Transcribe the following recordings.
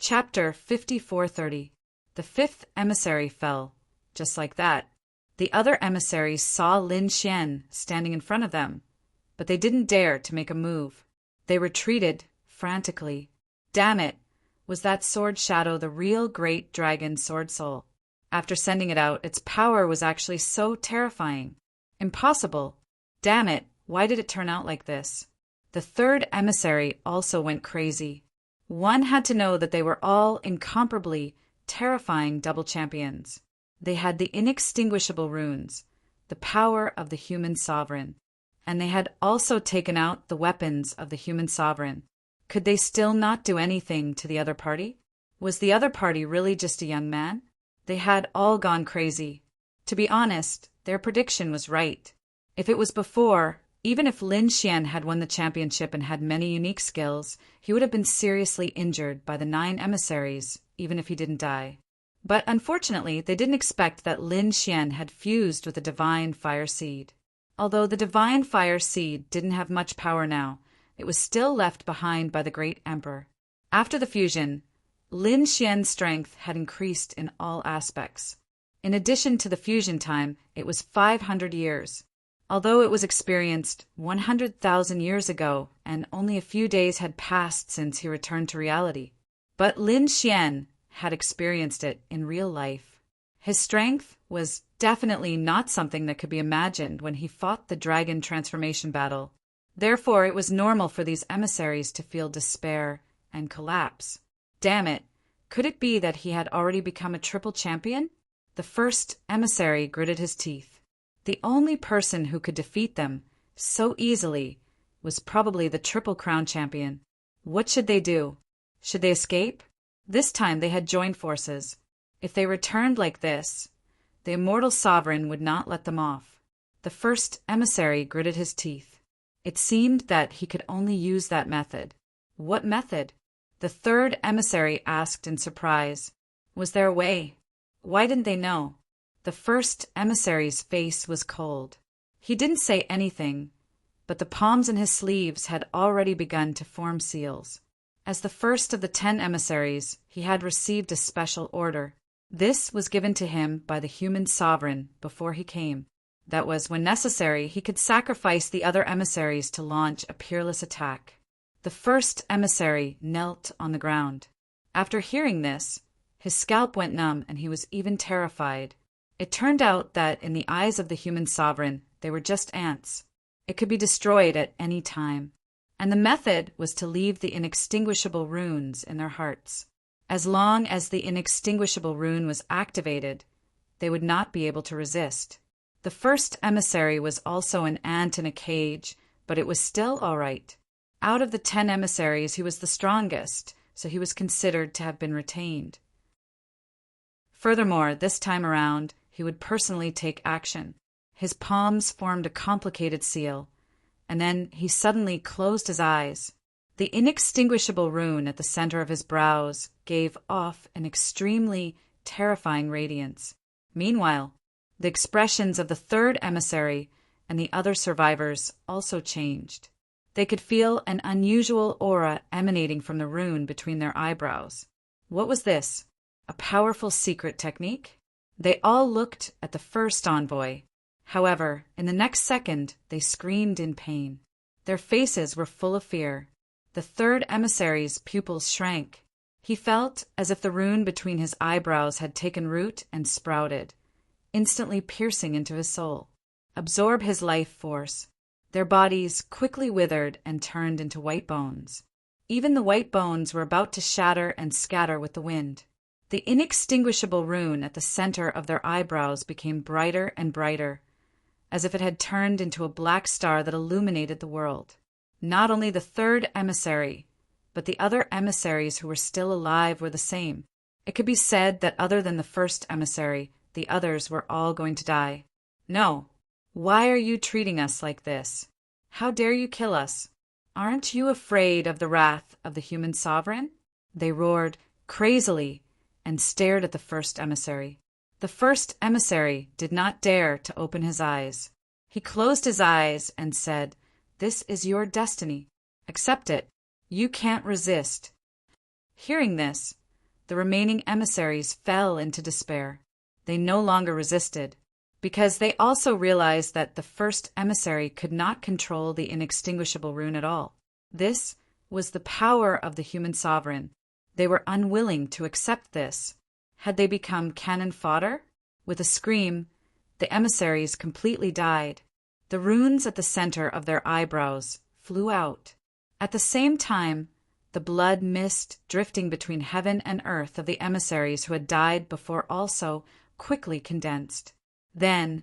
Chapter 5430. The fifth emissary fell. Just like that. The other emissaries saw Lin Xian standing in front of them, but they didn't dare to make a move. They retreated frantically. Damn it! Was that sword shadow the real great dragon sword soul? After sending it out, its power was actually so terrifying. Impossible! Damn it! Why did it turn out like this? The third emissary also went crazy. One had to know that they were all incomparably terrifying double champions. They had the inextinguishable runes, the power of the human sovereign, and they had also taken out the weapons of the human sovereign. Could they still not do anything to the other party? Was the other party really just a young man? They had all gone crazy. To be honest, their prediction was right. If it was before, even if Lin Xian had won the championship and had many unique skills, he would have been seriously injured by the 9 emissaries, even if he didn't die. But unfortunately, they didn't expect that Lin Xian had fused with the divine fire seed. Although the divine fire seed didn't have much power now, it was still left behind by the great emperor. After the fusion, Lin Xian's strength had increased in all aspects. In addition to the fusion time, it was 500 years. Although it was experienced 100,000 years ago and only a few days had passed since he returned to reality. But Lin Xian had experienced it in real life. His strength was definitely not something that could be imagined when he fought the dragon transformation battle. Therefore, it was normal for these emissaries to feel despair and collapse. Damn it! Could it be that he had already become a triple champion? The first emissary gritted his teeth. The only person who could defeat them so easily was probably the Triple Crown champion. What should they do? Should they escape? This time they had joined forces. If they returned like this, the immortal sovereign would not let them off. The first emissary gritted his teeth. It seemed that he could only use that method. What method? The third emissary asked in surprise. Was there a way? Why didn't they know? The first emissary's face was cold. He didn't say anything, but the palms in his sleeves had already begun to form seals. As the first of the 10 emissaries, he had received a special order. This was given to him by the human sovereign before he came. That was, when necessary, he could sacrifice the other emissaries to launch a peerless attack. The first emissary knelt on the ground. After hearing this, his scalp went numb and he was even terrified. It turned out that in the eyes of the human sovereign, they were just ants. It could be destroyed at any time. And the method was to leave the inextinguishable runes in their hearts. As long as the inextinguishable rune was activated, they would not be able to resist. The first emissary was also an ant in a cage, but it was still all right. Out of the 10 emissaries, he was the strongest, so he was considered to have been retained. Furthermore, this time around, he would personally take action. His palms formed a complicated seal, and then he suddenly closed his eyes. The inextinguishable rune at the center of his brows gave off an extremely terrifying radiance. Meanwhile, the expressions of the third emissary and the other survivors also changed. They could feel an unusual aura emanating from the rune between their eyebrows. What was this? A powerful secret technique? They all looked at the first envoy. However, in the next second, they screamed in pain. Their faces were full of fear. The third emissary's pupils shrank. He felt as if the rune between his eyebrows had taken root and sprouted, instantly piercing into his soul. Absorb his life force. Their bodies quickly withered and turned into white bones. Even the white bones were about to shatter and scatter with the wind. The inextinguishable rune at the center of their eyebrows became brighter and brighter, as if it had turned into a black star that illuminated the world. Not only the third emissary, but the other emissaries who were still alive were the same. It could be said that other than the first emissary, the others were all going to die. No. Why are you treating us like this? How dare you kill us? Aren't you afraid of the wrath of the human sovereign? They roared crazily and stared at the first emissary. The first emissary did not dare to open his eyes. He closed his eyes and said, "This is your destiny. Accept it. You can't resist." Hearing this, the remaining emissaries fell into despair. They no longer resisted, because they also realized that the first emissary could not control the inextinguishable rune at all. This was the power of the human sovereign. They were unwilling to accept this. Had they become cannon fodder? With a scream, the emissaries completely died. The runes at the center of their eyebrows flew out. At the same time, the blood mist drifting between heaven and earth of the emissaries who had died before also quickly condensed. Then,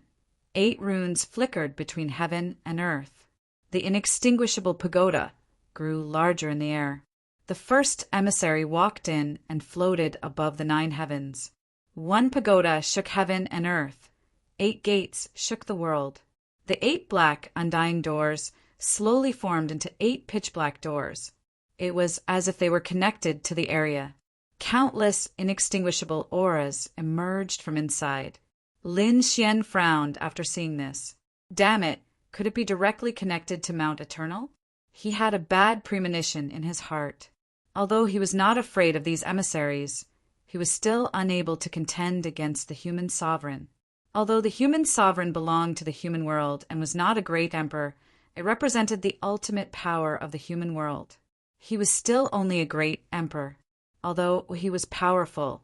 8 runes flickered between heaven and earth. The inextinguishable pagoda grew larger in the air. The first emissary walked in and floated above the 9 heavens. 1 pagoda shook heaven and earth. 8 gates shook the world. The 8 black, undying doors slowly formed into 8 pitch-black doors. It was as if they were connected to the area. Countless inextinguishable auras emerged from inside. Lin Xian frowned after seeing this. Damn it, could it be directly connected to Mount Eternal? He had a bad premonition in his heart. Although he was not afraid of these emissaries, he was still unable to contend against the human sovereign. Although the human sovereign belonged to the human world and was not a great emperor, it represented the ultimate power of the human world. He was still only a great emperor. Although he was powerful,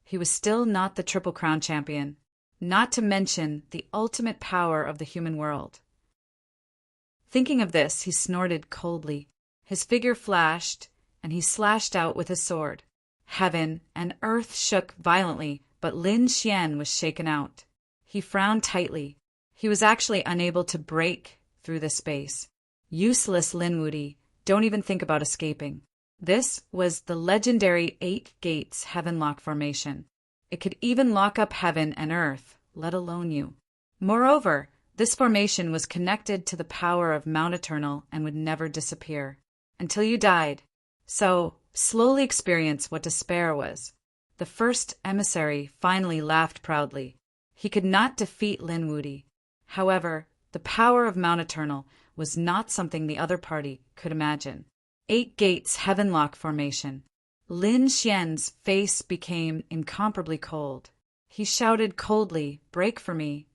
he was still not the Triple Crown champion, not to mention the ultimate power of the human world. Thinking of this, he snorted coldly. His figure flashed, and he slashed out with his sword. Heaven and earth shook violently, but Lin Xian was shaken out. He frowned tightly. He was actually unable to break through the space. Useless, Lin Wudi. Don't even think about escaping. This was the legendary 8 Gates Heavenlock formation. It could even lock up heaven and earth, let alone you. Moreover, this formation was connected to the power of Mount Eternal and would never disappear until you died. So, slowly experience what despair was. The first emissary finally laughed proudly. He could not defeat Lin Wudi. However, the power of Mount Eternal was not something the other party could imagine. 8 Gates Heavenlock formation. Lin Xian's face became incomparably cold. He shouted coldly, "Break for me."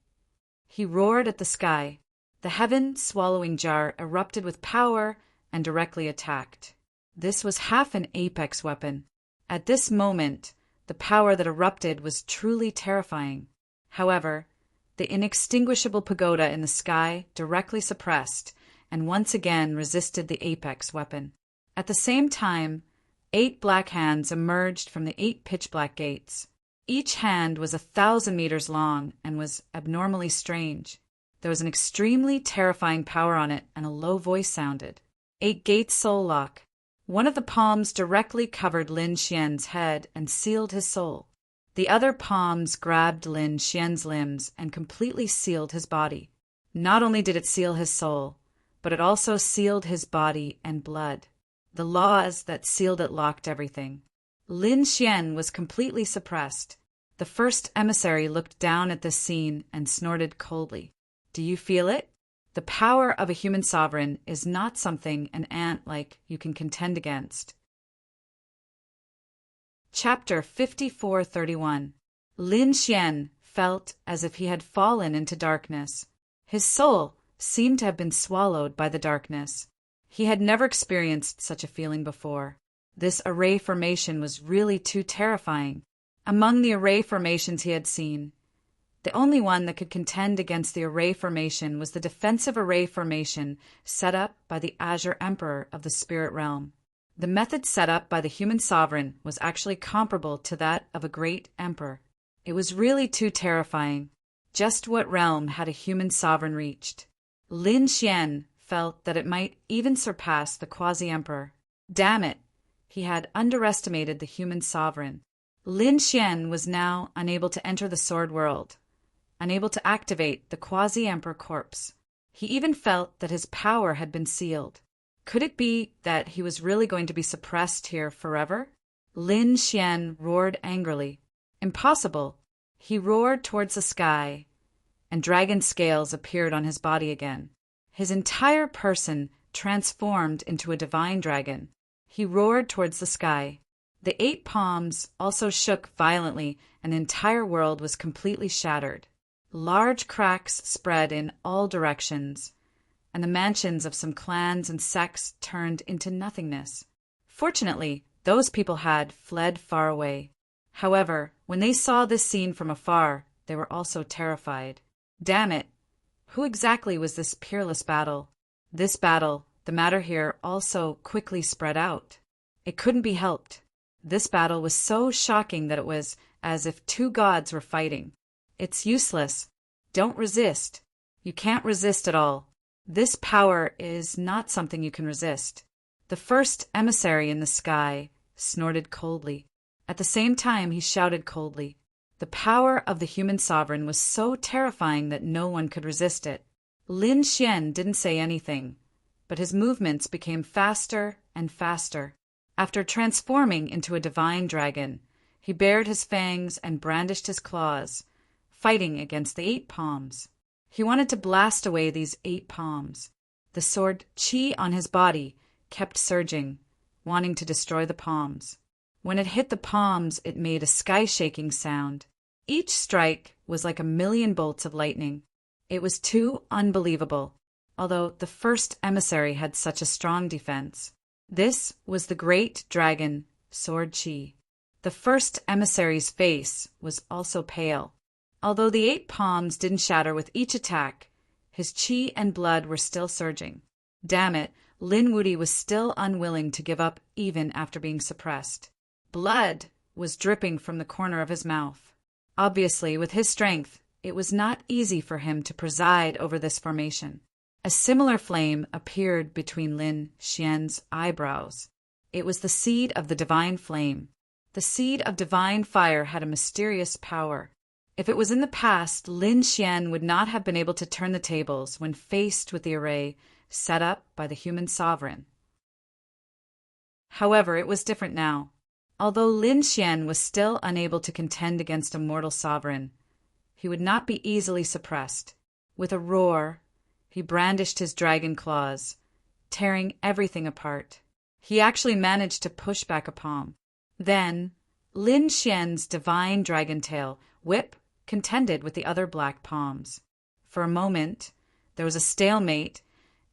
He roared at the sky. The heaven-swallowing jar erupted with power and directly attacked. This was half an apex weapon. At this moment, the power that erupted was truly terrifying. However, the inextinguishable pagoda in the sky directly suppressed and once again resisted the apex weapon. At the same time, 8 black hands emerged from the 8 pitch-black gates. Each hand was 1,000 meters long and was abnormally strange. There was an extremely terrifying power on it, and a low voice sounded. 8 Gates Soul Lock. One of the palms directly covered Lin Xian's head and sealed his soul. The other palms grabbed Lin Xian's limbs and completely sealed his body. Not only did it seal his soul, but it also sealed his body and blood. The laws that sealed it locked everything. Lin Xian was completely suppressed. The first emissary looked down at this scene and snorted coldly. Do you feel it? The power of a human sovereign is not something an ant like you can contend against. Chapter 5431. Lin Xian felt as if he had fallen into darkness. His soul seemed to have been swallowed by the darkness. He had never experienced such a feeling before. This array formation was really too terrifying. Among the array formations he had seen, the only one that could contend against the array formation was the defensive array formation set up by the Azure Emperor of the Spirit Realm. The method set up by the human sovereign was actually comparable to that of a great emperor. It was really too terrifying. Just what realm had a human sovereign reached? Lin Xian felt that it might even surpass the quasi-emperor. Damn it! He had underestimated the human sovereign. Lin Xian was now unable to enter the sword world, unable to activate the quasi-emperor corpse. He even felt that his power had been sealed. Could it be that he was really going to be suppressed here forever? Lin Xian roared angrily. Impossible! He roared towards the sky, and dragon scales appeared on his body again. His entire person transformed into a divine dragon. He roared towards the sky. The 8 palms also shook violently, and the entire world was completely shattered. Large cracks spread in all directions, and the mansions of some clans and sects turned into nothingness. Fortunately, those people had fled far away. However, when they saw this scene from afar, they were also terrified. Damn it! Who exactly was this peerless battle? This battle, the matter here, also quickly spread out. It couldn't be helped. This battle was so shocking that it was as if 2 gods were fighting. It's useless. Don't resist. You can't resist at all. This power is not something you can resist. The first emissary in the sky snorted coldly. At the same time, he shouted coldly. The power of the human sovereign was so terrifying that no one could resist it. Lin Xian didn't say anything, but his movements became faster and faster. After transforming into a divine dragon, he bared his fangs and brandished his claws, fighting against the 8 palms. He wanted to blast away these 8 palms. The sword qi on his body kept surging, wanting to destroy the palms. When it hit the palms, it made a sky-shaking sound. Each strike was like 1,000,000 bolts of lightning. It was too unbelievable, although the first emissary had such a strong defense. This was the great dragon, Sword Qi. The first emissary's face was also pale. Although the 8 palms didn't shatter with each attack, his qi and blood were still surging. Damn it, Lin Wuti was still unwilling to give up even after being suppressed. Blood was dripping from the corner of his mouth. Obviously, with his strength, it was not easy for him to preside over this formation. A similar flame appeared between Lin Xian's eyebrows. It was the seed of the divine flame. The seed of divine fire had a mysterious power. If it was in the past, Lin Xian would not have been able to turn the tables when faced with the array set up by the human sovereign. However, it was different now. Although Lin Xian was still unable to contend against a mortal sovereign, he would not be easily suppressed. With a roar, he brandished his dragon claws, tearing everything apart. He actually managed to push back a palm. Then, Lin Xian's divine dragon tail whip contended with the other black palms. For a moment, there was a stalemate,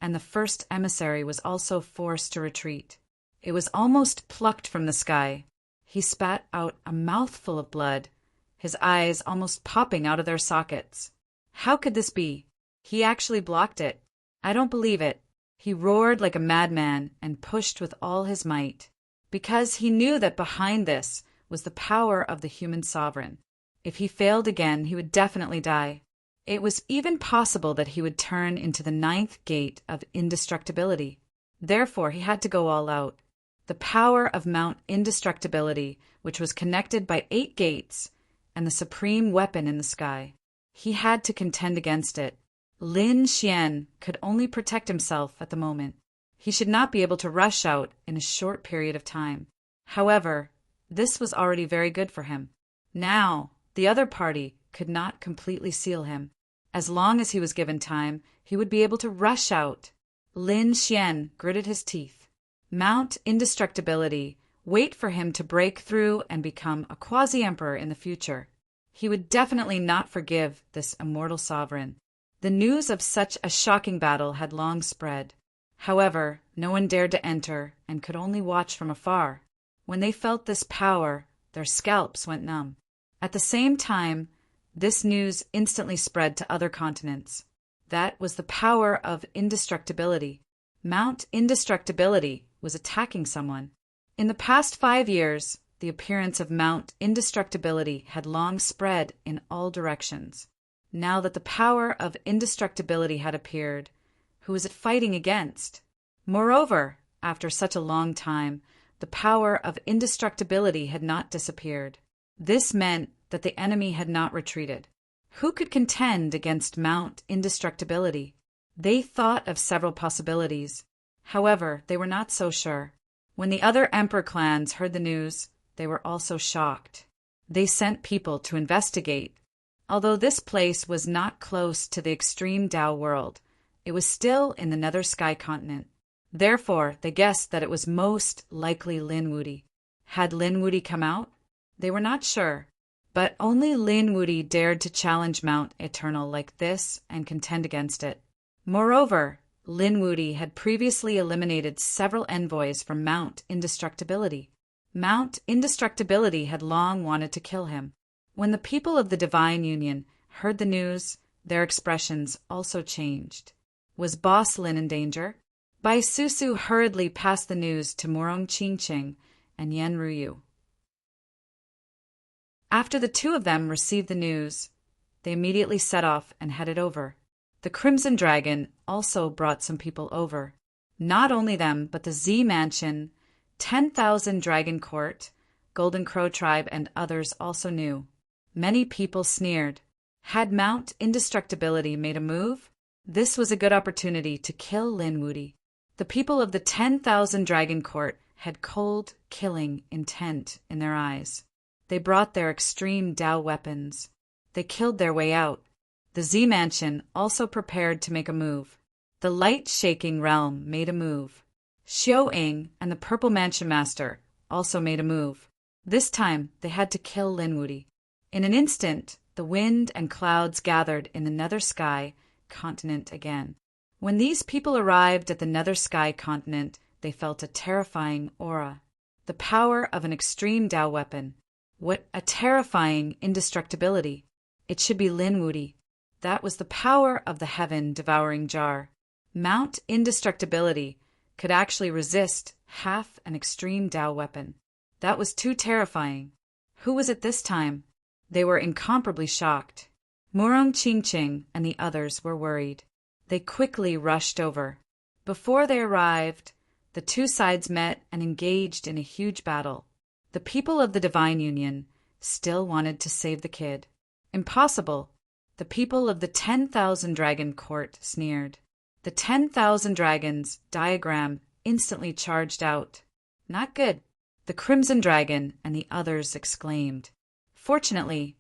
and the first emissary was also forced to retreat. It was almost plucked from the sky. He spat out a mouthful of blood, his eyes almost popping out of their sockets. How could this be? He actually blocked it. I don't believe it. He roared like a madman and pushed with all his might, because he knew that behind this was the power of the human sovereign. If he failed again, he would definitely die. It was even possible that he would turn into the 9th gate of indestructibility. Therefore, he had to go all out. The power of Mount Indestructibility, which was connected by 8 gates, and the supreme weapon in the sky. He had to contend against it. Lin Xian could only protect himself at the moment. He should not be able to rush out in a short period of time. However, this was already very good for him. Now, the other party could not completely seal him. As long as he was given time, he would be able to rush out. Lin Xian gritted his teeth. Mount Indestructibility, wait for him to break through and become a quasi-emperor in the future. He would definitely not forgive this immortal sovereign. The news of such a shocking battle had long spread. However, no one dared to enter and could only watch from afar. When they felt this power, their scalps went numb. At the same time, this news instantly spread to other continents. That was the power of indestructibility. Mount Indestructibility was attacking someone. In the past 5 years, the appearance of Mount Indestructibility had long spread in all directions. Now that the power of indestructibility had appeared, who was it fighting against? Moreover, after such a long time, the power of indestructibility had not disappeared. This meant that the enemy had not retreated. Who could contend against Mount Indestructibility? They thought of several possibilities. However, they were not so sure. When the other emperor clans heard the news, they were also shocked. They sent people to investigate. Although this place was not close to the extreme Tao world, it was still in the Nether Sky continent. Therefore, they guessed that it was most likely Lin Wuti. Had Lin Wudy come out? They were not sure. But only Lin Wudy dared to challenge Mount Eternal like this and contend against it. Moreover, Lin Wudy had previously eliminated several envoys from Mount Indestructibility. Mount Indestructibility had long wanted to kill him. When the people of the Divine Union heard the news, their expressions also changed. Was Boss Lin in danger? Bai Susu hurriedly passed the news to Morong Qingqing and Yan Ruyu. After the two of them received the news, they immediately set off and headed over. The Crimson Dragon also brought some people over. Not only them, but the Z Mansion, 10,000 Dragon Court, Golden Crow Tribe, and others also knew. Many people sneered. Had Mount Indestructibility made a move? This was a good opportunity to kill Lin Wudy. The people of the 10,000 Dragon Court had cold, killing intent in their eyes. They brought their extreme Dao weapons. They killed their way out. The Z Mansion also prepared to make a move. The light-shaking realm made a move. Xiao Ying and the Purple Mansion Master also made a move. This time, they had to kill Lin Wudy. In an instant, the wind and clouds gathered in the Nether Sky continent again. When these people arrived at the Nether Sky continent, they felt a terrifying aura. The power of an extreme Dao weapon. What a terrifying indestructibility. It should be Lin Wudy. That was the power of the heaven-devouring jar. Mount Indestructibility could actually resist half an extreme Dao weapon. That was too terrifying. Who was it this time? They were incomparably shocked. Morong Qingqing and the others were worried. They quickly rushed over. Before they arrived, the two sides met and engaged in a huge battle. The people of the Divine Union still wanted to save the kid. Impossible. The people of the 10,000 Dragon Court sneered. The 10,000 dragons diagram instantly charged out. Not good. The Crimson Dragon and the others exclaimed. Fortunately,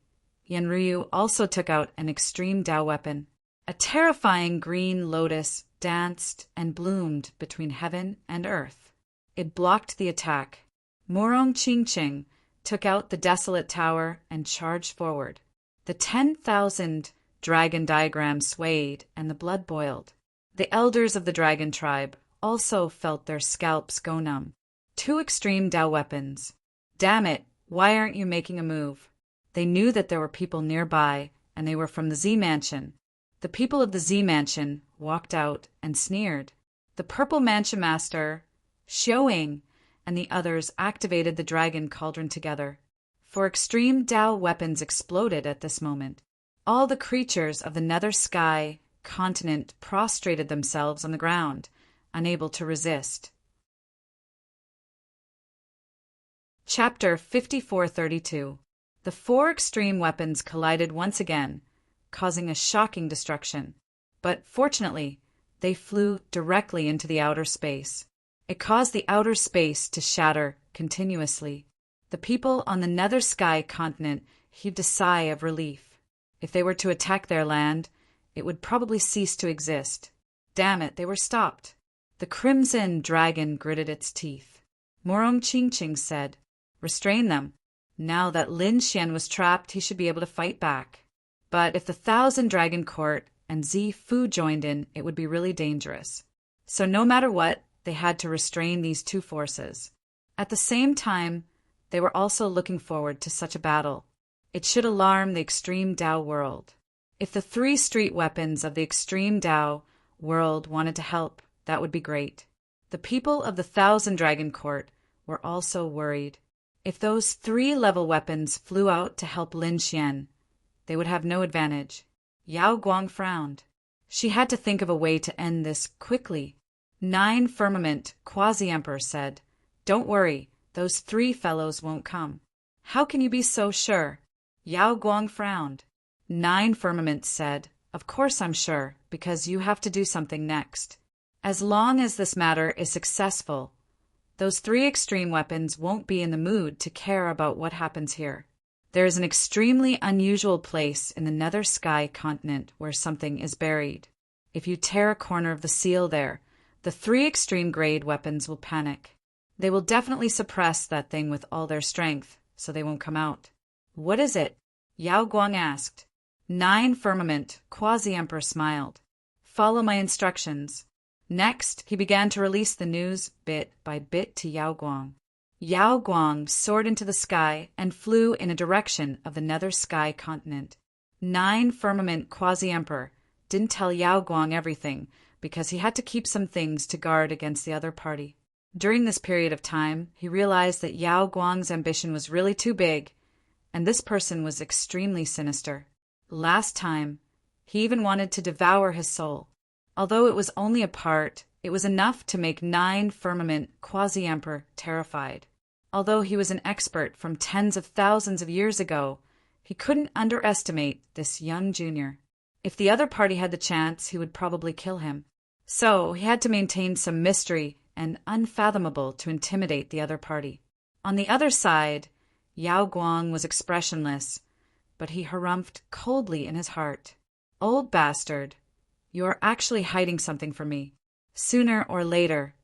Yanryu also took out an extreme Dao weapon. A terrifying green lotus danced and bloomed between heaven and earth. It blocked the attack. Morong Qingqing took out the desolate tower and charged forward. The 10,000 dragon diagram swayed and the blood boiled. The elders of the dragon tribe also felt their scalps go numb. Two extreme Dao weapons. Damn it, why aren't you making a move? They knew that there were people nearby, and they were from the Z Mansion. The people of the Z Mansion walked out and sneered. The Purple Mansion Master, Xiao Ying, and the others activated the dragon cauldron together. For extreme Dao weapons exploded at this moment. All the creatures of the Nether Sky continent prostrated themselves on the ground, unable to resist. Chapter 5432. The four extreme weapons collided once again, causing a shocking destruction. But fortunately, they flew directly into the outer space. It caused the outer space to shatter continuously. The people on the Nether Sky continent heaved a sigh of relief. If they were to attack their land, it would probably cease to exist. Damn it, they were stopped. The Crimson Dragon gritted its teeth. Morong Qingqing said, "Restrain them. Now that Lin Xian was trapped, he should be able to fight back. But if the 1,000 Dragon Court and Zi Fu joined in, it would be really dangerous. So no matter what, they had to restrain these two forces. At the same time, they were also looking forward to such a battle. It should alarm the extreme Dao world. If the three street weapons of the extreme Dao world wanted to help, that would be great. The people of the 1,000 Dragon Court were also worried. If those 3-level weapons flew out to help Lin Xian, they would have no advantage. Yao Guang frowned. She had to think of a way to end this quickly. 9 Firmament Quasi-Emperor said, "Don't worry, those 3 fellows won't come." "How can you be so sure?" Yao Guang frowned. 9 Firmament said, "Of course I'm sure, because you have to do something next. As long as this matter is successful, those 3 extreme weapons won't be in the mood to care about what happens here. There is an extremely unusual place in the Nether Sky continent where something is buried. If you tear a corner of the seal there, the 3 extreme grade weapons will panic. They will definitely suppress that thing with all their strength, so they won't come out. What is it? Yao Guang asked. 9 firmament, Quasi-Emperor smiled. Follow my instructions. Next, he began to release the news bit by bit to Yao Guang. Yao Guang soared into the sky and flew in a direction of the nether sky continent. 9 firmament Quasi-Emperor didn't tell Yao Guang everything because he had to keep some things to guard against the other party. During this period of time, he realized that Yao Guang's ambition was really too big, and this person was extremely sinister. Last time, he even wanted to devour his soul. Although it was only a part, it was enough to make 9 firmament Quasi-Emperor terrified. Although he was an expert from tens of thousands of years ago, he couldn't underestimate this young junior. If the other party had the chance, he would probably kill him. So he had to maintain some mystery and unfathomable to intimidate the other party. On the other side, Yao Guang was expressionless, but he harumphed coldly in his heart. Old bastard, you are actually hiding something from me. Sooner or later,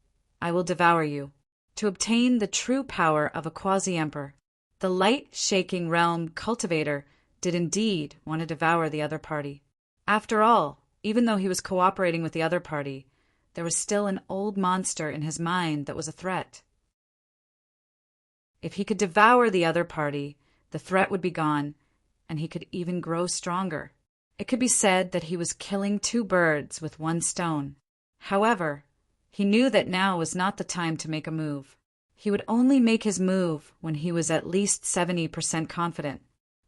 I will devour you. To obtain the true power of a Quasi-Emperor, the light-shaking realm cultivator did indeed want to devour the other party. After all, even though he was cooperating with the other party, there was still an old monster in his mind that was a threat. If he could devour the other party, the threat would be gone, and he could even grow stronger. It could be said that he was killing 2 birds with 1 stone. However, he knew that now was not the time to make a move. He would only make his move when he was at least 70% confident.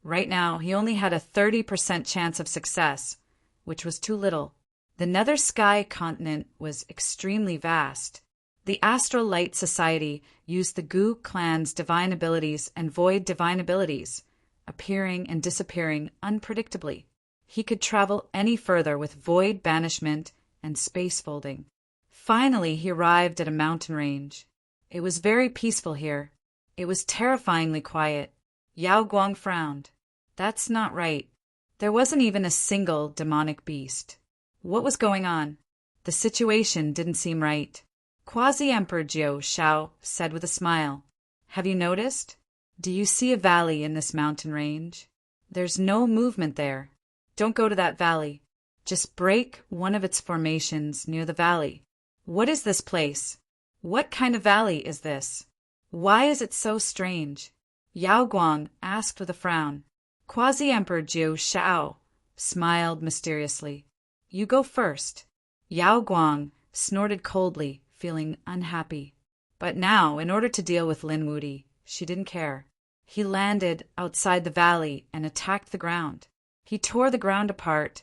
Right now, he only had a 30% chance of success, which was too little. The Nether Sky continent was extremely vast. The Astral Light Society used the Gu clan's divine abilities and Void divine abilities, appearing and disappearing unpredictably. He could travel any further with Void banishment and space folding. Finally, he arrived at a mountain range. It was very peaceful here. It was terrifyingly quiet. Yao Guang frowned. That's not right. There wasn't even a single demonic beast. What was going on? The situation didn't seem right. Quasi-Emperor Jiu Shao said with a smile, "Have you noticed? Do you see a valley in this mountain range? There's no movement there. Don't go to that valley. Just break one of its formations near the valley. What is this place? What kind of valley is this? Why is it so strange?" Yao Guang asked with a frown. Quasi-Emperor Jiu Shao smiled mysteriously. "You go first." Yao Guang snorted coldly, feeling unhappy. But now, in order to deal with Lin Wudi, she didn't care. He landed outside the valley and attacked the ground. He tore the ground apart,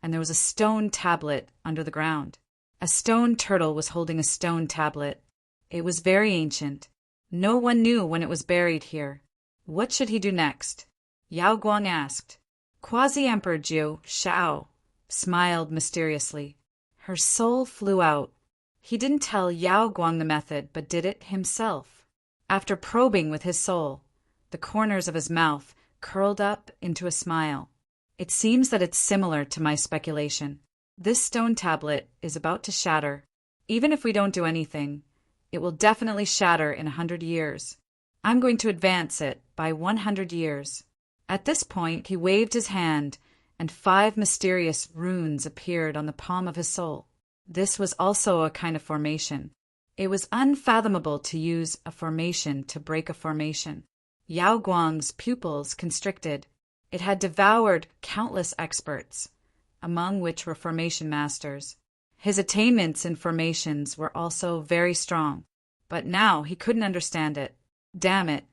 and there was a stone tablet under the ground. A stone turtle was holding a stone tablet. It was very ancient. No one knew when it was buried here. What should he do next? Yao Guang asked. Quasi-Emperor Jiu Shao smiled mysteriously. Her soul flew out. He didn't tell Yao Guang the method, but did it himself. After probing with his soul, the corners of his mouth curled up into a smile. It seems that it's similar to my speculation. This stone tablet is about to shatter. Even if we don't do anything, it will definitely shatter in 100 years. I'm going to advance it by 100 years. At this point, he waved his hand, and 5 mysterious runes appeared on the palm of his soul. This was also a kind of formation. It was unfathomable to use a formation to break a formation. Yao Guang's pupils constricted. It had devoured countless experts, among which were formation masters. His attainments in formations were also very strong, but now he couldn't understand it. Damn it,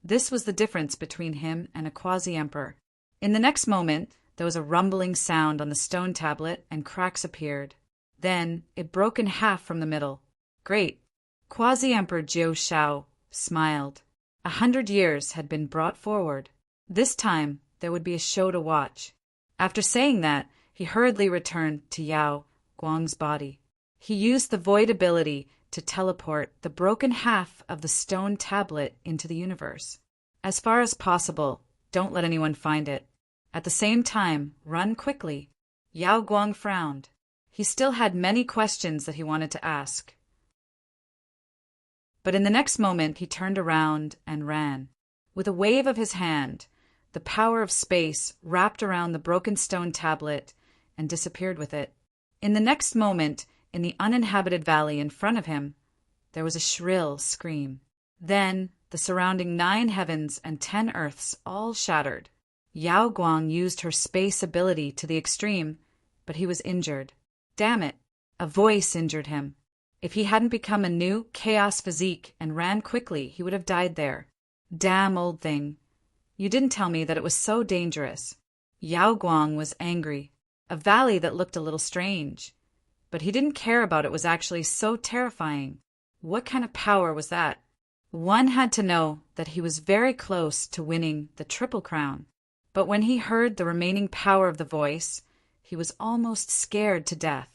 this was the difference between him and a Quasi-Emperor. In the next moment, there was a rumbling sound on the stone tablet and cracks appeared. Then it broke in half from the middle. Great. Quasi-Emperor Jiu Shao smiled. 100 years had been brought forward. This time, there would be a show to watch. After saying that, he hurriedly returned to Yao Guang's body. He used the Void ability to teleport the broken half of the stone tablet into the universe. As far as possible, don't let anyone find it. At the same time, run quickly. Yao Guang frowned. He still had many questions that he wanted to ask. But in the next moment he turned around and ran. With a wave of his hand, the power of space wrapped around the broken stone tablet and disappeared with it. In the next moment, in the uninhabited valley in front of him, there was a shrill scream. Then the surrounding 9 heavens and 10 earths all shattered. Yao Guang used her space ability to the extreme, but he was injured. Damn it! A voice injured him. If he hadn't become a new chaos physique and ran quickly, he would have died there. Damn old thing. You didn't tell me that it was so dangerous. Yao Guang was angry. A valley that looked a little strange. But he didn't care about it was actually so terrifying. What kind of power was that? One had to know that he was very close to winning the Triple Crown. But when he heard the remaining power of the voice, he was almost scared to death.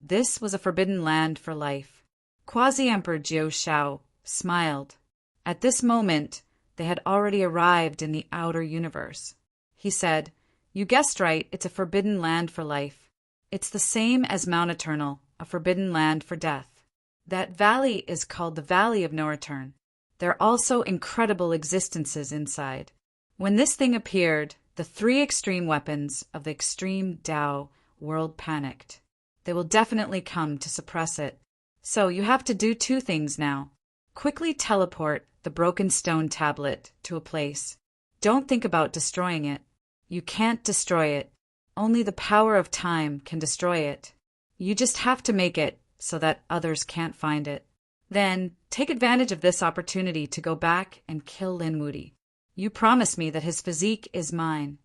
This was a forbidden land for life. Quasi-Emperor Jiao Shao smiled. At this moment, they had already arrived in the outer universe. He said, "You guessed right, it's a forbidden land for life. It's the same as Mount Eternal, a forbidden land for death. That valley is called the Valley of No Return. There are also incredible existences inside. When this thing appeared, the 3 extreme weapons of the extreme Tao world panicked. They will definitely come to suppress it. So you have to do 2 things now. Quickly teleport the broken stone tablet to a place. Don't think about destroying it. You can't destroy it. Only the power of time can destroy it. You just have to make it so that others can't find it. Then take advantage of this opportunity to go back and kill Lin Wudi. You promised me that his physique is mine."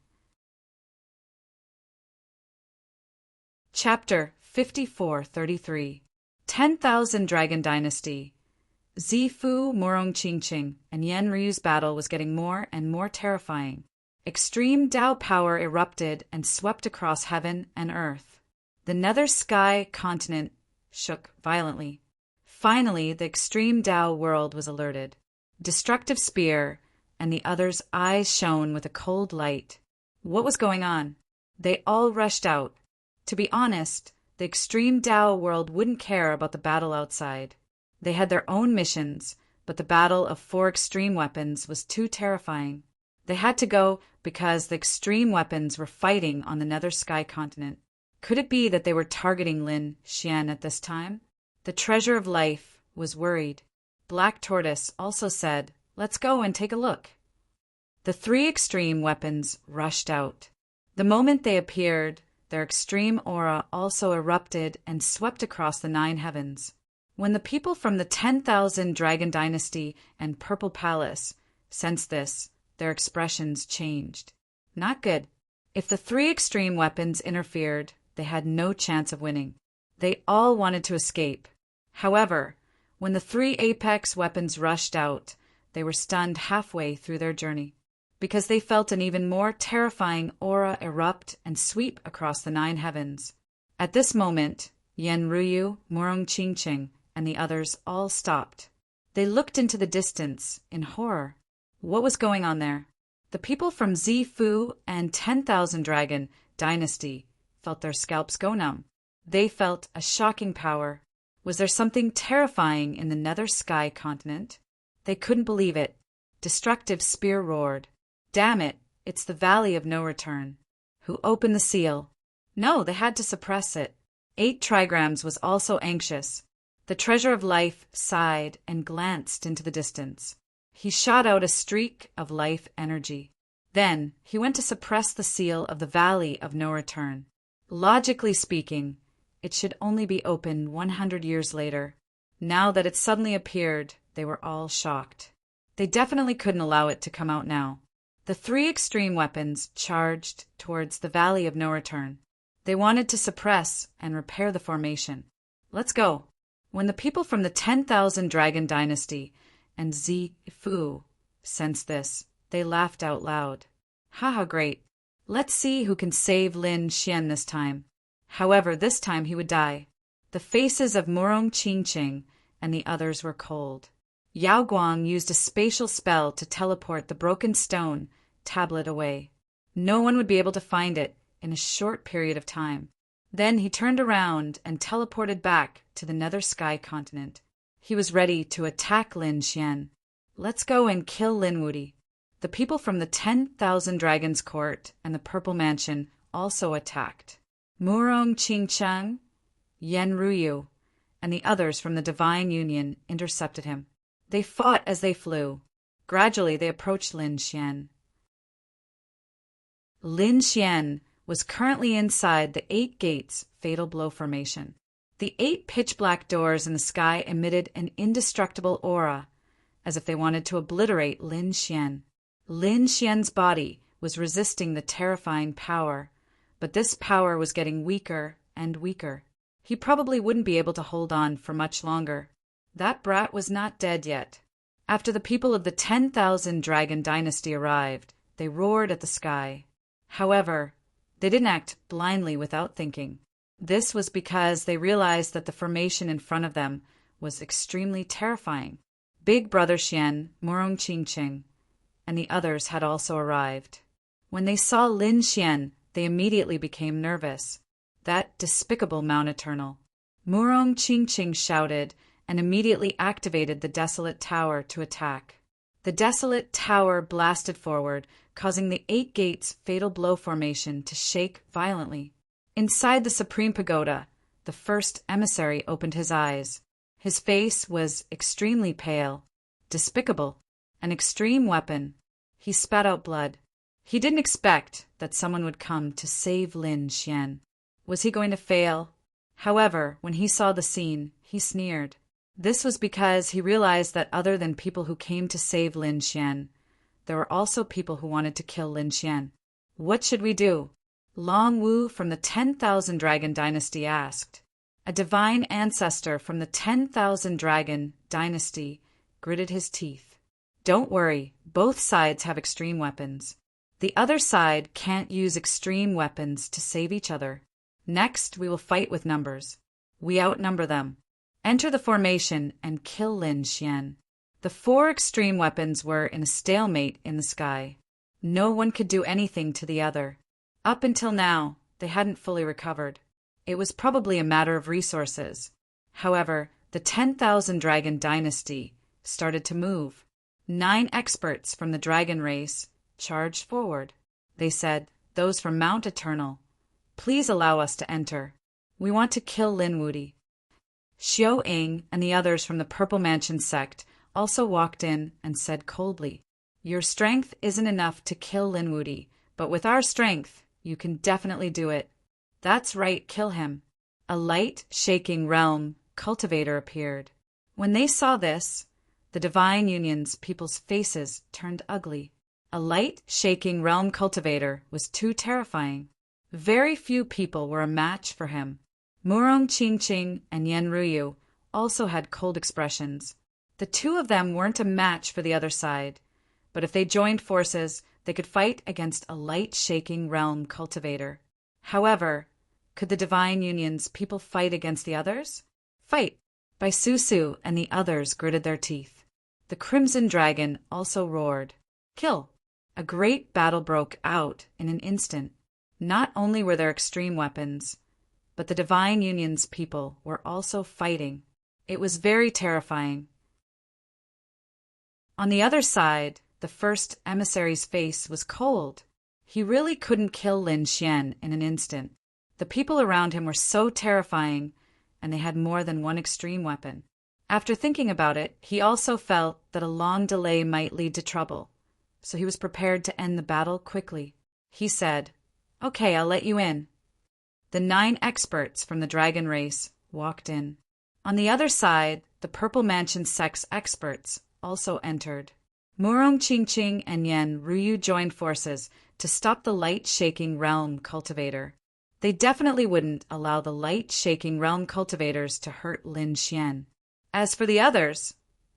Chapter 5433 10,000 Dragon Dynasty. Zifu, Morong Qingqing, and Yan Ryu's battle was getting more and more terrifying. Extreme Tao power erupted and swept across heaven and earth. The nether sky continent shook violently. Finally, the extreme Tao world was alerted. Destructive Spear and the others' eyes shone with a cold light. What was going on? They all rushed out. To be honest, the extreme Tao world wouldn't care about the battle outside. They had their own missions, but the battle of 4 extreme weapons was too terrifying. They had to go because the extreme weapons were fighting on the nether sky continent. Could it be that they were targeting Lin Xian at this time? The Treasure of Life was worried. Black Tortoise also said, "Let's go and take a look." The 3 extreme weapons rushed out. The moment they appeared, their extreme aura also erupted and swept across the 9 heavens. When the people from the 10,000 Dragon Dynasty and Purple Palace sensed this, their expressions changed. Not good. If the 3 extreme weapons interfered, they had no chance of winning. They all wanted to escape. However, when the 3 apex weapons rushed out, they were stunned halfway through their journey, because they felt an even more terrifying aura erupt and sweep across the 9 heavens. At this moment, Yan Ryu, Morong Qingqing, and the others all stopped. They looked into the distance in horror. What was going on there? The people from Zifu and 10,000 Dragon Dynasty felt their scalps go numb. They felt a shocking power. Was there something terrifying in the nether sky continent? They couldn't believe it. Destructive Spear roared. "Damn it, it's the Valley of No Return." Who opened the seal? No, they had to suppress it. 8 trigrams was also anxious. The Treasure of Life sighed and glanced into the distance. He shot out a streak of life energy. Then he went to suppress the seal of the Valley of No Return. Logically speaking, it should only be opened 100 years later. Now that it suddenly appeared, they were all shocked. They definitely couldn't allow it to come out now. The 3 extreme weapons charged towards the Valley of No Return. They wanted to suppress and repair the formation. Let's go. When the people from the 10,000 Dragon Dynasty and Zifu sensed this, they laughed out loud. Haha, great. Let's see who can save Lin Xian this time. However, this time he would die. The faces of Morong Qingqing and the others were cold. Yao Guang used a spatial spell to teleport the broken stone tablet away. No one would be able to find it in a short period of time. Then he turned around and teleported back to the nether sky continent. He was ready to attack Lin Xian. Let's go and kill Lin Wuti. The people from the 10,000 Dragons Court and the Purple Mansion also attacked. Murong Qingcheng, Yen Ruyu, and the others from the Divine Union intercepted him. They fought as they flew. Gradually they approached Lin Xian. Lin Xian was currently inside the 8 gates fatal blow formation. The 8 pitch-black doors in the sky emitted an indestructible aura, as if they wanted to obliterate Lin Xian. Lin Xian's body was resisting the terrifying power, but this power was getting weaker and weaker. He probably wouldn't be able to hold on for much longer. That brat was not dead yet. After the people of the 10,000 Dragon Dynasty arrived, they roared at the sky. However, they didn't act blindly without thinking. This was because they realized that the formation in front of them was extremely terrifying. Big Brother Xian, Murong Qingcheng, and the others had also arrived. When they saw Lin Xian, they immediately became nervous. That despicable Mount Eternal. Murong Qingcheng shouted and immediately activated the Desolate Tower to attack. The Desolate Tower blasted forward, causing the 8 gates fatal blow formation to shake violently. Inside the Supreme Pagoda, the first emissary opened his eyes. His face was extremely pale, despicable, an extreme weapon. He spat out blood. He didn't expect that someone would come to save Lin Xian. Was he going to fail? However, when he saw the scene, he sneered. This was because he realized that other than people who came to save Lin Xian, there were also people who wanted to kill Lin Xian. What should we do? Long Wu from the 10,000 Dragon Dynasty asked. A divine ancestor from the 10,000 Dragon Dynasty gritted his teeth. Don't worry, both sides have extreme weapons. The other side can't use extreme weapons to save each other. Next, we will fight with numbers. We outnumber them. Enter the formation and kill Lin Xian. The 4 extreme weapons were in a stalemate in the sky. No one could do anything to the other. Up until now, they hadn't fully recovered. It was probably a matter of resources. However, the 10,000 Dragon Dynasty started to move. 9 experts from the dragon race charged forward. They said, "Those from Mount Eternal, please allow us to enter. We want to kill Lin Wuti." Xiao Ying and the others from the Purple Mansion sect also walked in and said coldly, "Your strength isn't enough to kill Lin Wuti, but with our strength, you can definitely do it." "That's right, kill him." A light-shaking realm cultivator appeared. When they saw this, the Divine Union's people's faces turned ugly. A light-shaking realm cultivator was too terrifying. Very few people were a match for him. Murong Qingcheng and Yen Ruyu also had cold expressions. The 2 of them weren't a match for the other side, but if they joined forces, they could fight against a light-shaking realm cultivator. However, could the Divine Union's people fight against the others? Fight! Bai Susu and the others gritted their teeth. The Crimson Dragon also roared. Kill! A great battle broke out in an instant. Not only were there extreme weapons, but the Divine Union's people were also fighting. It was very terrifying. On the other side, the first emissary's face was cold. He really couldn't kill Lin Xian in an instant. The people around him were so terrifying, and they had more than one extreme weapon. After thinking about it, he also felt that a long delay might lead to trouble, so he was prepared to end the battle quickly. He said, "Okay, I'll let you in." The 9 experts from the dragon race walked in. On the other side, the Purple Mansion sect's experts also entered. Murong Qingcheng and Yen Ruyu joined forces to stop the light-shaking realm cultivator. They definitely wouldn't allow the light-shaking realm cultivators to hurt Lin Xian. As for the others,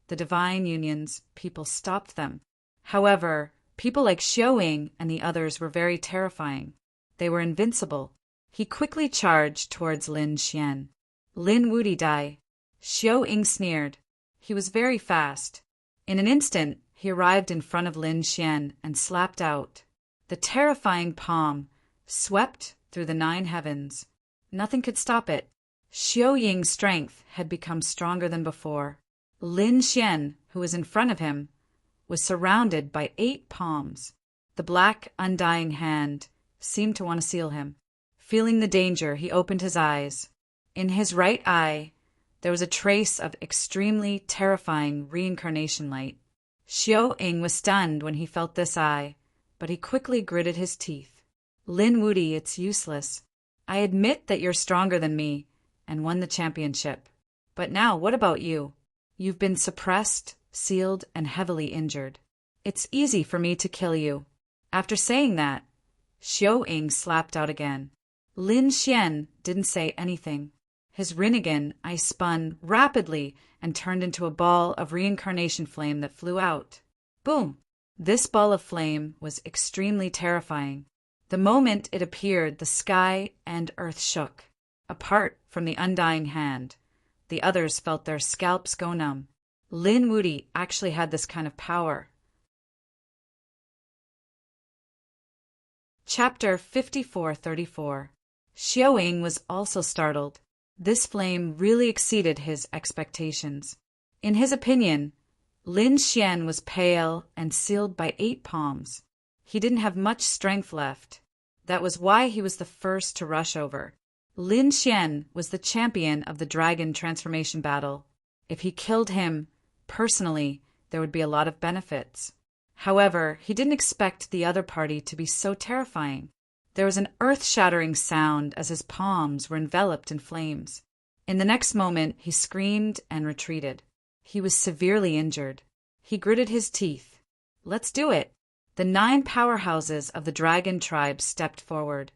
the Divine Union's people stopped them. However, people like Xiao Ying and the others were very terrifying. They were invincible. He quickly charged towards Lin Xian. "Lin Wuti die." Xiao Ying sneered. He was very fast. In an instant, he arrived in front of Lin Xian and slapped out. The terrifying palm swept through the 9 heavens. Nothing could stop it. Xiao Ying's strength had become stronger than before. Lin Xian, who was in front of him, was surrounded by 8 palms. The black, undying hand seemed to want to seal him. Feeling the danger, he opened his eyes. In his right eye, there was a trace of extremely terrifying reincarnation light. Xiao Ying was stunned when he felt this eye, but he quickly gritted his teeth. Lin Wudi, it's useless. I admit that you're stronger than me and won the championship. But now, what about you? You've been suppressed, sealed, and heavily injured. It's easy for me to kill you. After saying that, Xiao Ying slapped out again. Lin Xian didn't say anything. His Rinnegan eye spun rapidly and turned into a ball of reincarnation flame that flew out. Boom! This ball of flame was extremely terrifying. The moment it appeared, the sky and earth shook. Apart from the undying hand, the others felt their scalps go numb. Lin Wudi actually had this kind of power. Chapter 5434. Xiao Ying was also startled. This flame really exceeded his expectations. In his opinion, Lin Xian was pale and sealed by 8 palms. He didn't have much strength left. That was why he was the first to rush over. Lin Xian was the champion of the dragon transformation battle. If he killed him, personally, there would be a lot of benefits. However, he didn't expect the other party to be so terrifying. There was an earth-shattering sound as his palms were enveloped in flames. In the next moment, he screamed and retreated. He was severely injured. He gritted his teeth. Let's do it. The 9 powerhouses of the dragon tribe stepped forward,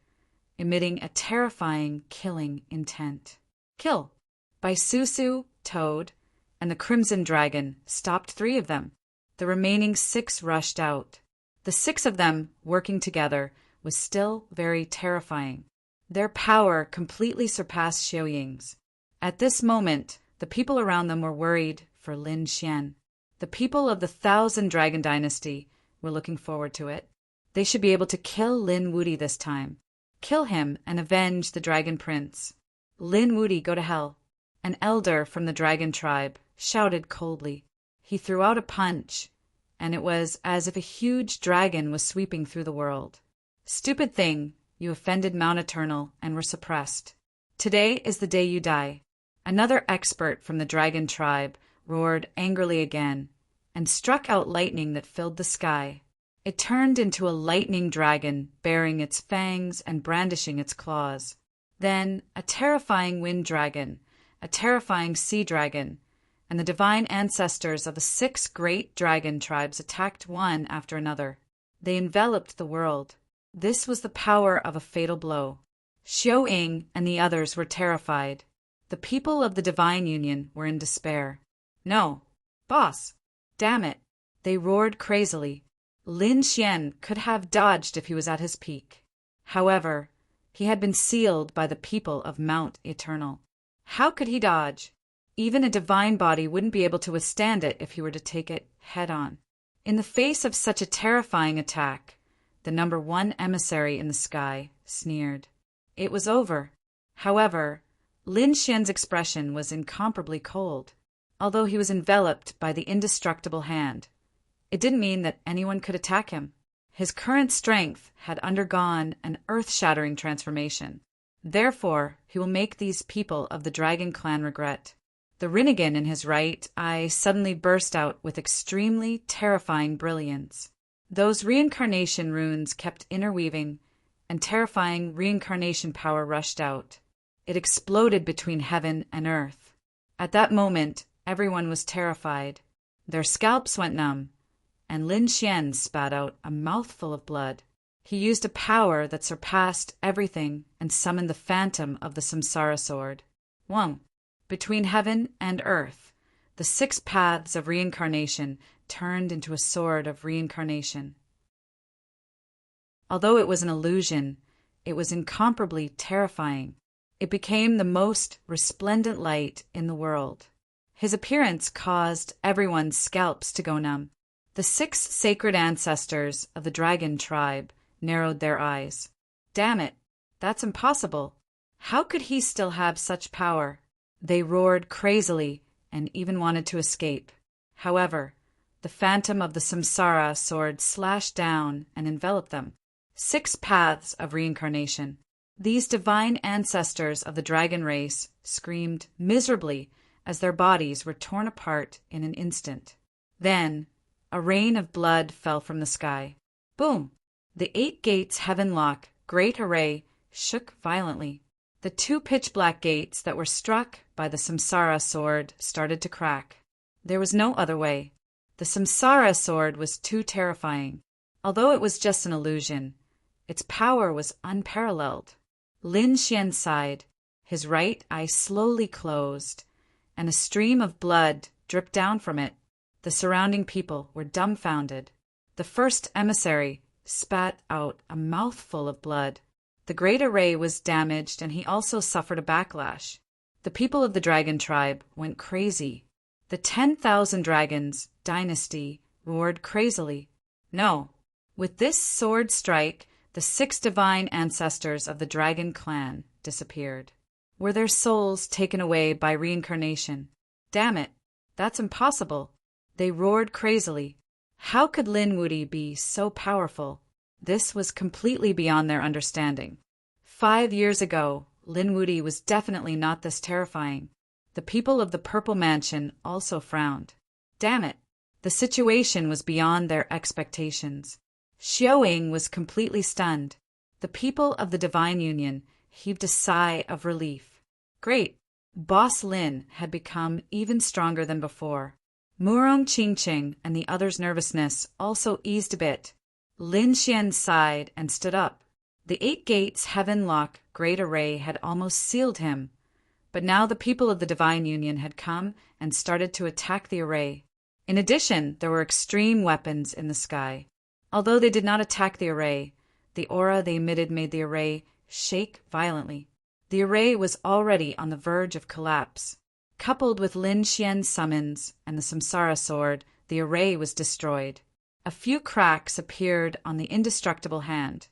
emitting a terrifying, killing intent. Kill! By Susu, Toad, and the Crimson Dragon stopped 3 of them. The remaining 6 rushed out. The 6 of them, working together, was still very terrifying. Their power completely surpassed Xiao Ying's. At this moment, the people around them were worried for Lin Xian. The people of the 1,000 Dragon Dynasty were looking forward to it. They should be able to kill Lin Wudi this time. Kill him and avenge the Dragon Prince. Lin Wudi, go to hell. An elder from the Dragon tribe shouted coldly. He threw out a punch, and it was as if a huge dragon was sweeping through the world. Stupid thing, you offended Mount Eternal and were suppressed. Today is the day you die. Another expert from the Dragon tribe roared angrily again and struck out lightning that filled the sky. It turned into a lightning dragon, baring its fangs and brandishing its claws. Then a terrifying wind dragon, a terrifying sea dragon, and the divine ancestors of the 6 great dragon tribes attacked one after another. They enveloped the world. This was the power of a fatal blow. Xiao Ying and the others were terrified. The people of the Divine Union were in despair. No, boss, damn it, they roared crazily. Lin Xian could have dodged if he was at his peak. However, he had been sealed by the people of Mount Eternal. How could he dodge? Even a divine body wouldn't be able to withstand it if he were to take it head-on. In the face of such a terrifying attack, the number 1 emissary in the sky sneered. It was over. However, Lin Xian's expression was incomparably cold. Although he was enveloped by the indestructible hand, it didn't mean that anyone could attack him. His current strength had undergone an earth-shattering transformation. Therefore, he will make these people of the Dragon Clan regret. The Rinnegan in his right eye suddenly burst out with extremely terrifying brilliance. Those reincarnation runes kept interweaving, and terrifying reincarnation power rushed out. It exploded between heaven and earth. At that moment, everyone was terrified. Their scalps went numb, and Lin Xian spat out a mouthful of blood. He used a power that surpassed everything and summoned the phantom of the Samsara sword. Wang. Between heaven and earth, the 6 paths of reincarnation turned into a sword of reincarnation. Although it was an illusion, it was incomparably terrifying. It became the most resplendent light in the world. His appearance caused everyone's scalps to go numb. The 6 sacred ancestors of the dragon tribe narrowed their eyes. Damn it, that's impossible. How could he still have such power? They roared crazily and even wanted to escape. However, the phantom of the samsara sword slashed down and enveloped them. 6 paths of reincarnation. These divine ancestors of the dragon race screamed miserably as their bodies were torn apart in an instant. Then, a rain of blood fell from the sky. Boom! The 8 gates heavenlock great array shook violently. The 2 pitch-black gates that were struck by the samsara sword started to crack. There was no other way. The samsara sword was too terrifying. Although it was just an illusion, its power was unparalleled. Lin Xian sighed. His right eye slowly closed, and a stream of blood dripped down from it. The surrounding people were dumbfounded. The first emissary spat out a mouthful of blood. The great array was damaged, and he also suffered a backlash. The people of the dragon tribe went crazy. The 10,000 dragons dynasty roared crazily. No. With this sword strike, the 6 divine ancestors of the dragon clan disappeared. Were their souls taken away by reincarnation? Damn it, that's impossible. They roared crazily. How could Lin Wuti be so powerful? This was completely beyond their understanding. 5 years ago, Lin Wuti was definitely not this terrifying. The people of the Purple Mansion also frowned. Damn it, the situation was beyond their expectations. Xiaoying was completely stunned. The people of the Divine Union heaved a sigh of relief. Great! Boss Lin had become even stronger than before. Murong Qingqing and the others' nervousness also eased a bit. Lin Xian sighed and stood up. The 8 gates heavenlock great array had almost sealed him, but now the people of the Divine Union had come and started to attack the array. In addition, there were extreme weapons in the sky. Although they did not attack the array, the aura they emitted made the array shake violently. The array was already on the verge of collapse. Coupled with Lin Xian's summons and the samsara sword, the array was destroyed. A few cracks appeared on the indestructible hand,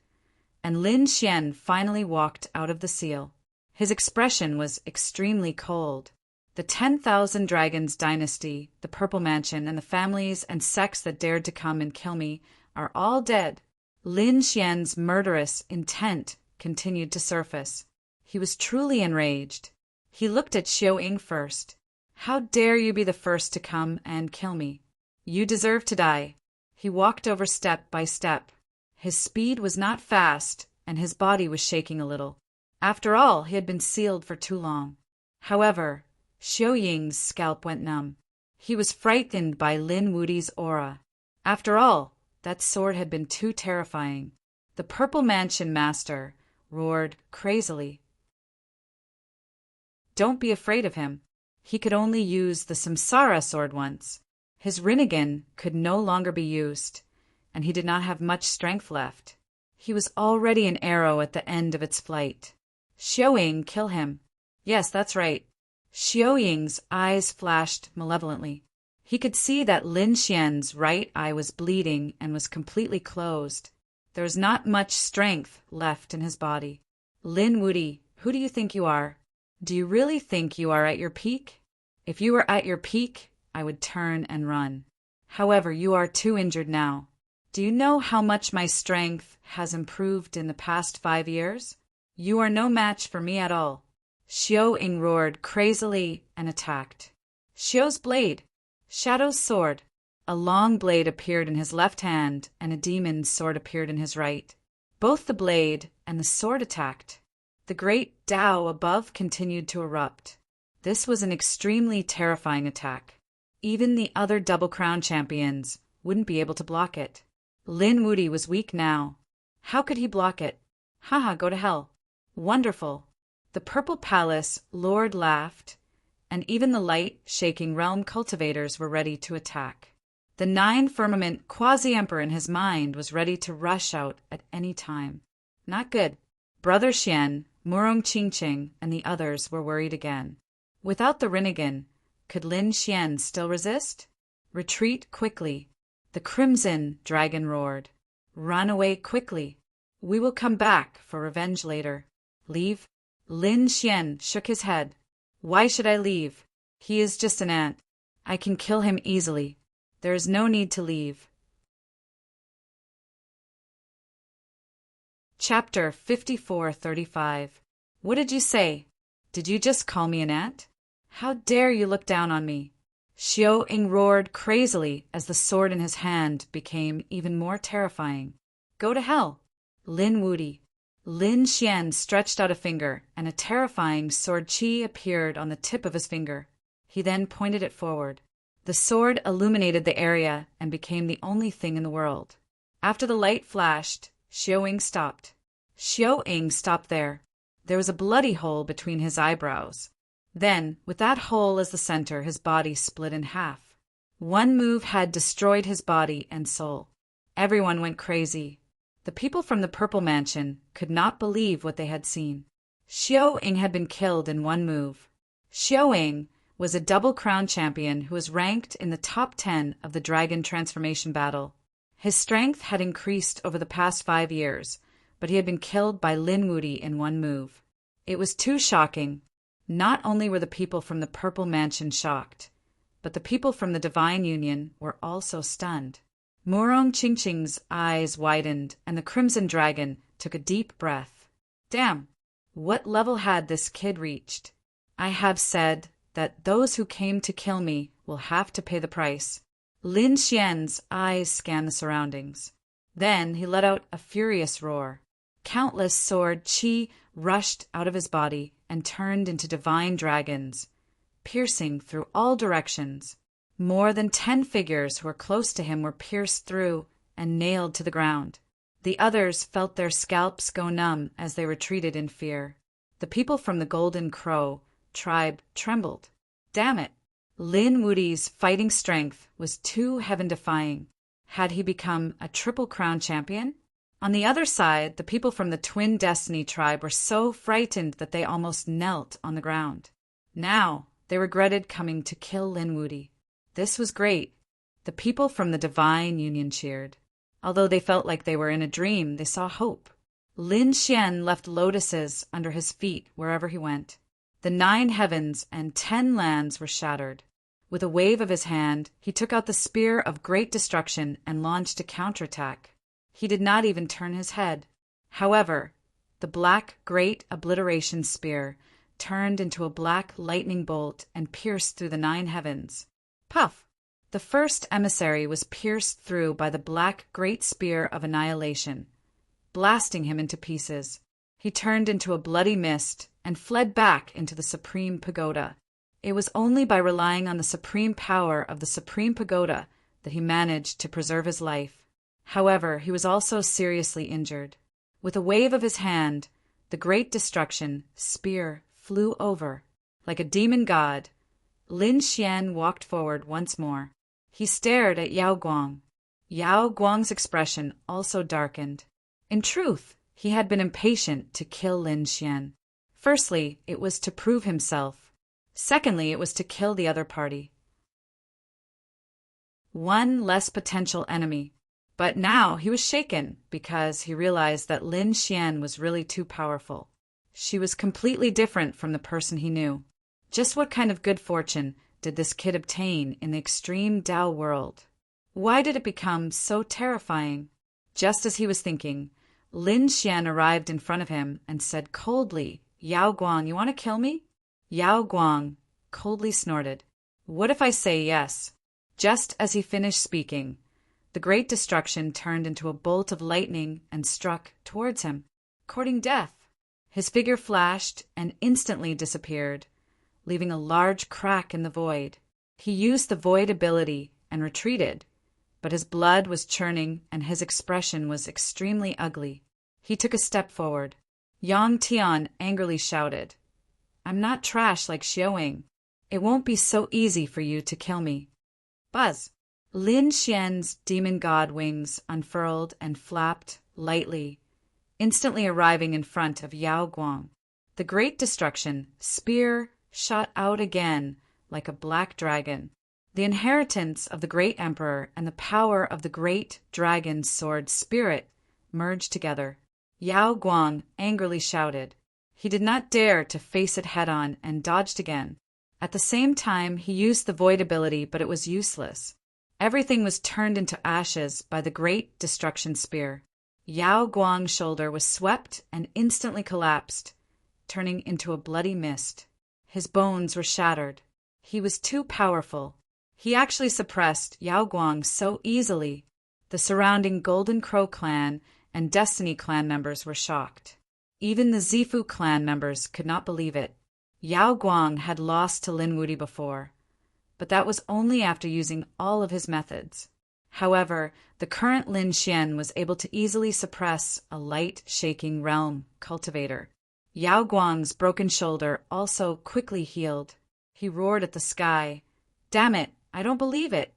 and Lin Xian finally walked out of the seal. His expression was extremely cold. The 10,000 dragons dynasty, the Purple Mansion, and the families and sects that dared to come and kill me are all dead. Lin Xian's murderous intent continued to surface. He was truly enraged. He looked at Xiaoying first. How dare you be the first to come and kill me? You deserve to die. He walked over step by step. His speed was not fast, and his body was shaking a little. After all, he had been sealed for too long. However, Xiaoying's scalp went numb. He was frightened by Lin Wuti's aura. After all, that sword had been too terrifying. The Purple Mansion master roared crazily. Don't be afraid of him. He could only use the samsara sword once. His Rinnegan could no longer be used, and he did not have much strength left. He was already an arrow at the end of its flight. Xiaoying, kill him. Yes, that's right. Xiaoying's eyes flashed malevolently. He could see that Lin Xian's right eye was bleeding and was completely closed. There was not much strength left in his body. Lin Wuti, who do you think you are? Do you really think you are at your peak? If you were at your peak, I would turn and run. However, you are too injured now. Do you know how much my strength has improved in the past 5 years? You are no match for me at all. Xiaoying roared crazily and attacked. Xiao's blade, Shadow's sword. A long blade appeared in his left hand, and a demon's sword appeared in his right. Both the blade and the sword attacked. The great Tao above continued to erupt. This was an extremely terrifying attack. Even the other Double Crown champions wouldn't be able to block it. Lin Wuti was weak now. How could he block it? Haha, go to hell. Wonderful. The Purple Palace Lord laughed, and even the light-shaking realm cultivators were ready to attack. The 9 firmament quasi-emperor in his mind was ready to rush out at any time. Not good. Brother Xian, Murong Qingqing, and the others were worried again. Without the Rinnegan, could Lin Xian still resist? Retreat quickly. The Crimson Dragon roared. Run away quickly. We will come back for revenge later. Leave? Lin Xian shook his head. Why should I leave? He is just an ant. I can kill him easily. There is no need to leave. Chapter 54:35. What did you say? Did you just call me an ant? How dare you look down on me? Xiao Ying roared crazily as the sword in his hand became even more terrifying. Go to hell! Lin Wudi. Lin Xian stretched out a finger, and a terrifying sword chi appeared on the tip of his finger. He then pointed it forward. The sword illuminated the area and became the only thing in the world. After the light flashed, Xiao Ying stopped. Xiao Ying stopped there. There was a bloody hole between his eyebrows. Then, with that hole as the center, his body split in half. One move had destroyed his body and soul. Everyone went crazy. The people from the Purple Mansion could not believe what they had seen. Xiao Ying had been killed in one move. Xiao Ying was a double crown champion who was ranked in the top 10 of the Dragon Transformation Battle. His strength had increased over the past 5 years, but he had been killed by Lin Wudi in one move. It was too shocking. Not only were the people from the Purple Mansion shocked, but the people from the Divine Union were also stunned. Murong Qingqing's eyes widened, and the Crimson Dragon took a deep breath. Damn! What level had this kid reached? I have said that those who came to kill me will have to pay the price. Lin Xian's eyes scanned the surroundings. Then he let out a furious roar. Countless sword chi rushed out of his body and turned into divine dragons, piercing through all directions. More than 10 figures who were close to him were pierced through and nailed to the ground. The others felt their scalps go numb as they retreated in fear. The people from the Golden Crow tribe trembled. Damn it! Lin Wudi's fighting strength was too heaven-defying. Had he become a Triple Crown champion? On the other side, the people from the Twin Destiny tribe were so frightened that they almost knelt on the ground. Now, they regretted coming to kill Lin Wudi. This was great. The people from the Divine Union cheered. Although they felt like they were in a dream, they saw hope. Lin Xian left lotuses under his feet wherever he went. The 9 heavens and 10 lands were shattered. With a wave of his hand, he took out the Spear of Great Destruction and launched a counterattack. He did not even turn his head. However, the black Great Obliteration Spear turned into a black lightning bolt and pierced through the 9 heavens. Puff! The first emissary was pierced through by the black Great Spear of Annihilation, blasting him into pieces. He turned into a bloody mist and fled back into the Supreme Pagoda. It was only by relying on the supreme power of the Supreme Pagoda that he managed to preserve his life. However, he was also seriously injured. With a wave of his hand, the Great Destruction Spear flew over. Like a demon god, Lin Xian walked forward once more. He stared at Yao Guang. Yao Guang's expression also darkened. In truth, he had been impatient to kill Lin Xian. Firstly, it was to prove himself. Secondly, it was to kill the other party. One less potential enemy. But now he was shaken because he realized that Lin Xian was really too powerful. She was completely different from the person he knew. Just what kind of good fortune did this kid obtain in the extreme Tao world? Why did it become so terrifying? Just as he was thinking, Lin Xian arrived in front of him and said coldly, Yao Guang, you want to kill me? Yao Guang coldly snorted. What if I say yes? Just as he finished speaking, the Great Destruction turned into a bolt of lightning and struck towards him, courting death. His figure flashed and instantly disappeared, leaving a large crack in the void. He used the void ability and retreated, but his blood was churning and his expression was extremely ugly. He took a step forward. Yang Tian angrily shouted, I'm not trash like Xiao Ying. It won't be so easy for you to kill me. Buzz! Lin Xian's demon god wings unfurled and flapped lightly, instantly arriving in front of Yao Guang. The Great Destruction Spear shot out again like a black dragon. The inheritance of the Great Emperor and the power of the Great Dragon Sword Spirit merged together. Yao Guang angrily shouted. He did not dare to face it head-on and dodged again. At the same time, he used the void ability, but it was useless. Everything was turned into ashes by the great destruction spear. Yao Guang's shoulder was swept and instantly collapsed, turning into a bloody mist. His bones were shattered. He was too powerful. He actually suppressed Yao Guang so easily. The surrounding Golden Crow clan and Destiny clan members were shocked. Even the Zifu clan members could not believe it. Yao Guang had lost to Lin Wuti before, but that was only after using all of his methods. However, the current Lin Xian was able to easily suppress a light-shaking realm cultivator. Yao Guang's broken shoulder also quickly healed. He roared at the sky. "Damn it, I don't believe it.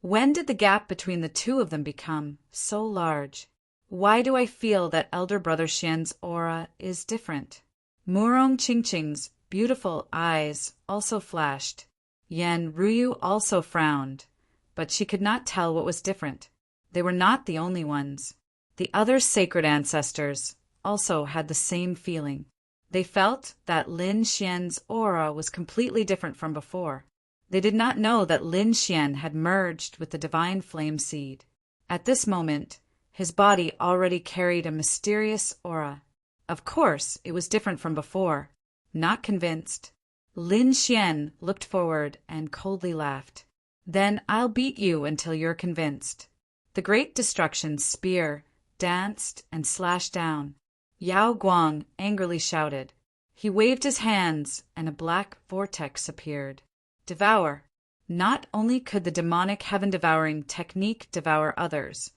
When did the gap between the two of them become so large? Why do I feel that elder brother Xian's aura is different?" Murong Qingqing's beautiful eyes also flashed. Yan Ruyu also frowned, but she could not tell what was different. They were not the only ones. The other sacred ancestors also had the same feeling. They felt that Lin Xian's aura was completely different from before. They did not know that Lin Xian had merged with the divine flame seed. At this moment, his body already carried a mysterious aura. Of course, it was different from before. Not convinced, Lin Xian looked forward and coldly laughed. "Then I'll beat you until you're convinced." The great destruction spear danced and slashed down. Yao Guang angrily shouted. He waved his hands and a black vortex appeared. Devour. Not only could the demonic heaven-devouring technique devour others,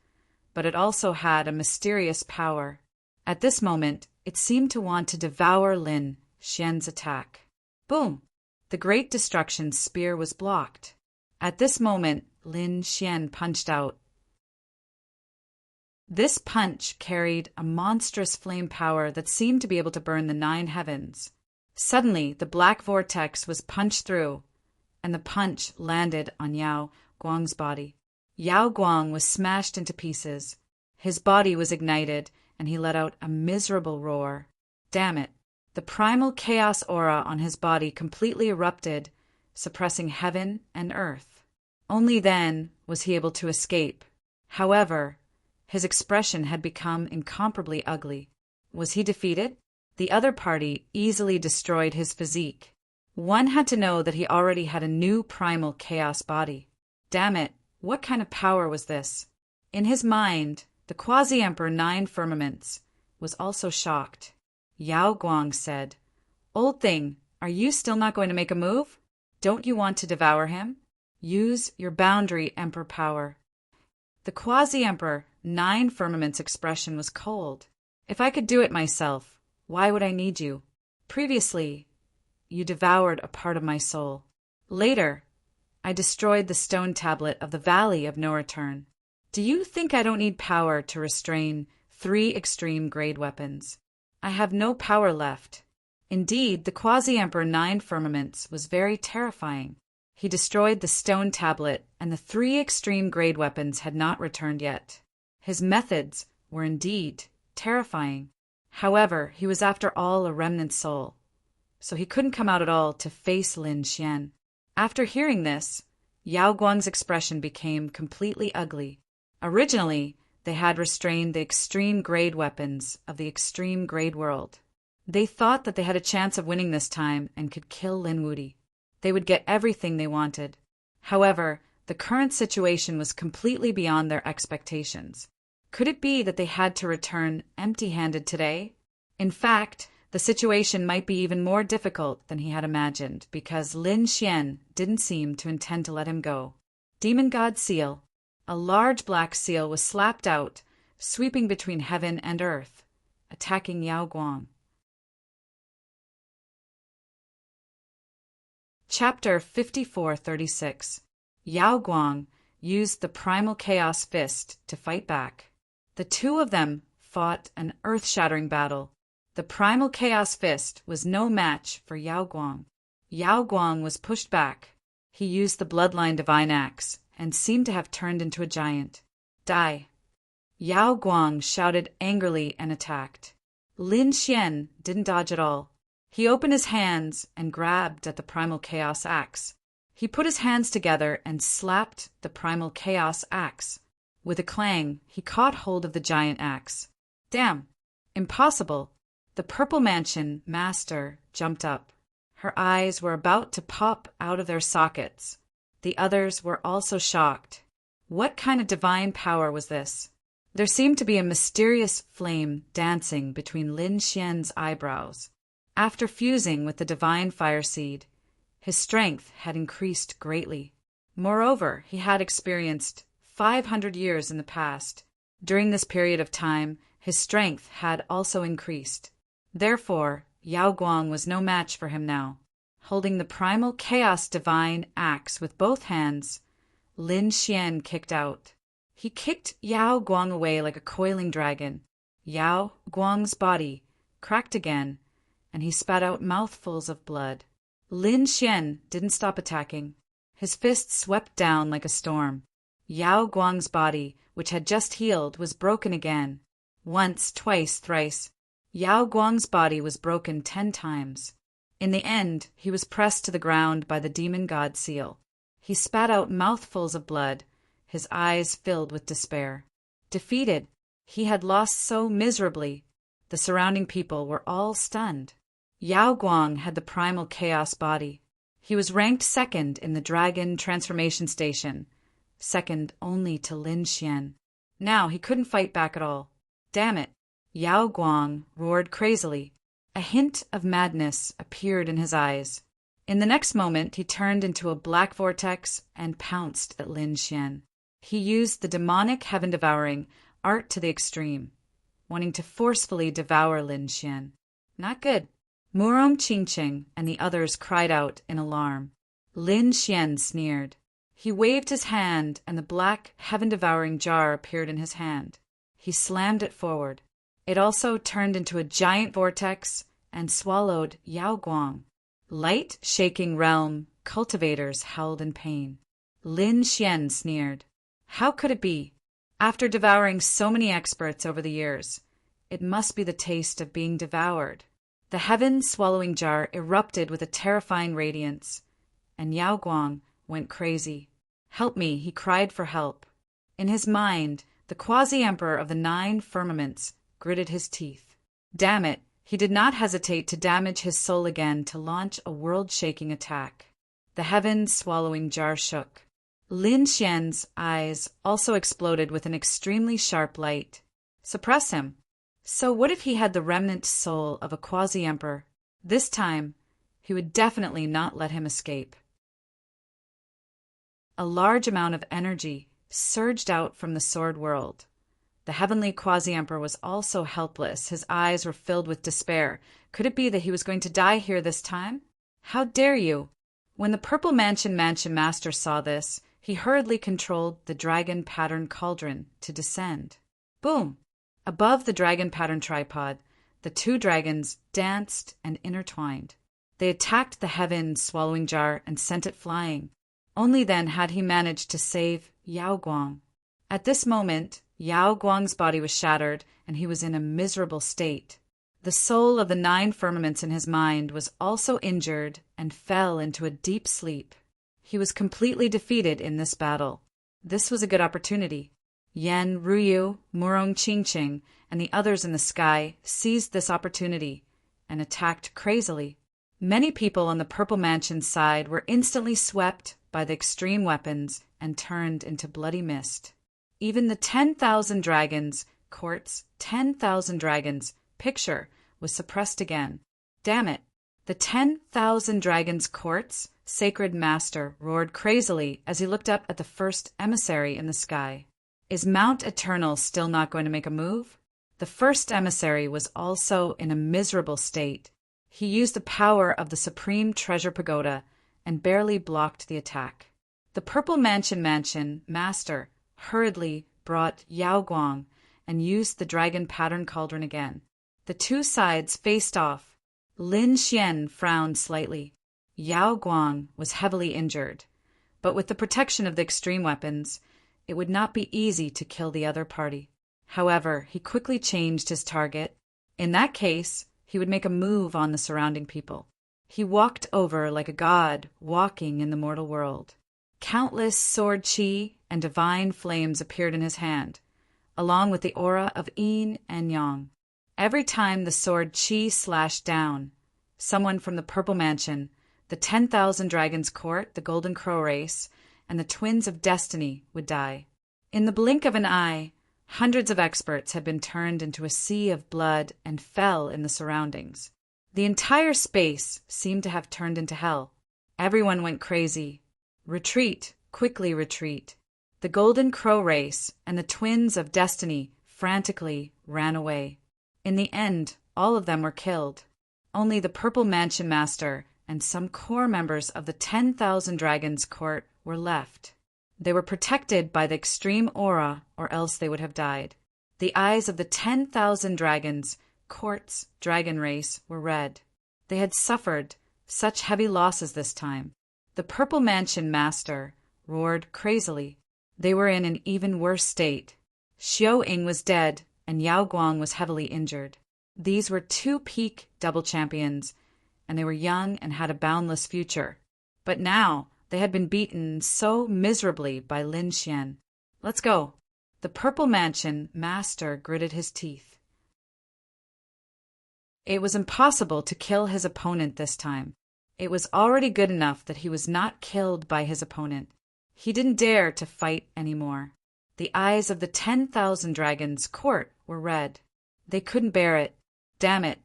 but it also had a mysterious power. At this moment, it seemed to want to devour Lin Xian's attack. Boom! The great destruction spear was blocked. At this moment, Lin Xian punched out. This punch carried a monstrous flame power that seemed to be able to burn the 9 heavens. Suddenly, the black vortex was punched through, and the punch landed on Yao Guang's body. Yao Guang was smashed into pieces. His body was ignited, and he let out a miserable roar. Damn it! The primal chaos aura on his body completely erupted, suppressing heaven and earth. Only then was he able to escape. However, his expression had become incomparably ugly. Was he defeated? The other party easily destroyed his physique. One had to know that he already had a new primal chaos body. Damn it, what kind of power was this? In his mind, the Quasi-Emperor 9 Firmaments was also shocked. Yao Guang said, "Old thing, are you still not going to make a move? Don't you want to devour him? Use your boundary emperor power." The Quasi-Emperor 9 Firmaments' expression was cold. "If I could do it myself, why would I need you? Previously, you devoured a part of my soul. Later, I destroyed the stone tablet of the Valley of No Return. Do you think I don't need power to restrain 3 extreme grade weapons? I have no power left." Indeed, the Quasi-Emperor 9 Firmaments was very terrifying. He destroyed the stone tablet, and the 3 extreme grade weapons had not returned yet. His methods were indeed terrifying. However, he was after all a remnant soul, so he couldn't come out at all to face Lin Xian. After hearing this, Yao Guang's expression became completely ugly. Originally, they had restrained the extreme grade weapons of the extreme grade world. They thought that they had a chance of winning this time and could kill Lin Wuti. They would get everything they wanted. However, the current situation was completely beyond their expectations. Could it be that they had to return empty-handed today? In fact, the situation might be even more difficult than he had imagined, because Lin Xian didn't seem to intend to let him go. Demon God Seal. A large black seal was slapped out, sweeping between heaven and earth, attacking Yao Guang. Chapter 5436. Yao Guang used the Primal Chaos Fist to fight back. The two of them fought an earth-shattering battle. The Primal Chaos Fist was no match for Yao Guang. Yao Guang was pushed back. He used the Bloodline Divine Axe and seemed to have turned into a giant. Die! Yao Guang shouted angrily and attacked. Lin Xian didn't dodge at all. He opened his hands and grabbed at the primal chaos axe. He put his hands together and slapped the primal chaos axe. With a clang, he caught hold of the giant axe. Damn! Impossible! The Purple Mansion Master jumped up. Her eyes were about to pop out of their sockets. The others were also shocked. What kind of divine power was this? There seemed to be a mysterious flame dancing between Lin Xian's eyebrows. After fusing with the divine fire seed, his strength had increased greatly. Moreover, he had experienced 500 years in the past. During this period of time, his strength had also increased. Therefore, Yao Guang was no match for him now. Holding the primal chaos divine axe with both hands, Lin Xian kicked out. He kicked Yao Guang away like a coiling dragon. Yao Guang's body cracked again, and he spat out mouthfuls of blood. Lin Xian didn't stop attacking. His fists swept down like a storm. Yao Guang's body, which had just healed, was broken again. Once, twice, thrice. Yao Guang's body was broken 10 times. In the end, he was pressed to the ground by the demon god seal. He spat out mouthfuls of blood, his eyes filled with despair. Defeated, he had lost so miserably. The surrounding people were all stunned. Yao Guang had the primal chaos body. He was ranked second in the dragon transformation station, second only to Lin Xian. Now he couldn't fight back at all. Damn it! Yao Guang roared crazily. A hint of madness appeared in his eyes. In the next moment, he turned into a black vortex and pounced at Lin Xian. He used the demonic heaven-devouring art to the extreme, wanting to forcefully devour Lin Xian. Not good. Murong Qingqing and the others cried out in alarm. Lin Xian sneered. He waved his hand, and the black heaven-devouring jar appeared in his hand. He slammed it forward. It also turned into a giant vortex and swallowed Yao Guang. Light-shaking realm cultivators howled in pain. Lin Xian sneered. How could it be? After devouring so many experts over the years, it must be the taste of being devoured. The heaven-swallowing jar erupted with a terrifying radiance, and Yao Guang went crazy. Help me, he cried for help. In his mind, the quasi-emperor of the 9 firmaments gritted his teeth. Damn it, he did not hesitate to damage his soul again to launch a world-shaking attack. The heaven-swallowing jar shook. Lin Xian's eyes also exploded with an extremely sharp light. Suppress him. So what if he had the remnant soul of a quasi-emperor? This time, he would definitely not let him escape. A large amount of energy surged out from the sword world. The heavenly quasi-emperor was also helpless. His eyes were filled with despair. Could it be that he was going to die here this time? How dare you! When the Purple Mansion Master saw this, he hurriedly controlled the dragon pattern cauldron to descend. Boom! Above the dragon pattern tripod, the 2 dragons danced and intertwined. They attacked the heaven-swallowing jar and sent it flying. Only then had he managed to save Yao Guang. At this moment, Yao Guang's body was shattered, and he was in a miserable state. The soul of the 9 firmaments in his mind was also injured and fell into a deep sleep. He was completely defeated in this battle. This was a good opportunity. Yan Ruyu, Murong Qingqing, and the others in the sky seized this opportunity and attacked crazily. Many people on the Purple Mansion's side were instantly swept by the extreme weapons and turned into bloody mist. Even the 10,000 dragons, court's 10,000 dragons, picture was suppressed again. Damn it! The 10,000 dragons' court's sacred master roared crazily as he looked up at the first emissary in the sky. Is Mount Eternal still not going to make a move? The first emissary was also in a miserable state. He used the power of the Supreme Treasure Pagoda and barely blocked the attack. The Purple Mansion Master hurriedly brought Yao Guang and used the dragon pattern cauldron again. The 2 sides faced off. Lin Xian frowned slightly. Yao Guang was heavily injured, but with the protection of the extreme weapons, it would not be easy to kill the other party. However, he quickly changed his target. In that case, He would make a move on the surrounding people. He walked over like a god walking in the mortal world. Countless sword chi and divine flames appeared in his hand, along with the aura of yin and yang. Every time the sword chi slashed down, someone from the Purple Mansion, the 10,000 Dragons Court, the Golden Crow Race, and the Twins of Destiny would die. In the blink of an eye, hundreds of experts had been turned into a sea of blood and fell in the surroundings. The entire space seemed to have turned into hell. Everyone went crazy. Retreat, quickly retreat. The Golden Crow Race and the Twins of Destiny frantically ran away. In the end, all of them were killed. Only the Purple Mansion Master and some core members of the 10,000 Dragons Court were left. They were protected by the extreme aura, or else they would have died. The eyes of the 10,000 Dragons Court's dragon race were red. They had suffered such heavy losses this time. The Purple Mansion Master roared crazily. They were in an even worse state. Xiao Ying was dead, and Yao Guang was heavily injured. These were two peak double champions, and they were young and had a boundless future. But now they had been beaten so miserably by Lin Xian. Let's go. The Purple Mansion Master gritted his teeth. It was impossible to kill his opponent this time. It was already good enough that he was not killed by his opponent. He didn't dare to fight anymore. The eyes of the 10,000 Dragons Court were red. They couldn't bear it. Damn it.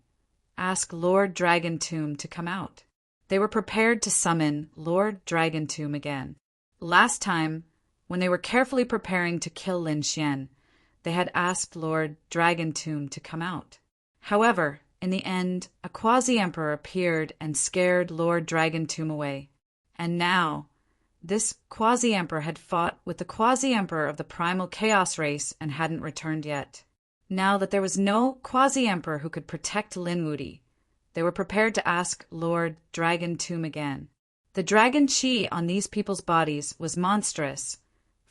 Ask Lord Dragon Tomb to come out. They were prepared to summon Lord Dragon Tomb again. Last time, when they were carefully preparing to kill Lin Xian, they had asked Lord Dragon Tomb to come out. However, in the end, a quasi-emperor appeared and scared Lord Dragon Tomb away. And now, this quasi-emperor had fought with the quasi-emperor of the Primal Chaos race and hadn't returned yet. Now that there was no quasi-emperor who could protect Lin Wuti, they were prepared to ask Lord Dragon Tomb again. The dragon chi on these people's bodies was monstrous,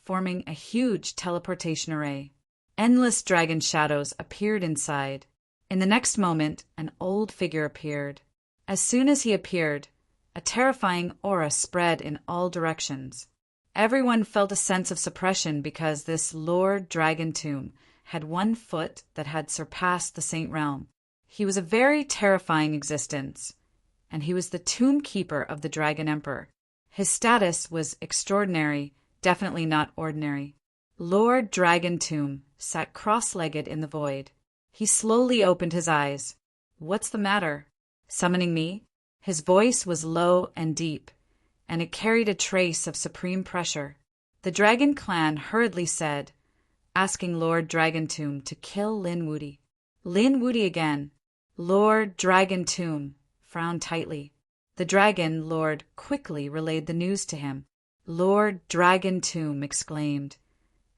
forming a huge teleportation array. Endless dragon shadows appeared inside. In the next moment, an old figure appeared. As soon as he appeared, a terrifying aura spread in all directions. Everyone felt a sense of suppression because this Lord Dragon Tomb had one foot that had surpassed the Saint Realm. He was a very terrifying existence, and he was the tomb keeper of the Dragon Emperor. His status was extraordinary, definitely not ordinary. Lord Dragon Tomb sat cross-legged in the void. He slowly opened his eyes. What's the matter? Summoning me? His voice was low and deep, and it carried a trace of supreme pressure. The Dragon Clan hurriedly said, asking Lord Dragon Tomb to kill Lin Wuti. Lin Wuti again. Lord Dragon Tomb frowned tightly. The Dragon Lord quickly relayed the news to him. Lord Dragon Tomb exclaimed,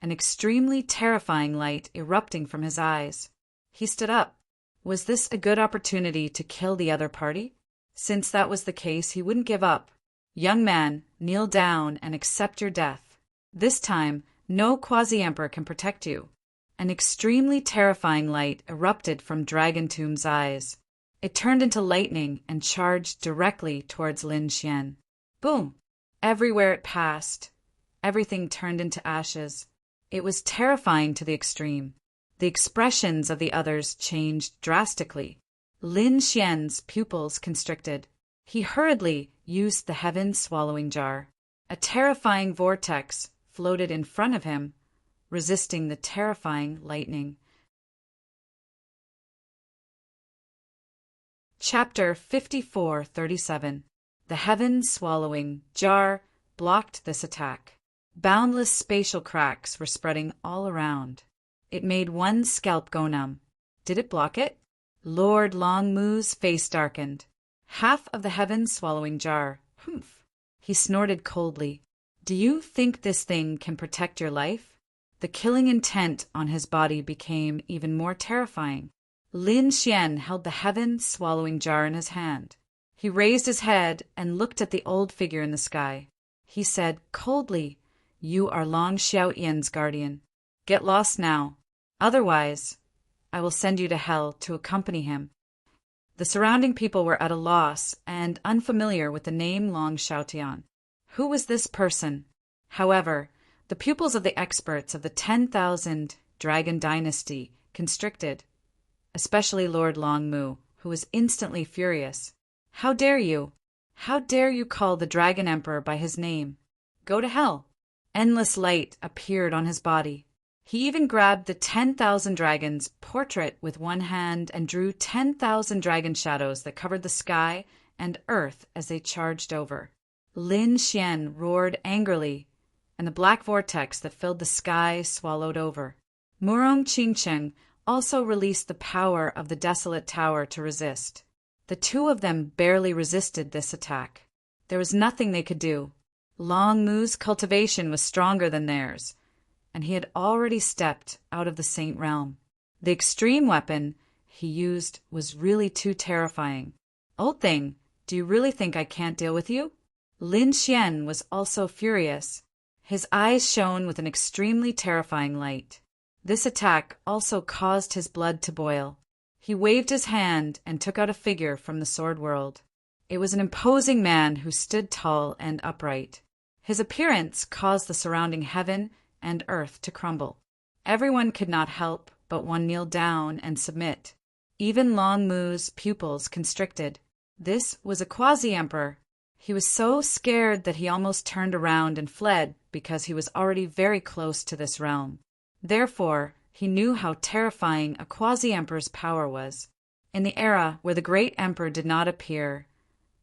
an extremely terrifying light erupting from his eyes. He stood up. Was this a good opportunity to kill the other party? Since that was the case, he wouldn't give up. Young man, kneel down and accept your death. This time, no quasi-emperor can protect you. An extremely terrifying light erupted from Dragon Tomb's eyes. It turned into lightning and charged directly towards Lin Xian. Boom! Everywhere it passed, everything turned into ashes. It was terrifying to the extreme. The expressions of the others changed drastically. Lin Xian's pupils constricted. He hurriedly used the heaven-swallowing jar. A terrifying vortex floated in front of him, resisting the terrifying lightning. Chapter 54:37. The heaven-swallowing jar blocked this attack. Boundless spatial cracks were spreading all around. It made one scalp go numb. Did it block it? Lord Longmu's face darkened. Half of the heaven-swallowing jar. Humph. He snorted coldly. Do you think this thing can protect your life? The killing intent on his body became even more terrifying. Lin Xian held the heaven-swallowing jar in his hand. He raised his head and looked at the old figure in the sky. He said coldly, "You are Long Xiaoyan's guardian. Get lost now. Otherwise, I will send you to hell to accompany him." The surrounding people were at a loss and unfamiliar with the name Long Xiaotian. Who was this person? However, the pupils of the experts of the 10,000 Dragon Dynasty constricted, especially Lord Longmu, who was instantly furious. How dare you? How dare you call the Dragon Emperor by his name? Go to hell! Endless light appeared on his body. He even grabbed the 10,000 dragons' portrait with one hand and drew 10,000 dragon shadows that covered the sky and earth as they charged over. Lin Xian roared angrily, and the black vortex that filled the sky swallowed over. Murong Qingcheng also released the power of the desolate tower to resist. The two of them barely resisted this attack. There was nothing they could do. Long Mu's cultivation was stronger than theirs, and he had already stepped out of the Saint Realm. The extreme weapon he used was really too terrifying. Old thing, do you really think I can't deal with you? Lin Xian was also furious. His eyes shone with an extremely terrifying light. This attack also caused his blood to boil. He waved his hand and took out a figure from the sword world. It was an imposing man who stood tall and upright. His appearance caused the surrounding heaven and earth to crumble. Everyone could not help but one kneel down and submit. Even Long Mu's pupils constricted. This was a quasi-emperor. He was so scared that he almost turned around and fled because he was already very close to this realm. Therefore, he knew how terrifying a quasi-emperor's power was. In the era where the great emperor did not appear,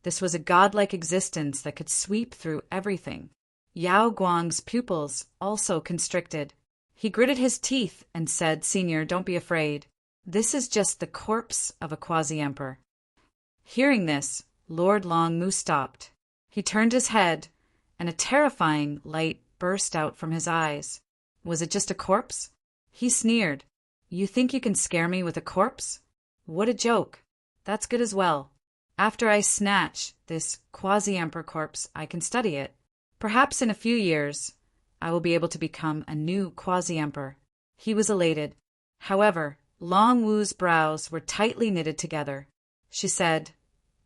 this was a godlike existence that could sweep through everything. Yao Guang's pupils also constricted. He gritted his teeth and said, "Senior, don't be afraid. This is just the corpse of a quasi-emperor." Hearing this, Lord Longmu stopped. He turned his head, and a terrifying light burst out from his eyes. Was it just a corpse? He sneered. "You think you can scare me with a corpse? What a joke. That's good as well. After I snatch this quasi-emperor corpse, I can study it. Perhaps in a few years, I will be able to become a new quasi-emperor." He was elated. However, Long Wu's brows were tightly knitted together. She said,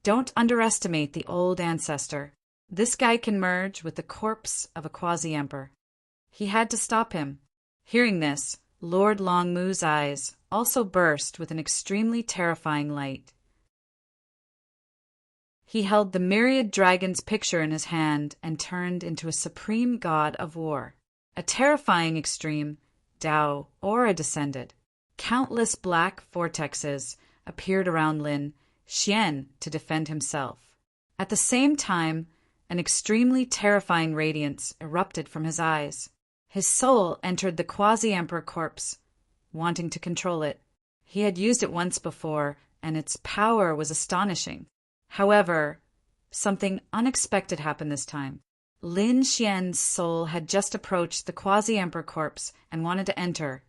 "Don't underestimate the old ancestor. This guy can merge with the corpse of a quasi-emperor." He had to stop him. Hearing this, Lord Longmu's eyes also burst with an extremely terrifying light. He held the myriad dragon's picture in his hand and turned into a supreme god of war. A terrifying extreme Tao aura descended. Countless black vortexes appeared around Lin Xian to defend himself. At the same time, an extremely terrifying radiance erupted from his eyes. His soul entered the quasi-emperor corpse, wanting to control it. He had used it once before, and its power was astonishing. However, something unexpected happened this time. Lin Xian's soul had just approached the quasi-emperor corpse and wanted to enter,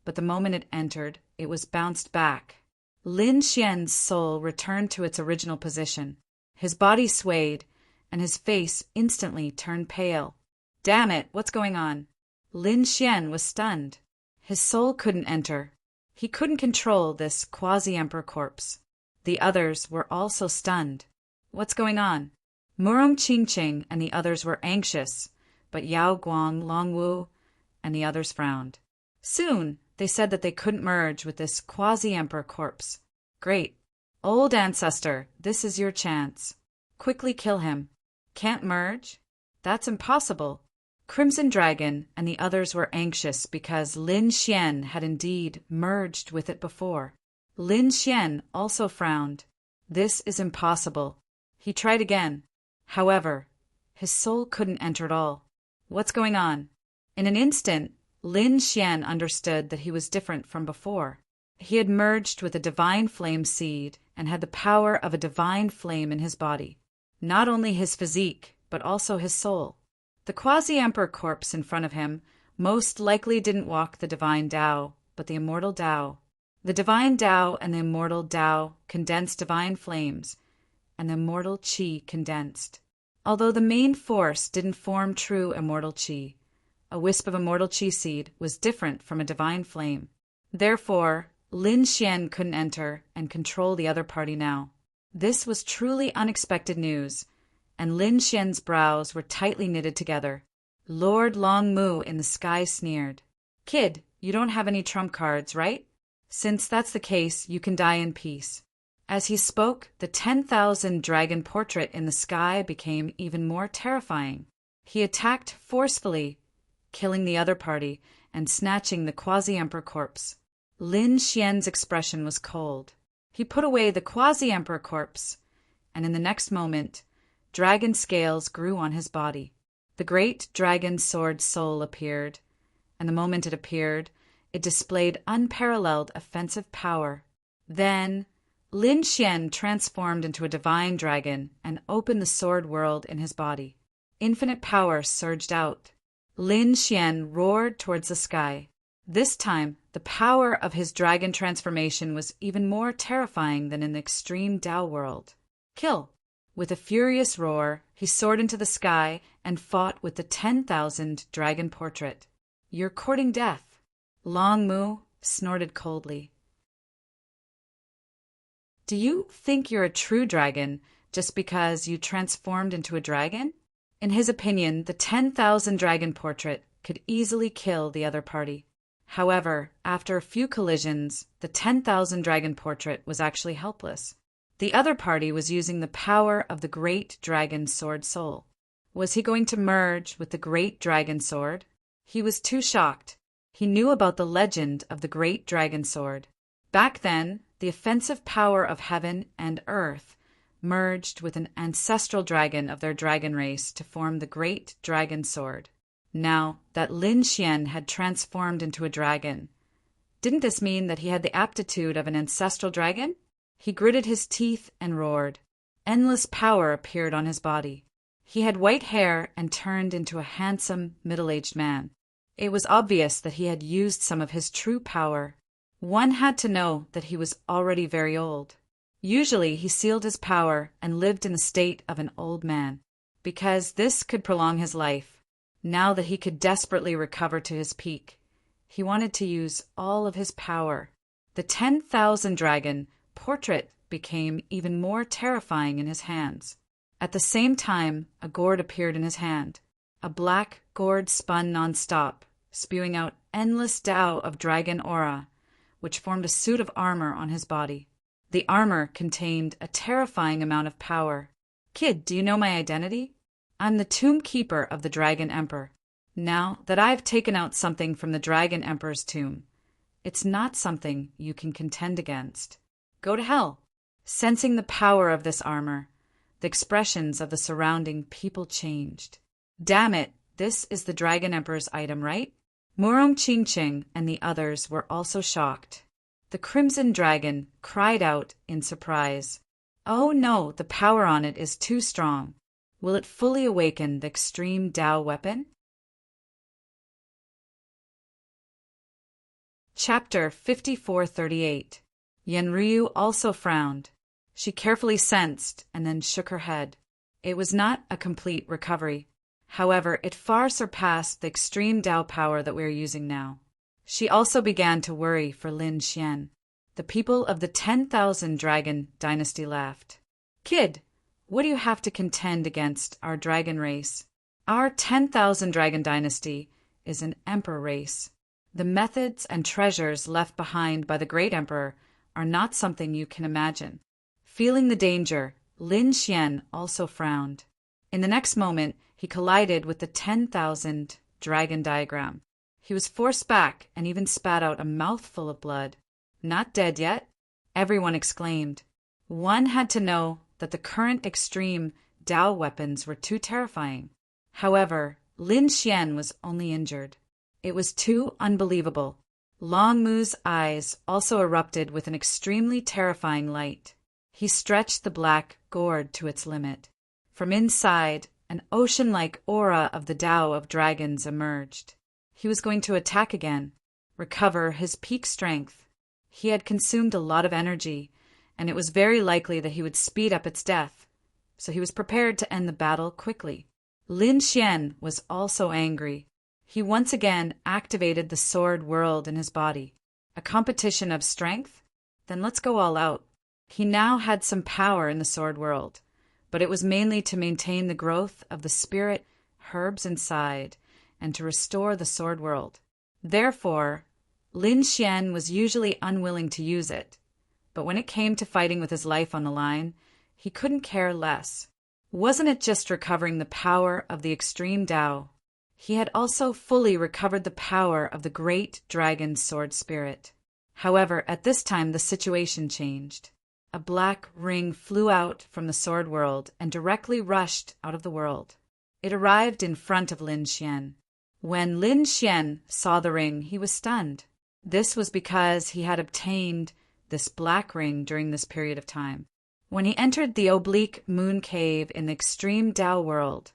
but the moment it entered, it was bounced back. Lin Xian's soul returned to its original position. His body swayed, and his face instantly turned pale. "Damn it, what's going on?" Lin Xian was stunned. His soul couldn't enter. He couldn't control this quasi-emperor corpse. The others were also stunned. What's going on? Murong Qingcheng and the others were anxious, but Yao Guang, Longwu, and the others frowned. Soon, they said that they couldn't merge with this quasi-emperor corpse. Great. Old ancestor, this is your chance. Quickly kill him. Can't merge? That's impossible. Crimson Dragon and the others were anxious because Lin Xian had indeed merged with it before. Lin Xian also frowned. This is impossible. He tried again. However, his soul couldn't enter at all. What's going on? In an instant, Lin Xian understood that he was different from before. He had merged with a divine flame seed and had the power of a divine flame in his body. Not only his physique, but also his soul. The quasi-emperor corpse in front of him most likely didn't walk the divine Tao, but the immortal Tao. The divine Tao and the immortal Tao condensed divine flames, and the immortal Qi condensed. Although the main force didn't form true immortal Qi, a wisp of immortal Qi seed was different from a divine flame. Therefore, Lin Xian couldn't enter and control the other party now. This was truly unexpected news, and Lin Xian's brows were tightly knitted together. Lord Long Mu in the sky sneered. "Kid, you don't have any trump cards, right? Since that's the case, you can die in peace." As he spoke, the 10,000 dragon portrait in the sky became even more terrifying. He attacked forcefully, killing the other party and snatching the quasi-emperor corpse. Lin Xian's expression was cold. He put away the quasi-emperor corpse, and in the next moment, dragon scales grew on his body. The great dragon sword soul appeared, and the moment it appeared, it displayed unparalleled offensive power. Then, Lin Xian transformed into a divine dragon and opened the sword world in his body. Infinite power surged out. Lin Xian roared towards the sky. This time, the power of his dragon transformation was even more terrifying than in the extreme Tao world. "Kill!" With a furious roar, he soared into the sky and fought with the 10,000 dragon portrait. "You're courting death." Long Mu snorted coldly. "Do you think you're a true dragon just because you transformed into a dragon?" In his opinion, the 10,000 dragon portrait could easily kill the other party. However, after a few collisions, the 10,000 dragon portrait was actually helpless. The other party was using the power of the great dragon sword soul. Was he going to merge with the great dragon sword? He was too shocked. He knew about the legend of the great dragon sword. Back then, the offensive power of heaven and earth merged with an ancestral dragon of their dragon race to form the great dragon sword. Now that Lin Xian had transformed into a dragon, didn't this mean that he had the aptitude of an ancestral dragon? He gritted his teeth and roared. Endless power appeared on his body. He had white hair and turned into a handsome, middle-aged man. It was obvious that he had used some of his true power. One had to know that he was already very old. Usually he sealed his power and lived in the state of an old man, because this could prolong his life. Now that he could desperately recover to his peak, he wanted to use all of his power. The 10,000 dragon portrait became even more terrifying in his hands. At the same time, a gourd appeared in his hand. A black gourd spun non-stop, spewing out endless Tao of dragon aura, which formed a suit of armor on his body. The armor contained a terrifying amount of power. "Kid, do you know my identity? I'm the tomb keeper of the Dragon Emperor. Now that I've taken out something from the Dragon Emperor's tomb, it's not something you can contend against. Go to hell." Sensing the power of this armor, the expressions of the surrounding people changed. "Damn it, this is the Dragon Emperor's item, right?" Murong Qingqing and the others were also shocked. The Crimson Dragon cried out in surprise. "Oh no, the power on it is too strong. Will it fully awaken the extreme Tao weapon?" Chapter 5438. Yanryu also frowned. She carefully sensed and then shook her head. It was not a complete recovery. However, it far surpassed the extreme Tao power that we are using now. She also began to worry for Lin Xian. The people of the 10,000 Dragon Dynasty laughed. "Kid, what do you have to contend against our dragon race? Our 10,000 Dragon Dynasty is an emperor race. The methods and treasures left behind by the great emperor are not something you can imagine." Feeling the danger, Lin Xian also frowned. In the next moment, he collided with the 10,000 dragon diagram. He was forced back and even spat out a mouthful of blood. "Not dead yet?" everyone exclaimed. One had to know that the current extreme Tao weapons were too terrifying. However, Lin Xian was only injured. It was too unbelievable. Long Mu's eyes also erupted with an extremely terrifying light. He stretched the black gourd to its limit. From inside, an ocean-like aura of the Tao of dragons emerged. He was going to attack again, recover his peak strength. He had consumed a lot of energy, and it was very likely that he would speed up its death, so he was prepared to end the battle quickly. Lin Xian was also angry. He once again activated the sword world in his body. A competition of strength? Then let's go all out. He now had some power in the sword world, but it was mainly to maintain the growth of the spirit herbs inside and to restore the sword world. Therefore, Lin Xian was usually unwilling to use it, but when it came to fighting with his life on the line, he couldn't care less. Wasn't it just recovering the power of the extreme Tao? He had also fully recovered the power of the great dragon sword spirit. However, at this time the situation changed. A black ring flew out from the sword world and directly rushed out of the world. It arrived in front of Lin Xian. When Lin Xian saw the ring, he was stunned. This was because he had obtained this black ring during this period of time. When he entered the oblique moon cave in the extreme Tao world,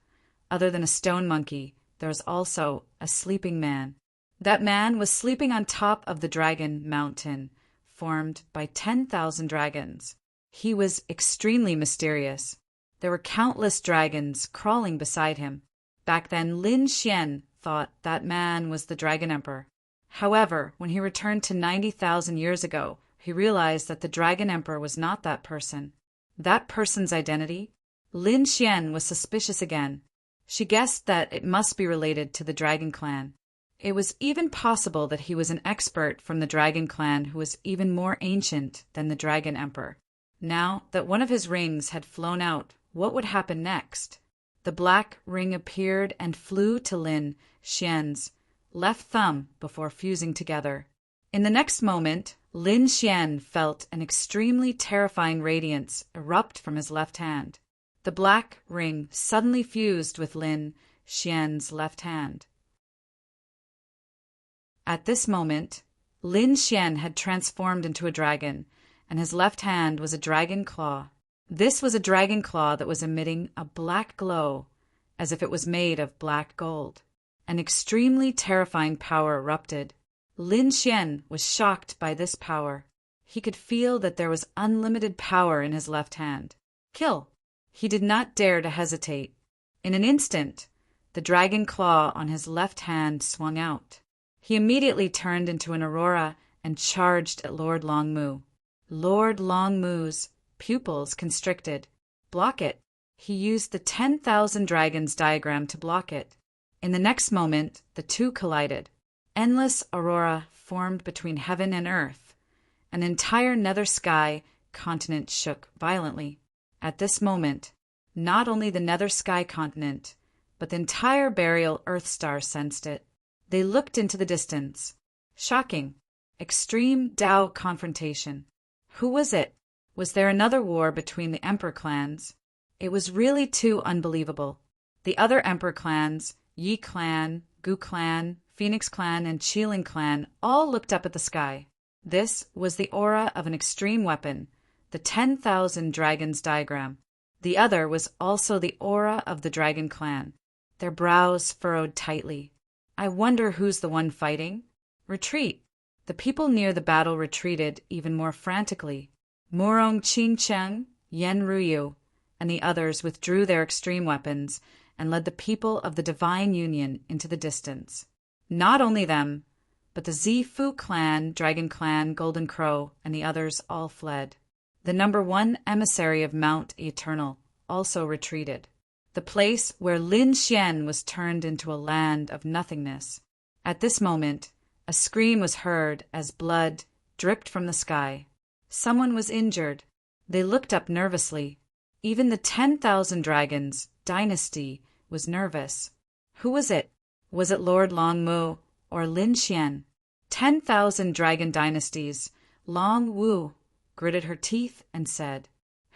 other than a stone monkey, there was also a sleeping man. That man was sleeping on top of the dragon mountain, formed by 10,000 dragons. He was extremely mysterious. There were countless dragons crawling beside him. Back then, Lin Xian thought that man was the Dragon Emperor. However, when he returned to 90,000 years ago, he realized that the Dragon Emperor was not that person. That person's identity? Lin Xian was suspicious again. She guessed that it must be related to the Dragon Clan. It was even possible that he was an expert from the Dragon Clan who was even more ancient than the Dragon Emperor. Now that one of his rings had flown out, what would happen next? The black ring appeared and flew to Lin Xian's left thumb before fusing together. In the next moment, Lin Xian felt an extremely terrifying radiance erupt from his left hand. The black ring suddenly fused with Lin Xian's left hand. At this moment, Lin Xian had transformed into a dragon, and his left hand was a dragon claw. This was a dragon claw that was emitting a black glow, as if it was made of black gold. An extremely terrifying power erupted. Lin Xian was shocked by this power. He could feel that there was unlimited power in his left hand. Kill! He did not dare to hesitate. In an instant, the dragon claw on his left hand swung out. He immediately turned into an aurora and charged at Lord Longmu. Lord Longmu's pupils constricted. Block it. He used the 10,000 dragons diagram to block it. In the next moment, the two collided. Endless aurora formed between heaven and earth. An entire nether sky continent shook violently. At this moment, not only the nether sky continent, but the entire burial Earth star sensed it. They looked into the distance. Shocking. Extreme Tao confrontation. Who was it? Was there another war between the Emperor clans? It was really too unbelievable. The other Emperor clans, Yi clan, Gu clan, Phoenix clan, and Qiling clan all looked up at the sky. This was the aura of an extreme weapon, the 10,000 dragons diagram. The other was also the aura of the Dragon Clan. Their brows furrowed tightly. I wonder who's the one fighting? Retreat. The people near the battle retreated even more frantically. Murong Qingcheng, Yen Ruyu, and the others withdrew their extreme weapons and led the people of the Divine Union into the distance. Not only them, but the Zifu clan, Dragon Clan, Golden Crow, and the others all fled. The number 1 emissary of Mount Eternal also retreated. The place where Lin Xian was turned into a land of nothingness. At this moment, a scream was heard as blood dripped from the sky. Someone was injured. They looked up nervously. Even the 10,000 dragons dynasty was nervous. Who was it? Was it Lord Longmu or Lin Xian? 10,000 dragon dynasties. Long Wu gritted her teeth and said,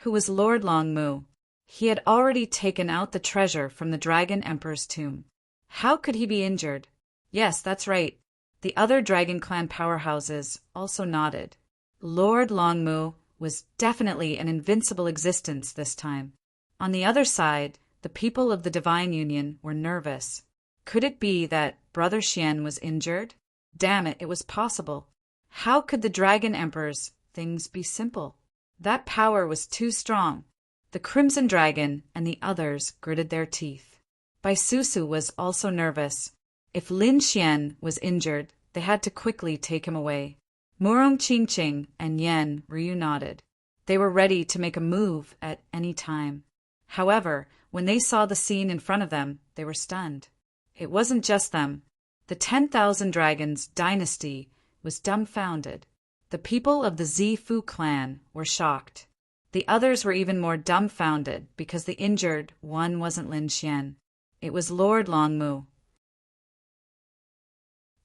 "Who was Lord Longmu?" He had already taken out the treasure from the Dragon Emperor's tomb. How could he be injured? Yes, that's right. The other Dragon Clan powerhouses also nodded. Lord Longmu was definitely an invincible existence this time. On the other side, the people of the Divine Union were nervous. Could it be that Brother Xian was injured? Damn it, it was possible. How could the Dragon Emperor's things be simple? That power was too strong. The Crimson Dragon and the others gritted their teeth. Bai Susu was also nervous. If Lin Xian was injured, they had to quickly take him away. Murong Qingqing and Yan Ryu nodded. They were ready to make a move at any time. However, when they saw the scene in front of them, they were stunned. It wasn't just them. The 10,000 Dragons dynasty was dumbfounded. The people of the Zifu clan were shocked. The others were even more dumbfounded because the injured one wasn't Lin Xian. It was Lord Longmu.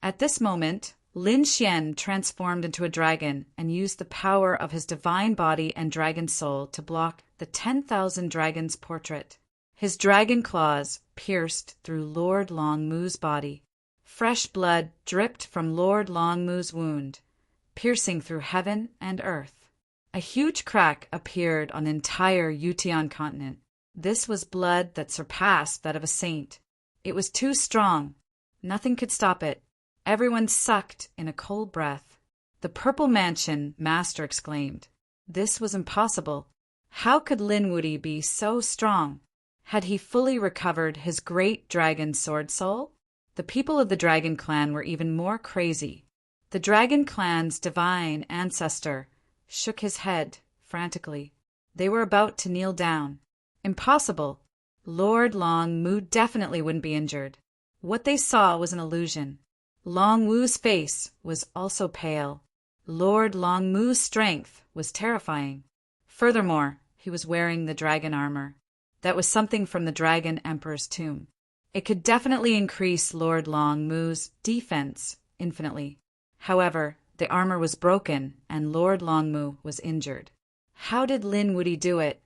At this moment, Lin Xian transformed into a dragon and used the power of his divine body and dragon soul to block the 10,000 dragons' portrait. His dragon claws pierced through Lord Longmu's body. Fresh blood dripped from Lord Longmu's wound, piercing through heaven and earth. A huge crack appeared on the entire Yutian continent. This was blood that surpassed that of a saint. It was too strong. Nothing could stop it. Everyone sucked in a cold breath. The Purple Mansion master exclaimed. This was impossible. How could Lin Wuyi be so strong? Had he fully recovered his great dragon sword soul? The people of the Dragon Clan were even more crazy. The Dragon Clan's divine ancestor shook his head frantically. They were about to kneel down. Impossible. Lord Longmu definitely wouldn't be injured. What they saw was an illusion. Longwu's face was also pale. Lord Longmu's strength was terrifying. Furthermore, he was wearing the dragon armor. That was something from the Dragon Emperor's tomb. It could definitely increase Lord Longmu's defense infinitely. However, the armor was broken and Lord Longmu was injured. How did Lin Wuyi do it?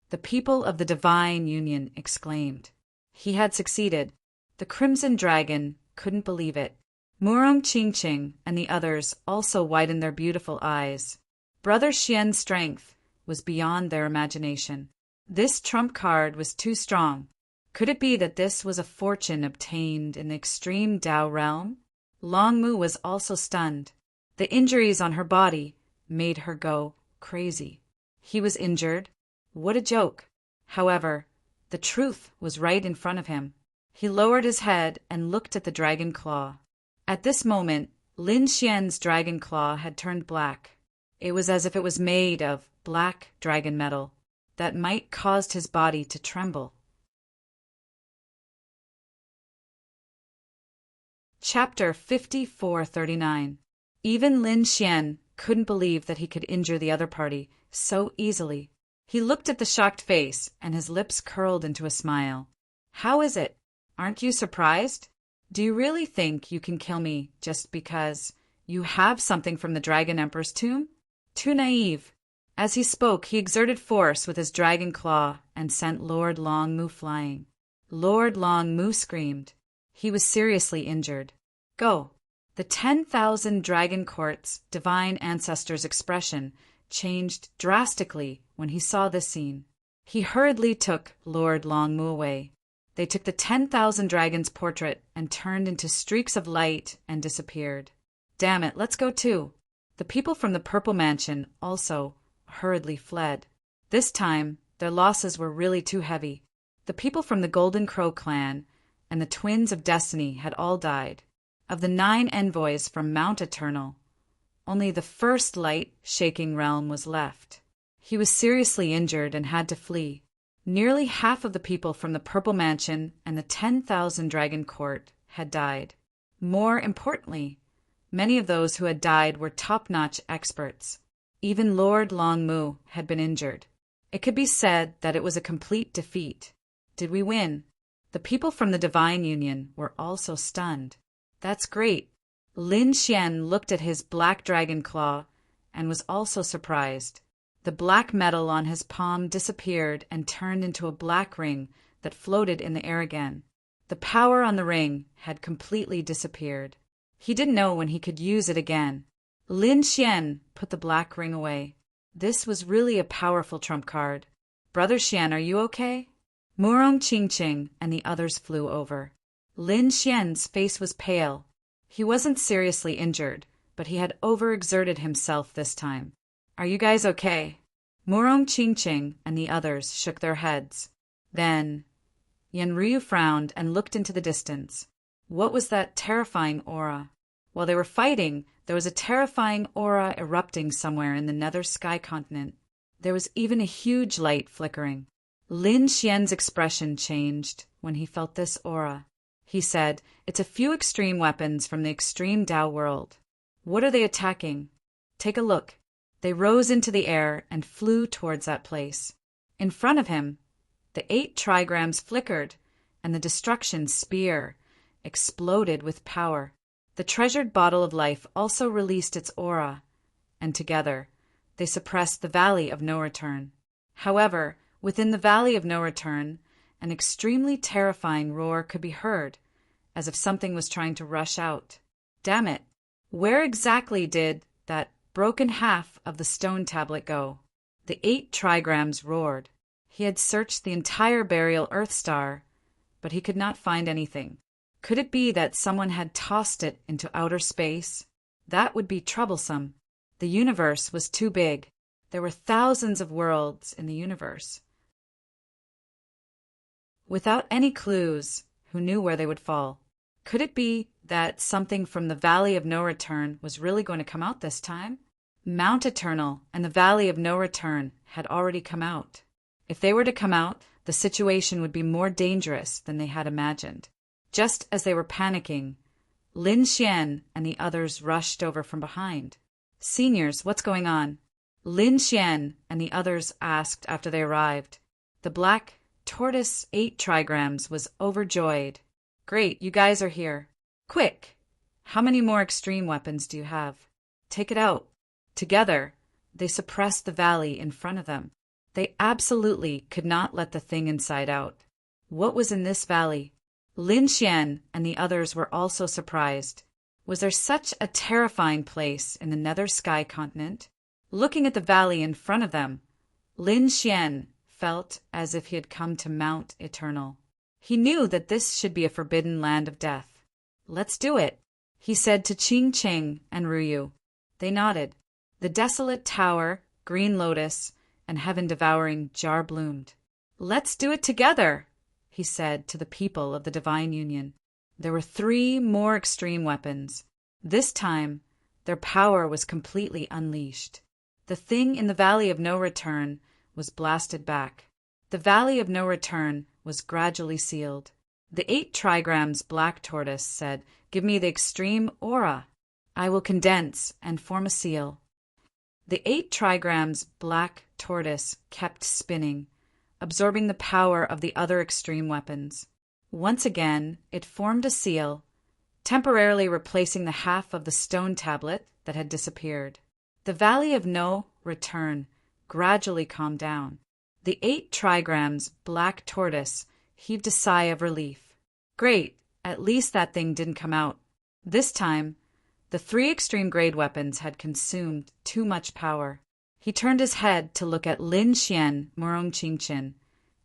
The people of the Divine Union exclaimed. He had succeeded. The Crimson Dragon couldn't believe it. Murong Qingqing and the others also widened their beautiful eyes. Brother Xian's strength was beyond their imagination. This trump card was too strong. Could it be that this was a fortune obtained in the extreme Dao realm? Longmu was also stunned. The injuries on her body made her go crazy. He was injured. What a joke. However, the truth was right in front of him. He lowered his head and looked at the dragon claw. At this moment, Lin Xian's dragon claw had turned black. It was as if it was made of black dragon metal that might caused his body to tremble. Chapter 5439. Even Lin Xian couldn't believe that he could injure the other party so easily. He looked at the shocked face, and his lips curled into a smile. How is it? Aren't you surprised? Do you really think you can kill me just because you have something from the Dragon Emperor's tomb? Too naive. As he spoke, he exerted force with his dragon claw and sent Lord Longmu flying. Lord Longmu screamed. He was seriously injured. Go. The 10,000 Dragon Court's divine ancestor's expression changed drastically when he saw this scene. He hurriedly took Lord Longmu away. They took the 10,000 dragons' portrait and turned into streaks of light and disappeared. Damn it, let's go too. The people from the Purple Mansion also hurriedly fled. This time, their losses were really too heavy. The people from the Golden Crow clan and the Twins of Destiny had all died. Of the 9 envoys from Mount Eternal, only the first light-shaking realm was left. He was seriously injured and had to flee. Nearly half of the people from the Purple Mansion and the 10,000 Dragon Court had died. More importantly, many of those who had died were top-notch experts. Even Lord Longmu had been injured. It could be said that it was a complete defeat. Did we win? The people from the Divine Union were also stunned. That's great. Lin Xian looked at his black dragon claw and was also surprised. The black metal on his palm disappeared and turned into a black ring that floated in the air again. The power on the ring had completely disappeared. He didn't know when he could use it again. Lin Xian put the black ring away. This was really a powerful trump card. Brother Xian, are you okay? Murong Qingqing and the others flew over. Lin Xian's face was pale. He wasn't seriously injured, but he had overexerted himself this time. Are you guys okay? Murong Qingqing and the others shook their heads. Then Yan Ryu frowned and looked into the distance. What was that terrifying aura? While they were fighting, There was a terrifying aura erupting somewhere in the nether sky continent. There was even a huge light flickering. Lin Xian's expression changed when he felt this aura. He said, "It's a few extreme weapons from the extreme Tao world. What are they attacking? Take a look." They rose into the air and flew towards that place. In front of him, the 8 trigrams flickered, and the destruction spear exploded with power. The treasured bottle of life also released its aura, and together they suppressed the Valley of No Return. However, within the Valley of No Return, an extremely terrifying roar could be heard, as if something was trying to rush out. Damn it! Where exactly did that broken half of the stone tablet go? The 8 trigrams roared. He had searched the entire burial Earth star, but he could not find anything. Could it be that someone had tossed it into outer space? That would be troublesome. The universe was too big. There were thousands of worlds in the universe. Without any clues, who knew where they would fall? Could it be that something from the Valley of No Return was really going to come out this time? Mount Eternal and the Valley of No Return had already come out. If they were to come out, the situation would be more dangerous than they had imagined. Just as they were panicking, Lin Xian and the others rushed over from behind. "Seniors, what's going on?" Lin Xian and the others asked after they arrived. The black tortoise 8 trigrams was overjoyed. "Great, you guys are here. Quick! How many more extreme weapons do you have? Take it out." Together, they suppressed the valley in front of them. They absolutely could not let the thing inside out. What was in this valley? Lin Xian and the others were also surprised. Was there such a terrifying place in the nether sky continent? Looking at the valley in front of them, Lin Xian felt as if he had come to Mount Eternal. He knew that this should be a forbidden land of death. "Let's do it," he said to Qing Cheng and Ruyu. They nodded. The desolate tower, green lotus, and heaven-devouring jar bloomed. "Let's do it together," he said to the people of the Divine Union. There were 3 more extreme weapons. This time, their power was completely unleashed. The thing in the Valley of No Return was blasted back. The Valley of No Return was gradually sealed. The 8 trigrams black tortoise said, "Give me the extreme aura. I will condense and form a seal." The 8 trigrams black tortoise kept spinning, absorbing the power of the other extreme weapons. Once again, it formed a seal, temporarily replacing the half of the stone tablet that had disappeared. The Valley of No Return gradually calmed down. The 8 trigrams black tortoise heaved a sigh of relief. Great, at least that thing didn't come out. This time, the 3 extreme grade weapons had consumed too much power. He turned his head to look at Lin Xian, Murong Qingchen,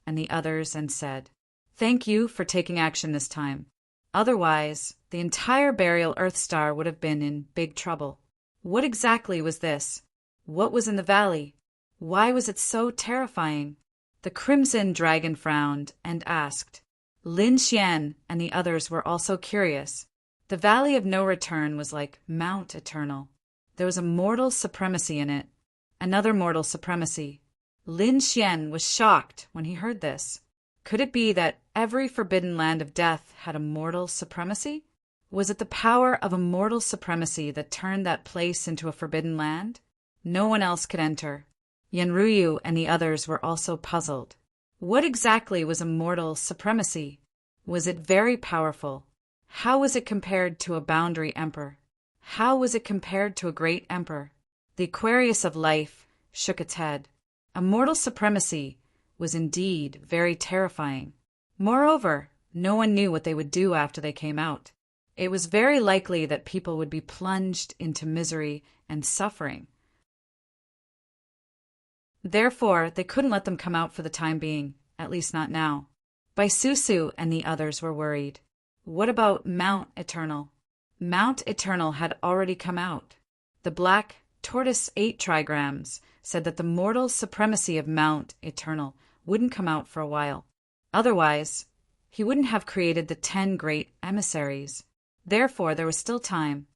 and the others and said, "Thank you for taking action this time. Otherwise, the entire burial Earth star would have been in big trouble." What exactly was this? What was in the valley? Why was it so terrifying? The Crimson Dragon frowned and asked. Lin Xian and the others were also curious. The Valley of No Return was like Mount Eternal. There was a mortal supremacy in it. Another mortal supremacy. Lin Xian was shocked when he heard this. Could it be that every forbidden land of death had a mortal supremacy? Was it the power of a mortal supremacy that turned that place into a forbidden land? No one else could enter. Yanruyu and the others were also puzzled. What exactly was a mortal supremacy? Was it very powerful? How was it compared to a boundary emperor? How was it compared to a great emperor? The Aquarius of life shook its head. A mortal supremacy was indeed very terrifying. Moreover, no one knew what they would do after they came out. It was very likely that people would be plunged into misery and suffering. Therefore, they couldn't let them come out for the time being, at least not now. Baisusu and the others were worried. What about Mount Eternal? Mount Eternal had already come out. The black tortoise 8 trigrams said that the mortal supremacy of Mount Eternal wouldn't come out for a while. Otherwise, he wouldn't have created the 10 great emissaries. Therefore, there was still time.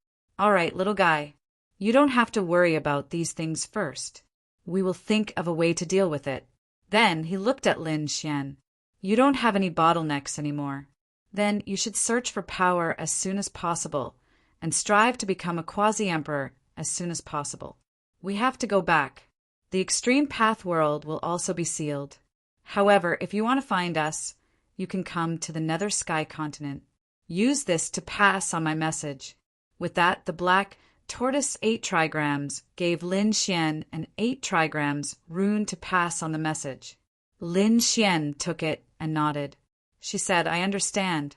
All right, little guy. You don't have to worry about these things first. We will think of a way to deal with it. Then he looked at Lin Xian. You don't have any bottlenecks anymore. Then you should search for power as soon as possible and strive to become a quasi-emperor as soon as possible. We have to go back. The extreme path world will also be sealed. However, if you want to find us, you can come to the Nether Sky continent. Use this to pass on my message. With that, the black tortoise 8 trigrams gave Lin Xian an 8 trigrams rune to pass on the message. Lin Xian took it and nodded. She said, I understand.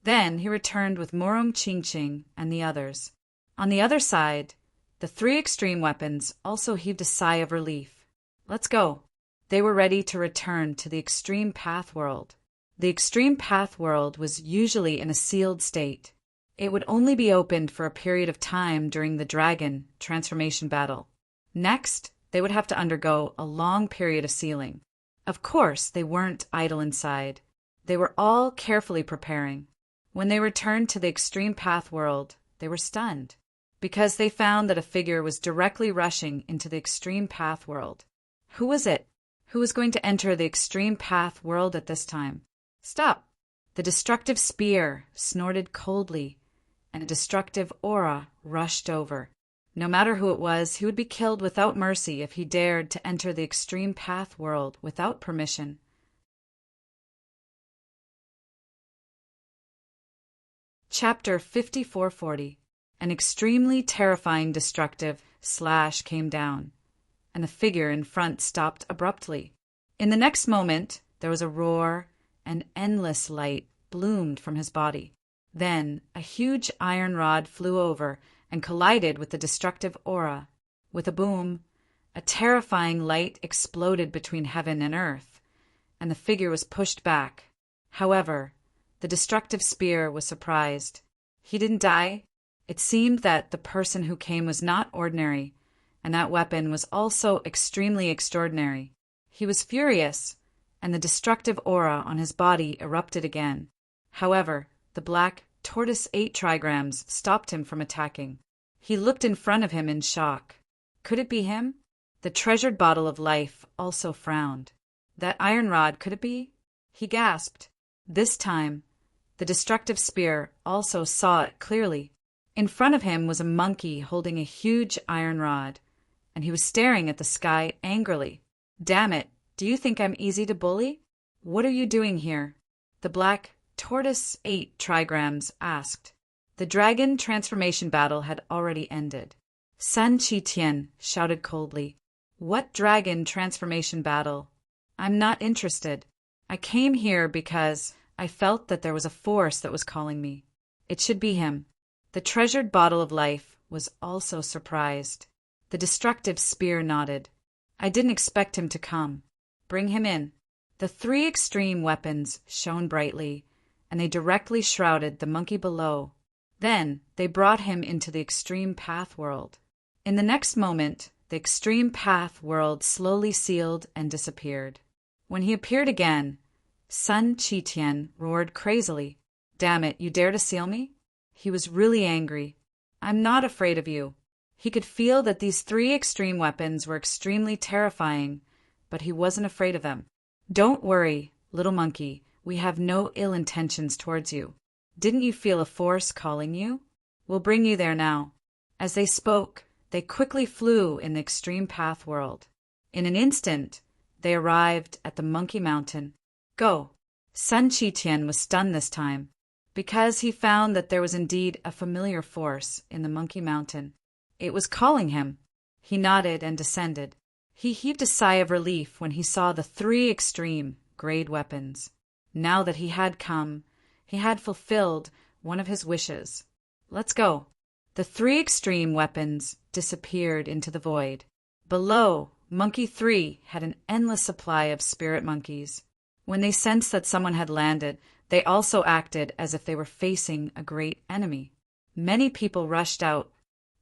Then he returned with Morong Qingqing and the others. On the other side, the 3 extreme weapons also heaved a sigh of relief. Let's go. They were ready to return to the extreme path world. The extreme path world was usually in a sealed state. It would only be opened for a period of time during the dragon transformation battle. Next, they would have to undergo a long period of sealing. Of course, they weren't idle inside. They were all carefully preparing. When they returned to the extreme path world, they were stunned, because they found that a figure was directly rushing into the extreme path world. Who was it? Who was going to enter the extreme path world at this time? Stop! The destructive spear snorted coldly, and a destructive aura rushed over. No matter who it was, he would be killed without mercy if he dared to enter the extreme path world without permission. Chapter 5440. An extremely terrifying destructive slash came down, and the figure in front stopped abruptly. In the next moment, there was a roar, and endless light bloomed from his body. Then a huge iron rod flew over and collided with the destructive aura. With a boom, a terrifying light exploded between heaven and earth, and the figure was pushed back. However, the destructive spear was surprised. He didn't die. It seemed that the person who came was not ordinary, and that weapon was also extremely extraordinary. He was furious, and the destructive aura on his body erupted again. However, the black tortoise 8 trigrams stopped him from attacking. He looked in front of him in shock. Could it be him? The treasured bottle of life also frowned. That iron rod, could it be? He gasped. This time, the destructive spear also saw it clearly. In front of him was a monkey holding a huge iron rod, and he was staring at the sky angrily. Damn it, do you think I'm easy to bully? What are you doing here? The black tortoise 8 trigrams asked. The dragon transformation battle had already ended. San Qitian shouted coldly. What dragon transformation battle? I'm not interested. I came here because I felt that there was a force that was calling me. It should be him. The treasured bottle of life was also surprised. The destructive spear nodded. I didn't expect him to come. Bring him in. The 3 extreme weapons shone brightly, and they directly shrouded the monkey below. Then they brought him into the extreme path world. In the next moment, the extreme path world slowly sealed and disappeared. When he appeared again, Sun Qitian roared crazily. Damn it, you dare to seal me? He was really angry. I'm not afraid of you. He could feel that these 3 extreme weapons were extremely terrifying, but he wasn't afraid of them. Don't worry, little monkey, we have no ill intentions towards you. Didn't you feel a force calling you? We'll bring you there now. As they spoke, they quickly flew in the extreme path world. In an instant, they arrived at the Monkey Mountain. Go. Sun Qitian was stunned this time, because he found that there was indeed a familiar force in the Monkey Mountain. It was calling him. He nodded and descended. He heaved a sigh of relief when he saw the 3 extreme grade weapons. Now that he had come, he had fulfilled one of his wishes. Let's go. The 3 extreme weapons disappeared into the void. Below, Monkey 3 had an endless supply of spirit monkeys. When they sensed that someone had landed, they also acted as if they were facing a great enemy. Many people rushed out.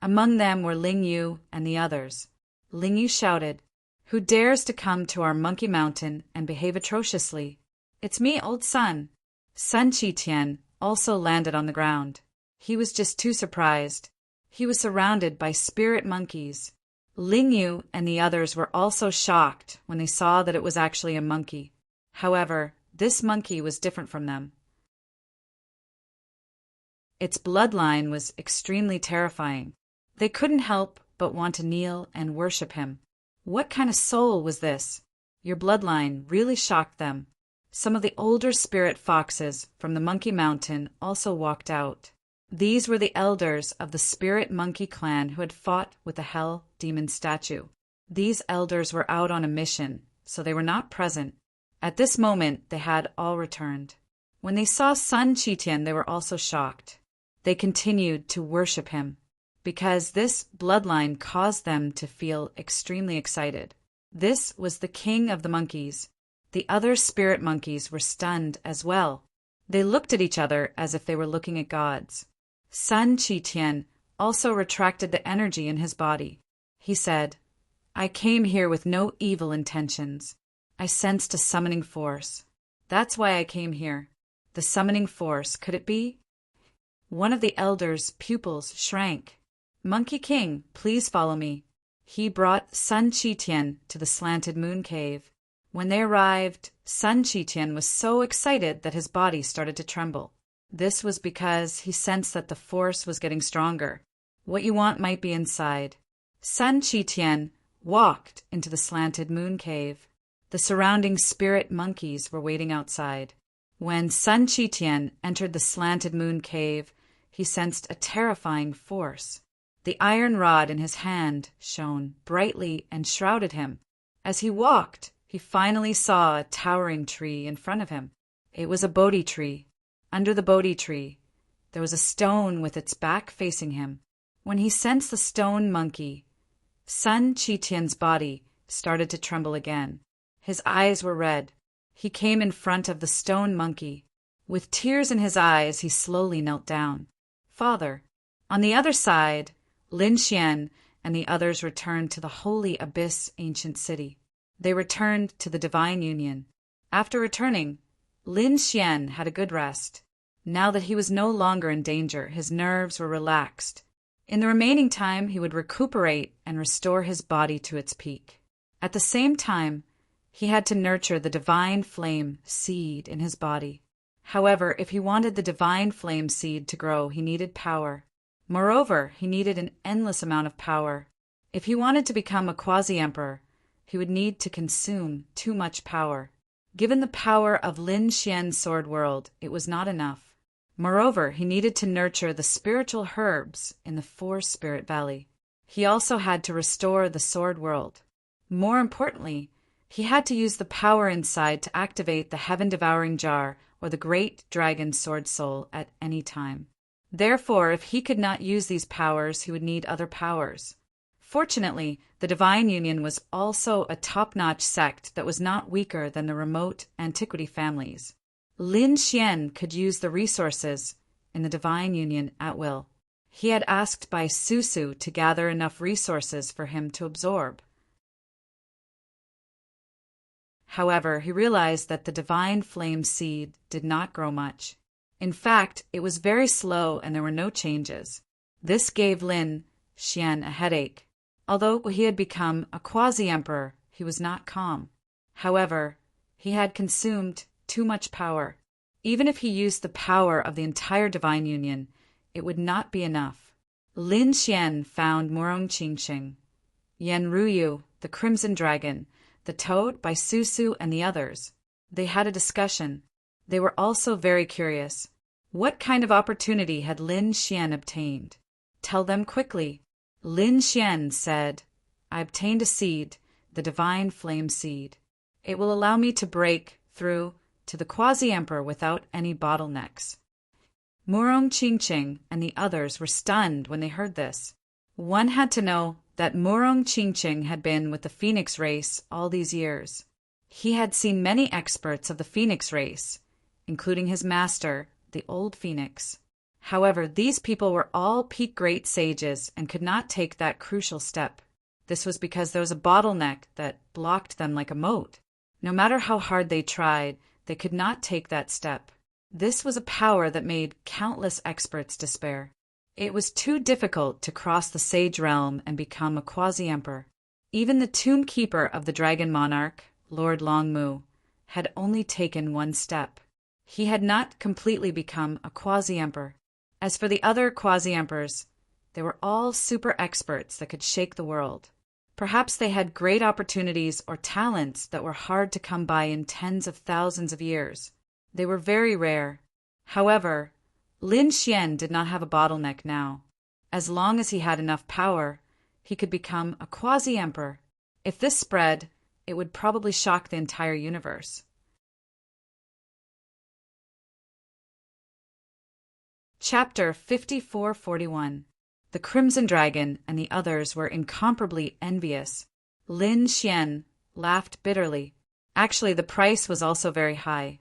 Among them were Ling Yu and the others. Ling Yu shouted, Who dares to come to our Monkey Mountain and behave atrociously? It's me, old Sun. Sun Qitian also landed on the ground. He was just too surprised. He was surrounded by spirit monkeys. Ling Yu and the others were also shocked when they saw that it was actually a monkey. However, this monkey was different from them. Its bloodline was extremely terrifying. They couldn't help but want to kneel and worship him. What kind of soul was this? Your bloodline really shocked them. Some of the older spirit foxes from the Monkey Mountain also walked out. These were the elders of the spirit monkey clan who had fought with the hell demon statue. These elders were out on a mission, so they were not present. At this moment, they had all returned. When they saw Sun Qitian, they were also shocked. They continued to worship him, because this bloodline caused them to feel extremely excited. This was the king of the monkeys. The other spirit monkeys were stunned as well. They looked at each other as if they were looking at gods. Sun Qitian also retracted the energy in his body. He said, "I came here with no evil intentions. I sensed a summoning force. That's why I came here." The summoning force, could it be? One of the elders' pupils shrank. "Monkey King, please follow me." He brought Sun Qitian to the slanted moon cave. When they arrived, Sun Qitian was so excited that his body started to tremble. This was because he sensed that the force was getting stronger. What you want might be inside. Sun Qitian walked into the slanted moon cave. The surrounding spirit monkeys were waiting outside. When Sun Qitian entered the slanted moon cave, he sensed a terrifying force. The iron rod in his hand shone brightly and shrouded him. As he walked, he finally saw a towering tree in front of him. It was a Bodhi tree. Under the Bodhi tree, there was a stone with its back facing him. When he sensed the stone monkey, Sun Qitian's body started to tremble again. His eyes were red. He came in front of the stone monkey. With tears in his eyes, he slowly knelt down. "Father." On the other side, Lin Xian and the others returned to the Holy Abyss ancient city. They returned to the Divine Union. After returning, Lin Xian had a good rest. Now that he was no longer in danger, his nerves were relaxed. In the remaining time, he would recuperate and restore his body to its peak. At the same time, he had to nurture the divine flame seed in his body. However, if he wanted the divine flame seed to grow, he needed power. Moreover, he needed an endless amount of power. If he wanted to become a quasi-emperor, he would need to consume too much power. Given the power of Lin Xian's sword world, it was not enough. Moreover, he needed to nurture the spiritual herbs in the Four Spirit Valley. He also had to restore the sword world. More importantly, he had to use the power inside to activate the heaven-devouring jar or the great dragon sword soul at any time. Therefore, if he could not use these powers, he would need other powers. Fortunately, the Divine Union was also a top-notch sect that was not weaker than the remote antiquity families. Lin Xian could use the resources in the Divine Union at will. He had asked Bai Susu to gather enough resources for him to absorb. However, he realized that the divine flame seed did not grow much. In fact, it was very slow and there were no changes. This gave Lin Xian a headache. Although he had become a quasi-emperor, he was not calm. However, he had consumed too much power. Even if he used the power of the entire Divine Union, it would not be enough. Lin Xian found Murong Qingqing, Yan Ruyu, the Crimson Dragon, the Toad, Bai Susu, and the others. They had a discussion. They were also very curious. What kind of opportunity had Lin Xian obtained? Tell them quickly. Lin Xian said, "I obtained a seed, the divine flame seed. It will allow me to break through to the quasi-emperor without any bottlenecks." Murong Qingqing and the others were stunned when they heard this. One had to know that Murong Qingqing had been with the Phoenix race all these years. He had seen many experts of the Phoenix race, including his master, the Old Phoenix. However, these people were all peak great sages and could not take that crucial step. This was because there was a bottleneck that blocked them like a moat. No matter how hard they tried, they could not take that step. This was a power that made countless experts despair. It was too difficult to cross the Sage Realm and become a quasi-emperor. Even the tomb keeper of the dragon monarch, Lord Longmu, had only taken one step. He had not completely become a quasi-emperor. As for the other quasi-emperors, they were all super experts that could shake the world. Perhaps they had great opportunities or talents that were hard to come by in tens of thousands of years. They were very rare. However, Lin Xian did not have a bottleneck now. As long as he had enough power, he could become a quasi-emperor. If this spread, it would probably shock the entire universe. Chapter 5441. The Crimson Dragon and the others were incomparably envious. Lin Xian laughed bitterly. Actually, the price was also very high.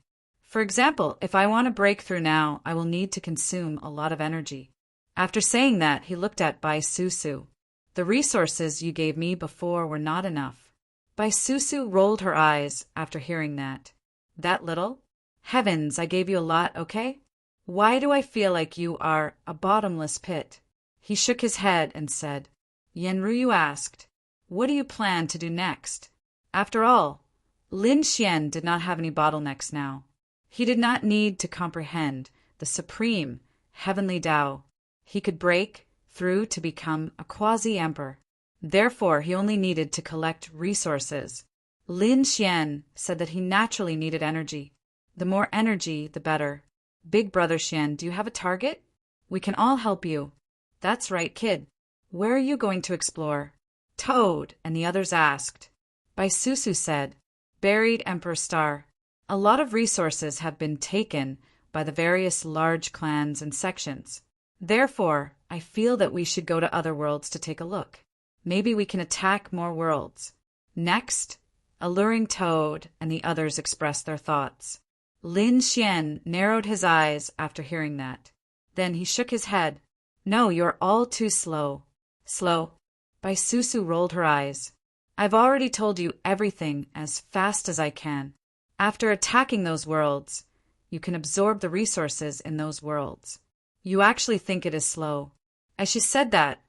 For example, if I want to break through now, I will need to consume a lot of energy. After saying that, he looked at Bai Susu. The resources you gave me before were not enough. Bai Susu rolled her eyes after hearing that. That little? Heavens, I gave you a lot, okay? Why do I feel like you are a bottomless pit? He shook his head and said. Yenryu asked, what do you plan to do next? After all, Lin Xian did not have any bottlenecks now. He did not need to comprehend the supreme heavenly Tao. He could break through to become a quasi-emperor. Therefore, he only needed to collect resources. Lin Xian said that he naturally needed energy. The more energy, the better. Big Brother Xian, do you have a target? We can all help you. That's right, kid. Where are you going to explore? Toad and the others asked. Bai Susu said, Buried Emperor Star. A lot of resources have been taken by the various large clans and sections. Therefore, I feel that we should go to other worlds to take a look. Maybe we can attack more worlds. Next, Alluring Toad and the others expressed their thoughts. Lin Xian narrowed his eyes after hearing that. Then he shook his head. No, you're all too slow. Slow? Bai Susu rolled her eyes. I've already told you everything as fast as I can. After attacking those worlds, you can absorb the resources in those worlds. You actually think it is slow. As she said that,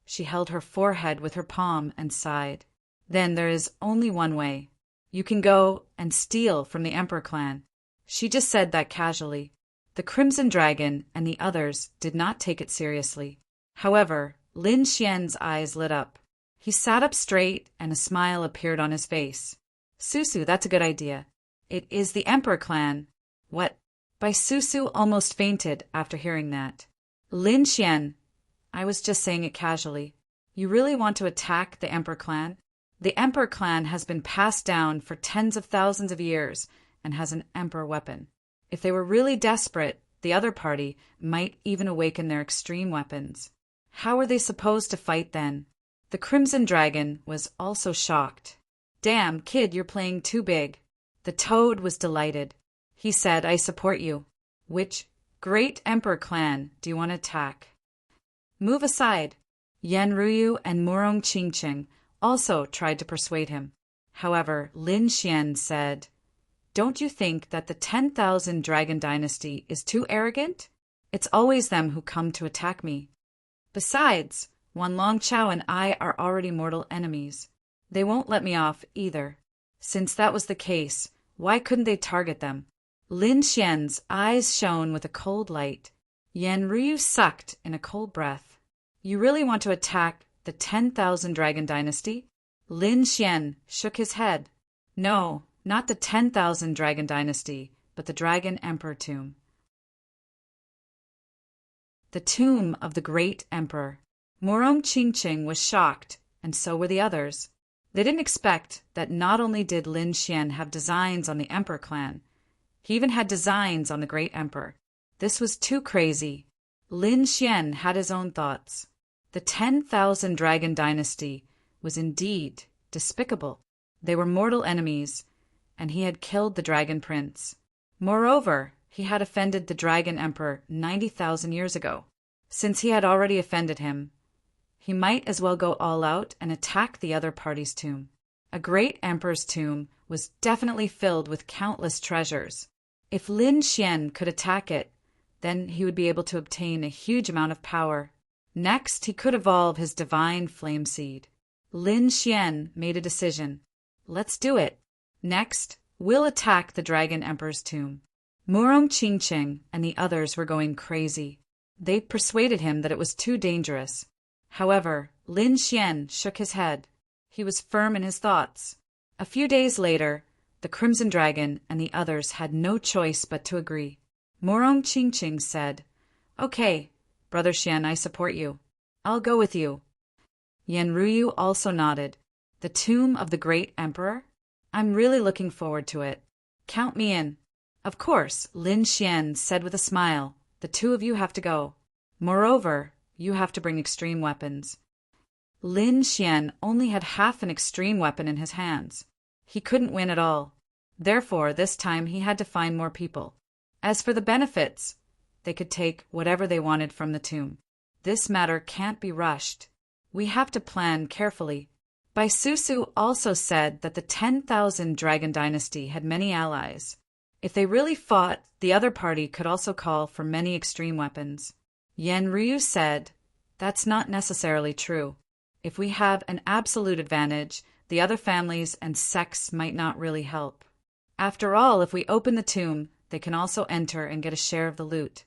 she held her forehead with her palm and sighed. Then there is only one way. You can go and steal from the Emperor clan. She just said that casually. The Crimson Dragon and the others did not take it seriously. However, Lin Xian's eyes lit up. He sat up straight and a smile appeared on his face. Susu, that's a good idea. It is the Emperor clan. What? Bai Susu almost fainted after hearing that. Lin Xian, I was just saying it casually. You really want to attack the Emperor clan? The Emperor clan has been passed down for tens of thousands of years and has an Emperor weapon. If they were really desperate, the other party might even awaken their extreme weapons. How were they supposed to fight then? The Crimson Dragon was also shocked. Damn, kid, you're playing too big. The Toad was delighted. He said, I support you. Which great Emperor clan do you want to attack? Move aside. Yenryu and Murong Qingqing also tried to persuade him. However, Lin Xian said, Don't you think that the 10,000 Dragon Dynasty is too arrogant? It's always them who come to attack me. Besides, Wan Longchao and I are already mortal enemies. They won't let me off either. Since that was the case, why couldn't they target them? Lin Xian's eyes shone with a cold light. Yenryu sucked in a cold breath. You really want to attack the 10,000 Dragon Dynasty? Lin Xian shook his head. No, not the 10,000 Dragon Dynasty, but the Dragon Emperor Tomb. The tomb of the great emperor. Murong Qingqing was shocked, and so were the others. They didn't expect that not only did Lin Xian have designs on the Emperor clan, he even had designs on the great emperor. This was too crazy. Lin Xian had his own thoughts. The 10,000 Dragon Dynasty was indeed despicable. They were mortal enemies, and he had killed the Dragon Prince. Moreover, he had offended the Dragon Emperor 90,000 years ago. Since he had already offended him, he might as well go all out and attack the other party's tomb. A great emperor's tomb was definitely filled with countless treasures. If Lin Xian could attack it, Then he would be able to obtain a huge amount of power. Next, he could evolve his divine flame seed. Lin Xian made a decision. Let's do it. Next, we'll attack the Dragon Emperor's tomb. Murong Qingqing and the others were going crazy. They persuaded him that it was too dangerous. However, Lin Xian shook his head. He was firm in his thoughts. A few days later, the Crimson Dragon and the others had no choice but to agree. Murong Qingqing said, "Okay, Brother Xian, I support you. I'll go with you." Yan Ruyu also nodded. The tomb of the great emperor? I'm really looking forward to it. Count me in. Of course, Lin Xian said with a smile. The two of you have to go. Moreover, you have to bring extreme weapons. Lin Xian only had half an extreme weapon in his hands. He couldn't win at all. Therefore, this time he had to find more people. As for the benefits, they could take whatever they wanted from the tomb. This matter can't be rushed. We have to plan carefully. Bai Susu also said that the 10,000 Dragon Dynasty had many allies. If they really fought, the other party could also call for many extreme weapons. Yan Ryu said, that's not necessarily true. If we have an absolute advantage, the other families and sects might not really help. After all, if we open the tomb, they can also enter and get a share of the loot.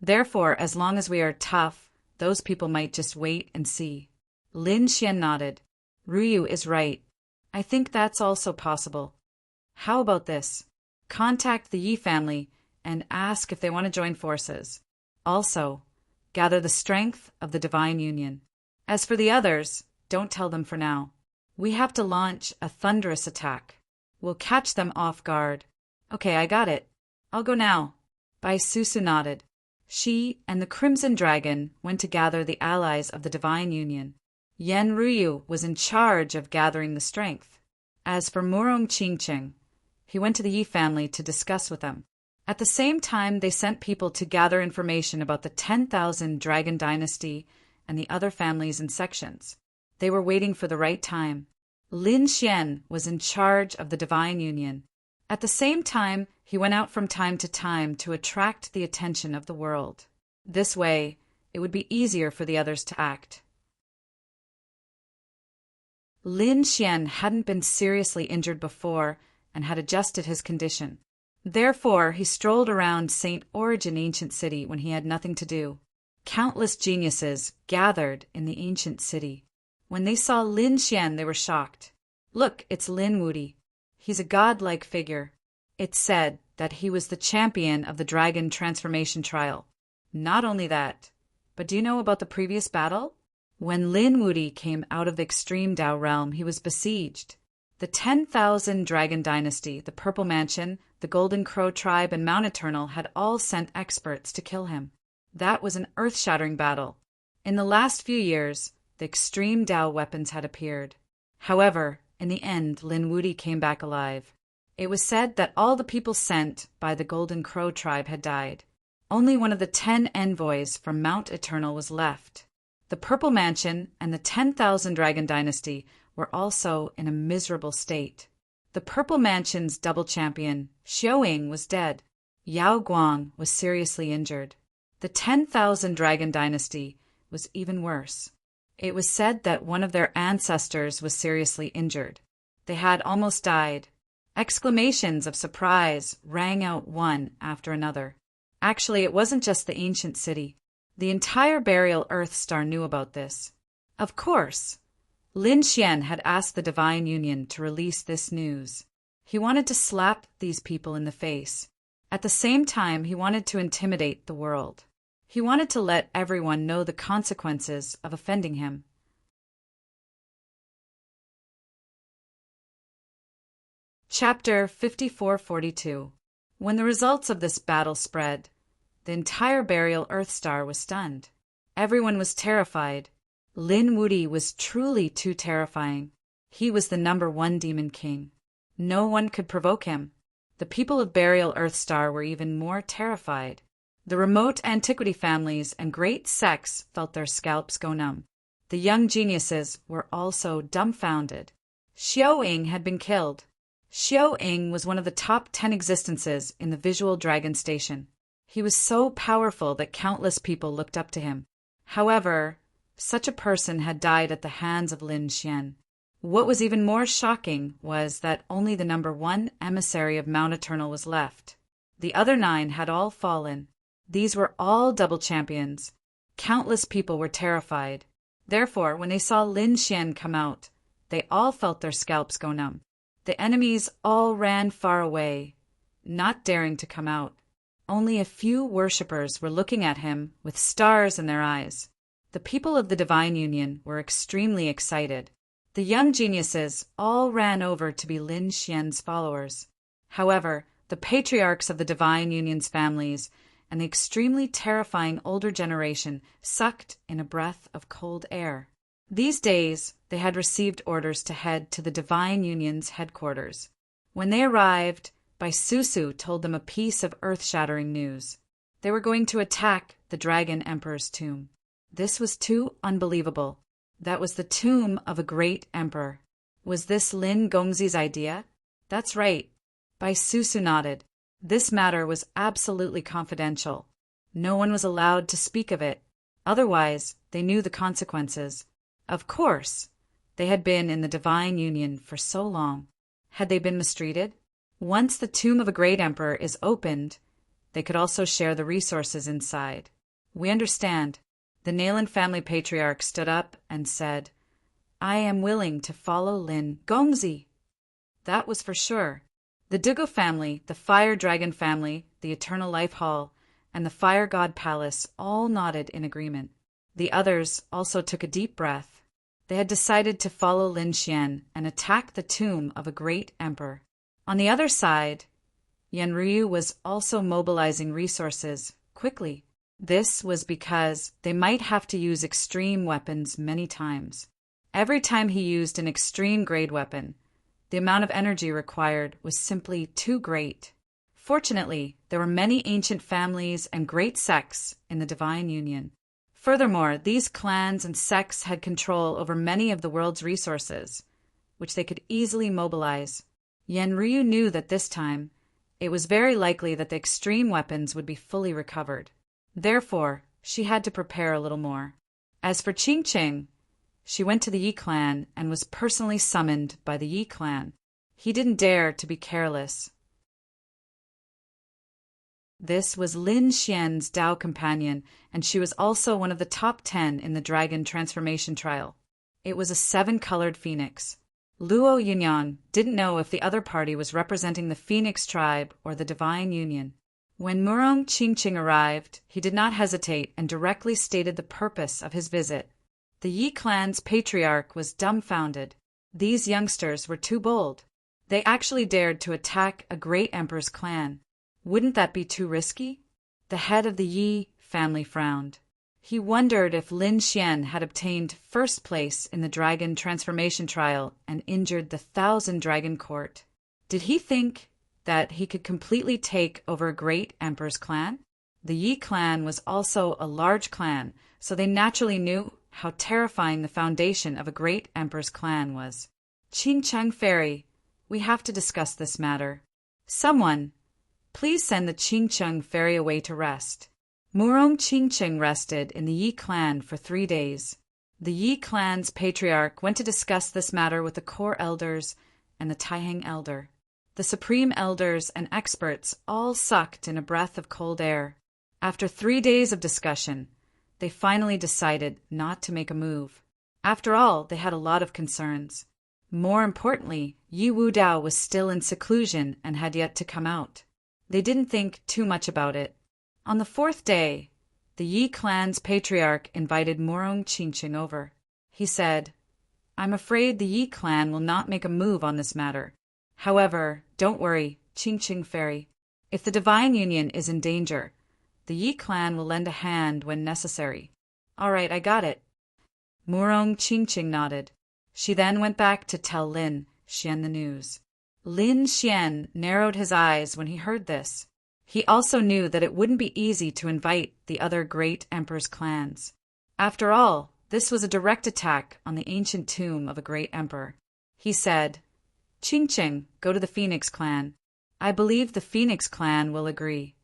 Therefore, as long as we are tough, those people might just wait and see. Lin Xian nodded. Ryu is right. I think that's also possible. How about this? Contact the Yi family and ask if they want to join forces. Also, gather the strength of the Divine Union. As for the others, don't tell them for now. We have to launch a thunderous attack. We'll catch them off guard. Okay, I got it. I'll go now. Bai Susu nodded. She and the Crimson Dragon went to gather the allies of the Divine Union. Yan Ruyu was in charge of gathering the strength. As for Murong Qingqing, he went to the Yi family to discuss with them. At the same time, they sent people to gather information about the 10,000 Dragon Dynasty and the other families and sections. They were waiting for the right time. Lin Xian was in charge of the Divine Union. At the same time, he went out from time to time to attract the attention of the world. This way, it would be easier for the others to act. Lin Xian hadn't been seriously injured before and had adjusted his condition. Therefore, he strolled around St. Origin Ancient City when he had nothing to do. Countless geniuses gathered in the ancient city. When they saw Lin Xian, they were shocked. Look, it's Lin Wudi. He's a godlike figure. It's said that he was the champion of the dragon transformation trial. Not only that, but do you know about the previous battle? When Lin Wudi came out of the extreme Dao realm, he was besieged. The 10,000 Dragon Dynasty, the Purple Mansion, the Golden Crow Tribe, and Mount Eternal had all sent experts to kill him. That was an earth-shattering battle. In the last few years, the extreme Dao weapons had appeared. However, in the end, Lin Wudi came back alive. It was said that all the people sent by the Golden Crow Tribe had died. Only one of the 10 envoys from Mount Eternal was left. The Purple Mansion and the 10,000 Dragon Dynasty were also in a miserable state. The Purple Mansion's double champion, Xiaoying, was dead. Yao Guang was seriously injured. The 10,000 Dragon Dynasty was even worse. It was said that one of their ancestors was seriously injured. They had almost died. Exclamations of surprise rang out one after another. Actually, it wasn't just the ancient city. The entire Burial Earth Star knew about this. Of course, Lin Xian had asked the Divine Union to release this news. He wanted to slap these people in the face. At the same time, he wanted to intimidate the world. He wanted to let everyone know the consequences of offending him. Chapter 5442. When the results of this battle spread, the entire Burial Earth Star was stunned. Everyone was terrified. Lin Wudi was truly too terrifying. He was the #1 demon king. No one could provoke him. The people of Burial Earth Star were even more terrified. The remote antiquity families and great sects felt their scalps go numb. The young geniuses were also dumbfounded. Xiaoying had been killed. Xiaoying was one of the top 10 existences in the Visual Dragon Station. He was so powerful that countless people looked up to him. However, such a person had died at the hands of Lin Xian. What was even more shocking was that only the number 1 emissary of Mount Eternal was left. The other 9 had all fallen. These were all double champions. Countless people were terrified. Therefore, when they saw Lin Xian come out, they all felt their scalps go numb. The enemies all ran far away, not daring to come out. Only a few worshippers were looking at him with stars in their eyes. The people of the Divine Union were extremely excited. The young geniuses all ran over to be Lin Xian's followers. However, the patriarchs of the Divine Union's families and the extremely terrifying older generation sucked in a breath of cold air. These days, they had received orders to head to the Divine Union's headquarters. When they arrived, Baisusu told them a piece of earth-shattering news. They were going to attack the Dragon Emperor's tomb. This was too unbelievable. That was the tomb of a great emperor. Was this Lin Gongzi's idea? That's right. Baisusu nodded. This matter was absolutely confidential. No one was allowed to speak of it. Otherwise, they knew the consequences. Of course, they had been in the Divine Union for so long. Had they been mistreated? Once the tomb of a great emperor is opened, they could also share the resources inside. We understand. The Nayland family patriarch stood up and said, I am willing to follow Lin Gongzi. That was for sure. The Dugo family, the Fire Dragon family, the Eternal Life Hall, and the Fire God Palace all nodded in agreement. The others also took a deep breath. They had decided to follow Lin Xian and attack the tomb of a great emperor. On the other side, Yanryu was also mobilizing resources quickly. This was because they might have to use extreme weapons many times. Every time he used an extreme-grade weapon, the amount of energy required was simply too great. Fortunately, there were many ancient families and great sects in the Divine Union. Furthermore, these clans and sects had control over many of the world's resources, which they could easily mobilize. Yanryu knew that this time, it was very likely that the extreme weapons would be fully recovered. Therefore, she had to prepare a little more. As for Qingqing, she went to the Yi clan and was personally summoned by the Yi clan. He didn't dare to be careless. This was Lin Xian's Dao companion, and she was also one of the top 10 in the dragon transformation trial. It was a 7-colored phoenix. Luo Yinyan didn't know if the other party was representing the Phoenix tribe or the Divine Union. When Murong Qingqing arrived, he did not hesitate and directly stated the purpose of his visit. The Yi clan's patriarch was dumbfounded. These youngsters were too bold. They actually dared to attack a great emperor's clan. Wouldn't that be too risky? The head of the Yi family frowned. He wondered if Lin Xian had obtained first place in the dragon transformation trial and injured the 1,000 Dragon Court. Did he think that he could completely take over a great emperor's clan? The Yi clan was also a large clan, so they naturally knew how terrifying the foundation of a great emperor's clan was. Qingcheng Fairy, we have to discuss this matter. Someone, please send the Qingcheng Fairy away to rest. Murong Qingcheng rested in the Yi clan for 3 days. The Yi clan's patriarch went to discuss this matter with the core elders and the Taiheng elder. The supreme elders and experts all sucked in a breath of cold air. After 3 days of discussion, they finally decided not to make a move. After all, they had a lot of concerns. More importantly, Yi Wudao was still in seclusion and had yet to come out. They didn't think too much about it. On the 4th day, the Yi clan's patriarch invited Murong Qingqing over. He said, I'm afraid the Yi clan will not make a move on this matter. However, don't worry, Qingqing Fairy. If the Divine Union is in danger, the Yi clan will lend a hand when necessary. All right, I got it. Murong Qingqing nodded. She then went back to tell Lin Xian the news. Lin Xian narrowed his eyes when he heard this. He also knew that it wouldn't be easy to invite the other great emperor's clans. After all, this was a direct attack on the ancient tomb of a great emperor. He said, Qingqing, go to the Phoenix clan. I believe the Phoenix clan will agree.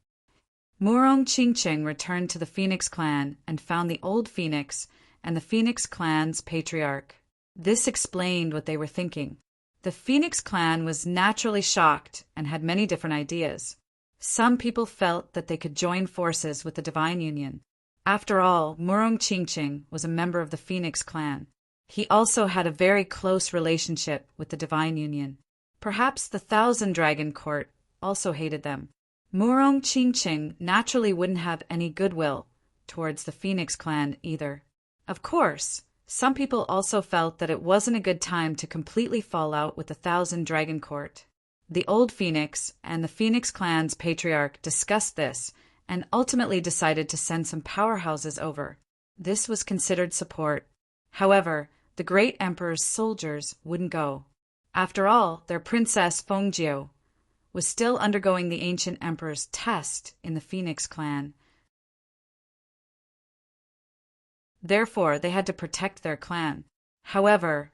Murong Qingqing returned to the Phoenix clan and found the old Phoenix and the Phoenix clan's patriarch. This explained what they were thinking. The Phoenix clan was naturally shocked and had many different ideas. Some people felt that they could join forces with the Divine Union. After all, Murong Qingqing was a member of the Phoenix clan. He also had a very close relationship with the Divine Union. Perhaps the Thousand Dragon Court also hated them. Murong Qingqing naturally wouldn't have any goodwill towards the Phoenix clan either. Of course, some people also felt that it wasn't a good time to completely fall out with the Thousand Dragon Court. The old Phoenix and the Phoenix clan's patriarch discussed this and ultimately decided to send some powerhouses over. This was considered support. However, the great emperor's soldiers wouldn't go. After all, their princess Fengjiu was still undergoing the ancient emperor's test in the Phoenix clan. Therefore, they had to protect their clan. However,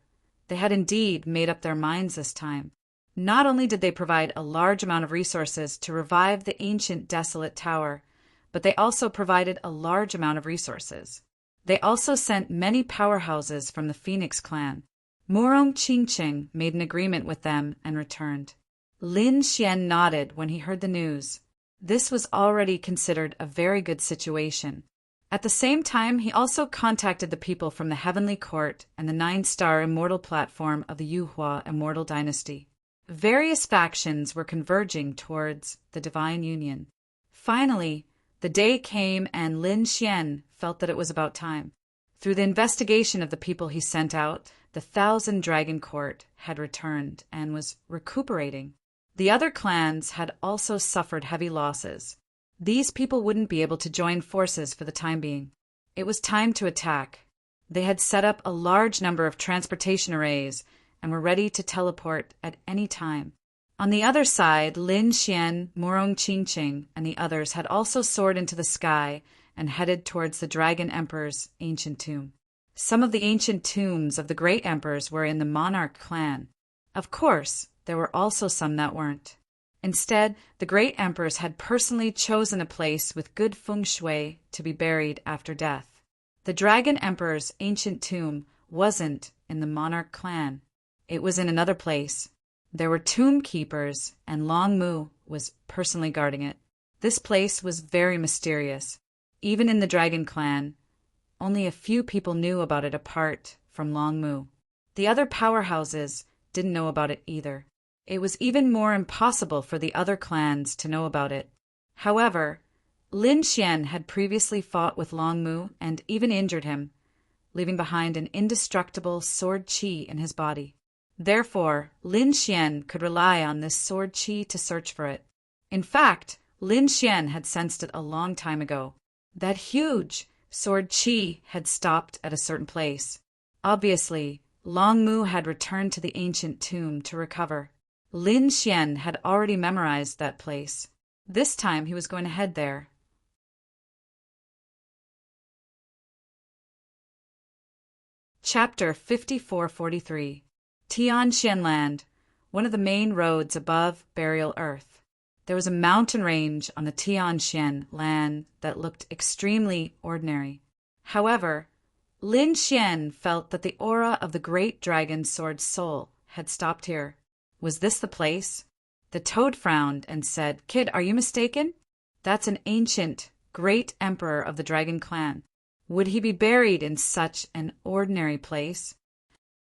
they had indeed made up their minds this time. Not only did they provide a large amount of resources to revive the ancient desolate tower, but they also provided a large amount of resources. They also sent many powerhouses from the Phoenix clan. Murong Qingqing made an agreement with them and returned. Lin Xian nodded when he heard the news. This was already considered a very good situation. At the same time, he also contacted the people from the Heavenly Court and the 9-star immortal platform of the Yuhua immortal dynasty. Various factions were converging towards the Divine Union. Finally, the day came and Lin Xian felt that it was about time. Through the investigation of the people he sent out, the Thousand Dragon Court had returned and was recuperating. The other clans had also suffered heavy losses. These people wouldn't be able to join forces for the time being. It was time to attack. They had set up a large number of transportation arrays and were ready to teleport at any time. On the other side, Lin Xian, Murong Qingqing, and the others had also soared into the sky and headed towards the Dragon Emperor's ancient tomb. Some of the ancient tombs of the great emperors were in the Monarch clan. Of course, there were also some that weren't. Instead, the great emperors had personally chosen a place with good feng shui to be buried after death. The Dragon Emperor's ancient tomb wasn't in the Monarch clan. It was in another place. There were tomb keepers, and Long Mu was personally guarding it. This place was very mysterious. Even in the Dragon clan, only a few people knew about it apart from Long Mu. The other powerhouses didn't know about it either. It was even more impossible for the other clans to know about it. However, Lin Xian had previously fought with Long Mu and even injured him, leaving behind an indestructible sword qi in his body. Therefore, Lin Xian could rely on this sword qi to search for it. In fact, Lin Xian had sensed it a long time ago. That huge sword qi had stopped at a certain place. Obviously, Long Mu had returned to the ancient tomb to recover. Lin Xian had already memorized that place. This time he was going to head there. Chapter 5443. Tianxian Land, one of the main roads above Burial Earth. There was a mountain range on the Tianxian land that looked extremely ordinary. However, Lin Xian felt that the aura of the great dragon sword's soul had stopped here. Was this the place? The toad frowned and said, "Kid, are you mistaken? That's an ancient, great emperor of the dragon clan. Would he be buried in such an ordinary place?"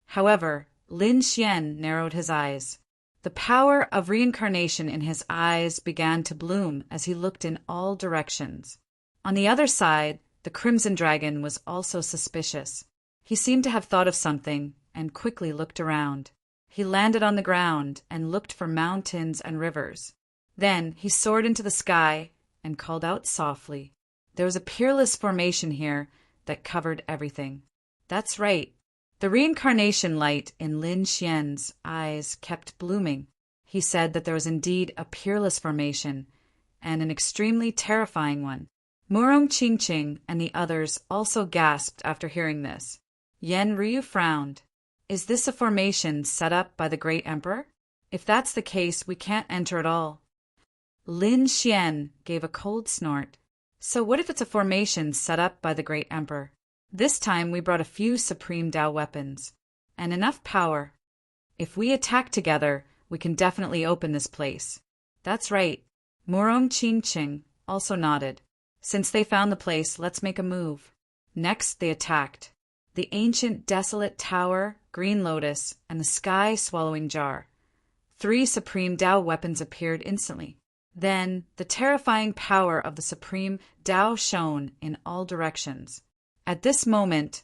However, Lin Xian narrowed his eyes. The power of reincarnation in his eyes began to bloom as he looked in all directions. On the other side, the Crimson Dragon was also suspicious. He seemed to have thought of something and quickly looked around. He landed on the ground and looked for mountains and rivers. Then he soared into the sky and called out softly. There was a peerless formation here that covered everything. That's right. The reincarnation light in Lin Xian's eyes kept blooming. He said that there was indeed a peerless formation, and an extremely terrifying one. Murong Qingqing and the others also gasped after hearing this. Yen Ryu frowned. Is this a formation set up by the great emperor? If that's the case, we can't enter at all. Lin Xian gave a cold snort. So what if it's a formation set up by the great emperor? This time we brought a few supreme Tao weapons. And enough power. If we attack together, we can definitely open this place. That's right. Murong Qingqing also nodded. Since they found the place, let's make a move. Next, they attacked. The ancient desolate tower, green lotus, and the sky-swallowing jar. 3 supreme Tao weapons appeared instantly. Then, the terrifying power of the supreme Tao shone in all directions. At this moment,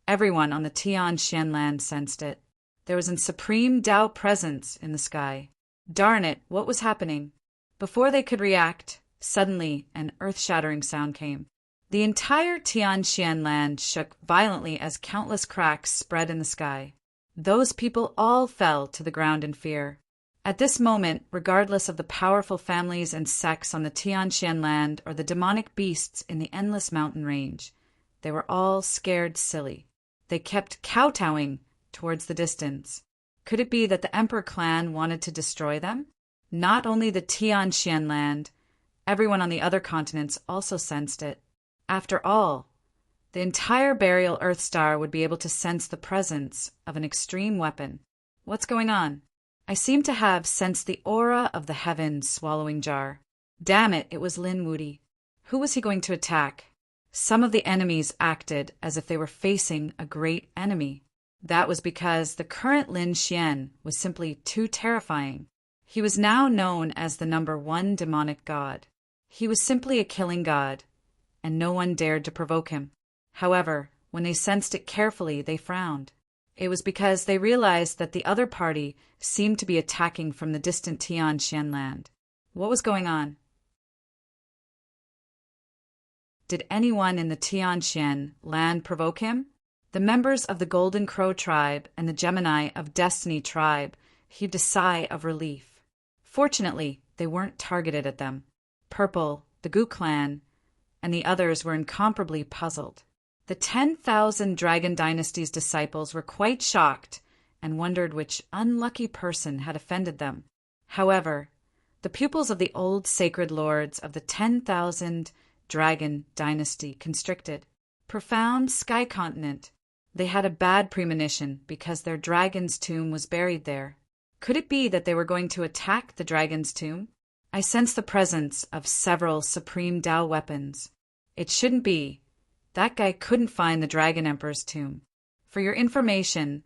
everyone on the Tianshan land sensed it. There was a supreme Tao presence in the sky. Darn it, what was happening? Before they could react, suddenly an earth-shattering sound came. The entire Tianshan land shook violently as countless cracks spread in the sky. Those people all fell to the ground in fear. At this moment, regardless of the powerful families and sects on the Tianshan land or the demonic beasts in the endless mountain range, they were all scared silly. They kept kowtowing towards the distance. Could it be that the Emperor clan wanted to destroy them? Not only the Tianshan land, everyone on the other continents also sensed it. After all, the entire burial Earth star would be able to sense the presence of an extreme weapon. What's going on? I seem to have sensed the aura of the heavens swallowing jar. Damn it, it was Lin Wudi. Who was he going to attack? Some of the enemies acted as if they were facing a great enemy. That was because the current Lin Xian was simply too terrifying. He was now known as the #1 demonic god. He was simply a killing god, and no one dared to provoke him. However, when they sensed it carefully, they frowned. It was because they realized that the other party seemed to be attacking from the distant Tianshan land. What was going on? Did anyone in the Tianshan land provoke him? The members of the Golden Crow tribe and the Gemini of Destiny tribe heaved a sigh of relief. Fortunately, they weren't targeted at them. Purple, the Gu clan, and the others were incomparably puzzled. The 10,000 Dragon Dynasty's disciples were quite shocked and wondered which unlucky person had offended them. However, the pupils of the old sacred lords of the 10,000 Dragon Dynasty constricted. Profound sky continent. They had a bad premonition because their dragon's tomb was buried there. Could it be that they were going to attack the dragon's tomb? I sensed the presence of several supreme Tao weapons. It shouldn't be. That guy couldn't find the Dragon Emperor's tomb. For your information,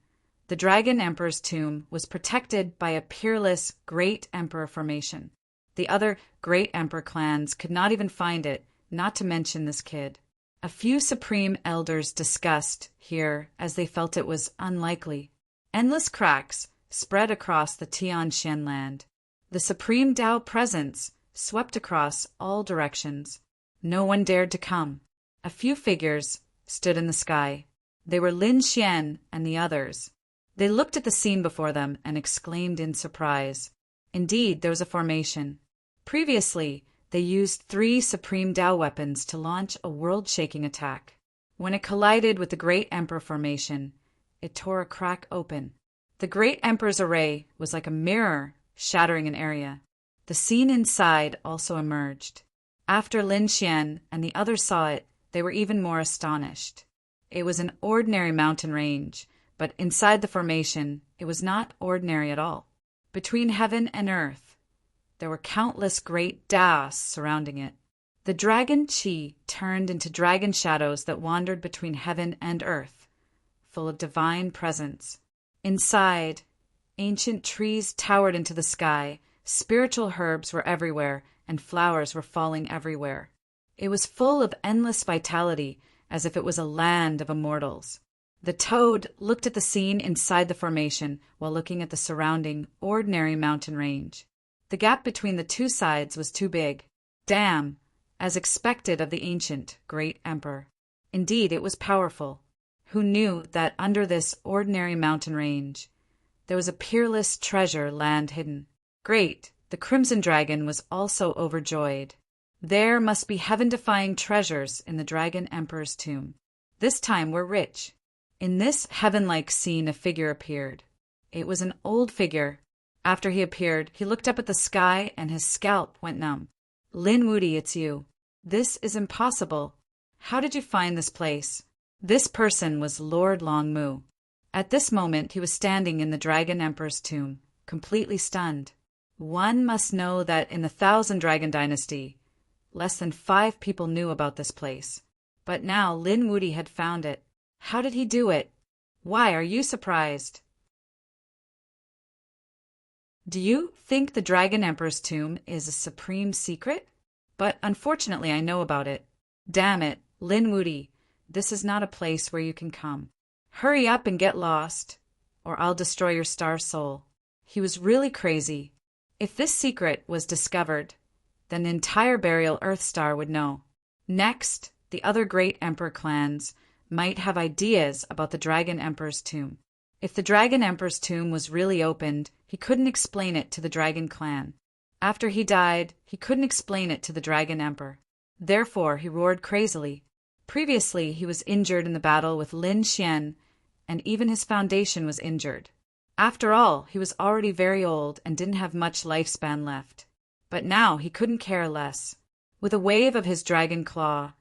the Dragon Emperor's tomb was protected by a peerless Great Emperor formation. The other Great Emperor clans could not even find it, not to mention this kid. A few supreme elders discussed here as they felt it was unlikely. Endless cracks spread across the Tianshan land. The supreme Tao presence swept across all directions. No one dared to come. A few figures stood in the sky. They were Lin Xian and the others. They looked at the scene before them and exclaimed in surprise. Indeed, there was a formation. Previously, they used 3 supreme Tao weapons to launch a world-shaking attack. When it collided with the Great Emperor formation, it tore a crack open. The Great Emperor's array was like a mirror shattering an area. The scene inside also emerged. After Lin Xian and the others saw it, they were even more astonished. It was an ordinary mountain range, but inside the formation, it was not ordinary at all. Between heaven and earth, there were countless great Taos surrounding it. The dragon Qi turned into dragon shadows that wandered between heaven and earth, full of divine presence. Inside, ancient trees towered into the sky, spiritual herbs were everywhere, and flowers were falling everywhere. It was full of endless vitality, as if it was a land of immortals. The toad looked at the scene inside the formation while looking at the surrounding, ordinary mountain range. The gap between the two sides was too big. Damn, as expected of the ancient, great emperor. Indeed, it was powerful. Who knew that under this ordinary mountain range, there was a peerless treasure land hidden? Great, the Crimson Dragon was also overjoyed. There must be heaven-defying treasures in the Dragon Emperor's tomb. This time we're rich. In this heaven-like scene a figure appeared. It was an old figure, After he appeared, he looked up at the sky and his scalp went numb. Lin Wudy, it's you. This is impossible. How did you find this place? This person was Lord Longmu. At this moment, he was standing in the Dragon Emperor's tomb, completely stunned. One must know that in the Thousand Dragon Dynasty, less than 5 people knew about this place. But now Lin Wudy had found it. How did he do it? Why are you surprised? Do you think the Dragon Emperor's tomb is a supreme secret? But unfortunately I know about it. Damn it, Lin Wudy, this is not a place where you can come. Hurry up and get lost, or I'll destroy your star soul. He was really crazy. If this secret was discovered, then the entire Burial Earth Star would know. Next, the other great Emperor clans might have ideas about the Dragon Emperor's tomb. If the Dragon Emperor's tomb was really opened, he couldn't explain it to the Dragon Clan. After he died, he couldn't explain it to the Dragon Emperor. Therefore, he roared crazily. Previously, he was injured in the battle with Lin Xian, and even his foundation was injured. After all, he was already very old and didn't have much lifespan left. But now he couldn't care less. With a wave of his dragon claw,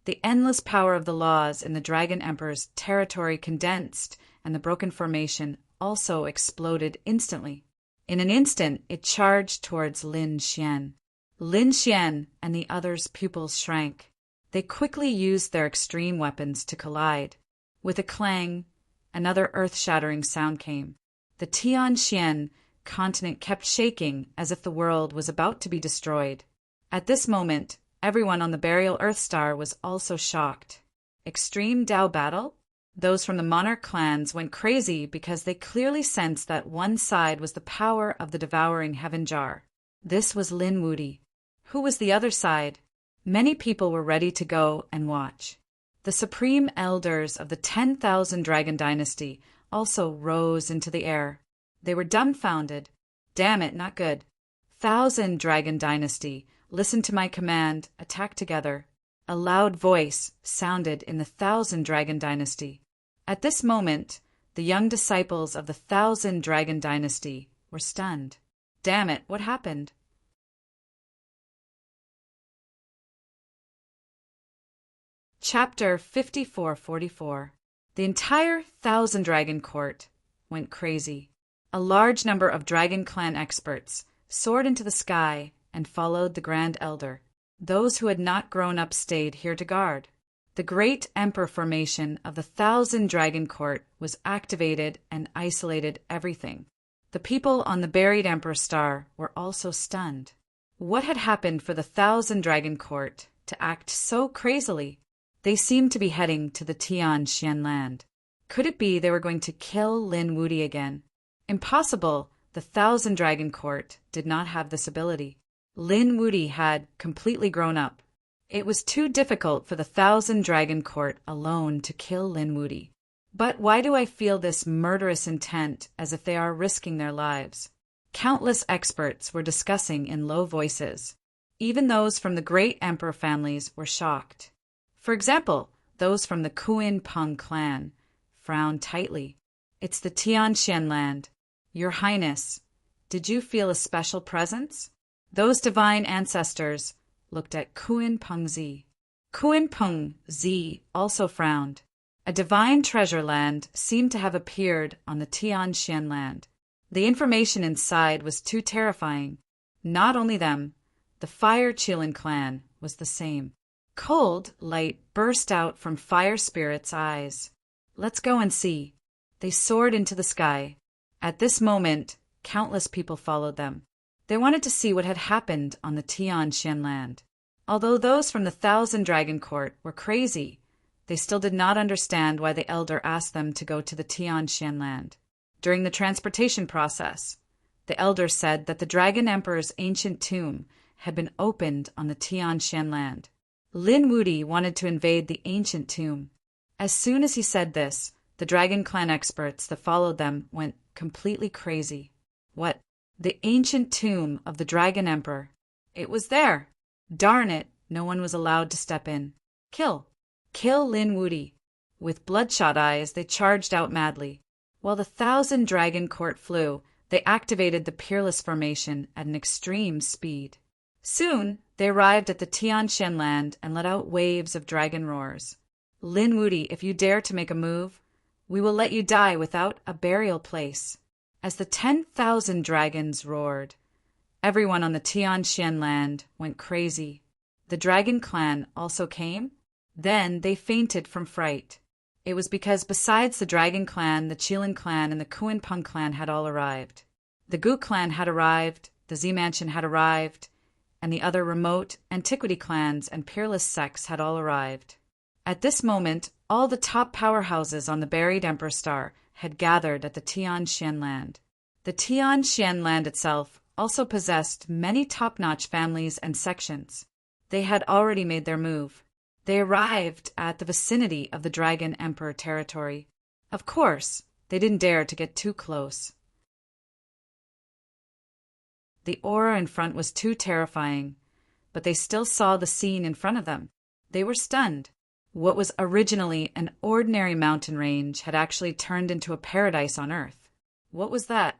the endless power of the laws in the Dragon Emperor's territory condensed, and the broken formation also exploded instantly. In an instant, it charged towards Lin Xian. Lin Xian and the others' pupils shrank. They quickly used their extreme weapons to collide. With a clang, another earth-shattering sound came. The Tianxian continent kept shaking as if the world was about to be destroyed. At this moment, everyone on the Burial Earth Star was also shocked. Extreme Dao battle? Those from the monarch clans went crazy because they clearly sensed that one side was the power of the devouring heaven jar. This was Lin Wudy. Who was the other side? Many people were ready to go and watch. The supreme elders of the 10,000 Dragon Dynasty also rose into the air. They were dumbfounded. Damn it, not good. 1,000 Dragon Dynasty, listen to my command, attack together. A loud voice sounded in the 1,000 Dragon Dynasty. At this moment, the young disciples of the 1,000 Dragon Dynasty were stunned. Damn it, what happened? Chapter 5444. The entire 1,000 Dragon Court went crazy. A large number of Dragon Clan experts soared into the sky and followed the Grand Elder. Those who had not grown up stayed here to guard. The great Emperor formation of the 1,000 Dragon Court was activated and isolated everything. The people on the buried Emperor Star were also stunned. What had happened for the 1,000 Dragon Court to act so crazily? They seemed to be heading to the Tianxian land. Could it be they were going to kill Lin Wudy again? Impossible. The 1,000 Dragon Court did not have this ability. Lin Wudy had completely grown up. It was too difficult for the 1,000 Dragon Court alone to kill Lin Wudy. But why do I feel this murderous intent as if they are risking their lives? Countless experts were discussing in low voices. Even those from the great emperor families were shocked. For example, those from the Kuin Peng clan frowned tightly. It's the Tianxian land. Your Highness, did you feel a special presence? Those divine ancestors looked at Kuin Peng Zi. Kuin Peng Zi also frowned. A divine treasure land seemed to have appeared on the Tianxian land. The information inside was too terrifying. Not only them, the Fire Qilin clan was the same. Cold light burst out from Fire Spirit's eyes. Let's go and see. They soared into the sky. At this moment, countless people followed them. They wanted to see what had happened on the Tianxian land. Although those from the 1,000 Dragon Court were crazy, they still did not understand why the elder asked them to go to the Tianxian land. During the transportation process, the elder said that the Dragon Emperor's ancient tomb had been opened on the Tianxian land. Lin Wudy wanted to invade the ancient tomb. As soon as he said this, the Dragon Clan experts that followed them went completely crazy. What? The ancient tomb of the Dragon Emperor. It was there. Darn it, no one was allowed to step in. Kill. Kill Lin Wudy. With bloodshot eyes, they charged out madly. While the 1,000 Dragon Court flew, They activated the Peerless Formation at an extreme speed. Soon, they arrived at the Tianshan land and let out waves of dragon roars. Lin Wuti, if you dare to make a move, we will let you die without a burial place. As the 10,000 dragons roared, everyone on the Tianshan land went crazy. The dragon clan also came. Then they fainted from fright. It was because besides the dragon clan, the Qilin clan and the Kuan-Peng clan had all arrived. The Gu clan had arrived, the Z-Mansion had arrived, and the other remote antiquity clans and peerless sects had all arrived. At this moment, all the top powerhouses on the buried Emperor Star had gathered at the Tianshan land. The Tianshan land itself also possessed many top-notch families and sections. They had already made their move. They arrived at the vicinity of the Dragon Emperor territory. Of course, they didn't dare to get too close. The aura in front was too terrifying, but they still saw the scene in front of them. They were stunned. What was originally an ordinary mountain range had actually turned into a paradise on Earth. What was that?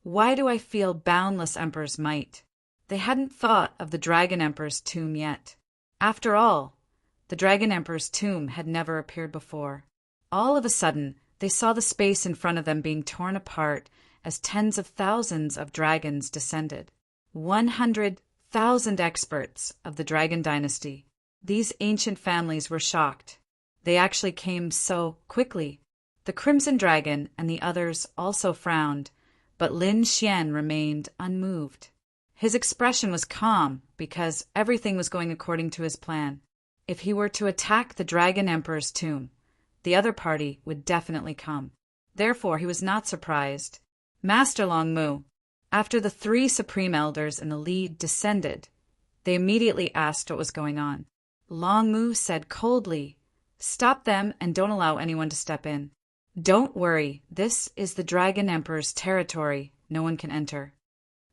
Why do I feel boundless Emperor's might? They hadn't thought of the Dragon Emperor's tomb yet. After all, the Dragon Emperor's tomb had never appeared before. All of a sudden, they saw the space in front of them being torn apart as tens of thousands of dragons descended. 100,000 experts of the Dragon Dynasty. These ancient families were shocked. They actually came so quickly. The Crimson Dragon and the others also frowned, but Lin Xian remained unmoved. His expression was calm because everything was going according to his plan. If he were to attack the Dragon Emperor's tomb, the other party would definitely come. Therefore, he was not surprised. Master Long Mu, after the 3 Supreme Elders in the lead descended, they immediately asked what was going on. Long Mu said coldly, "Stop them and don't allow anyone to step in. Don't worry, this is the Dragon Emperor's territory. No one can enter."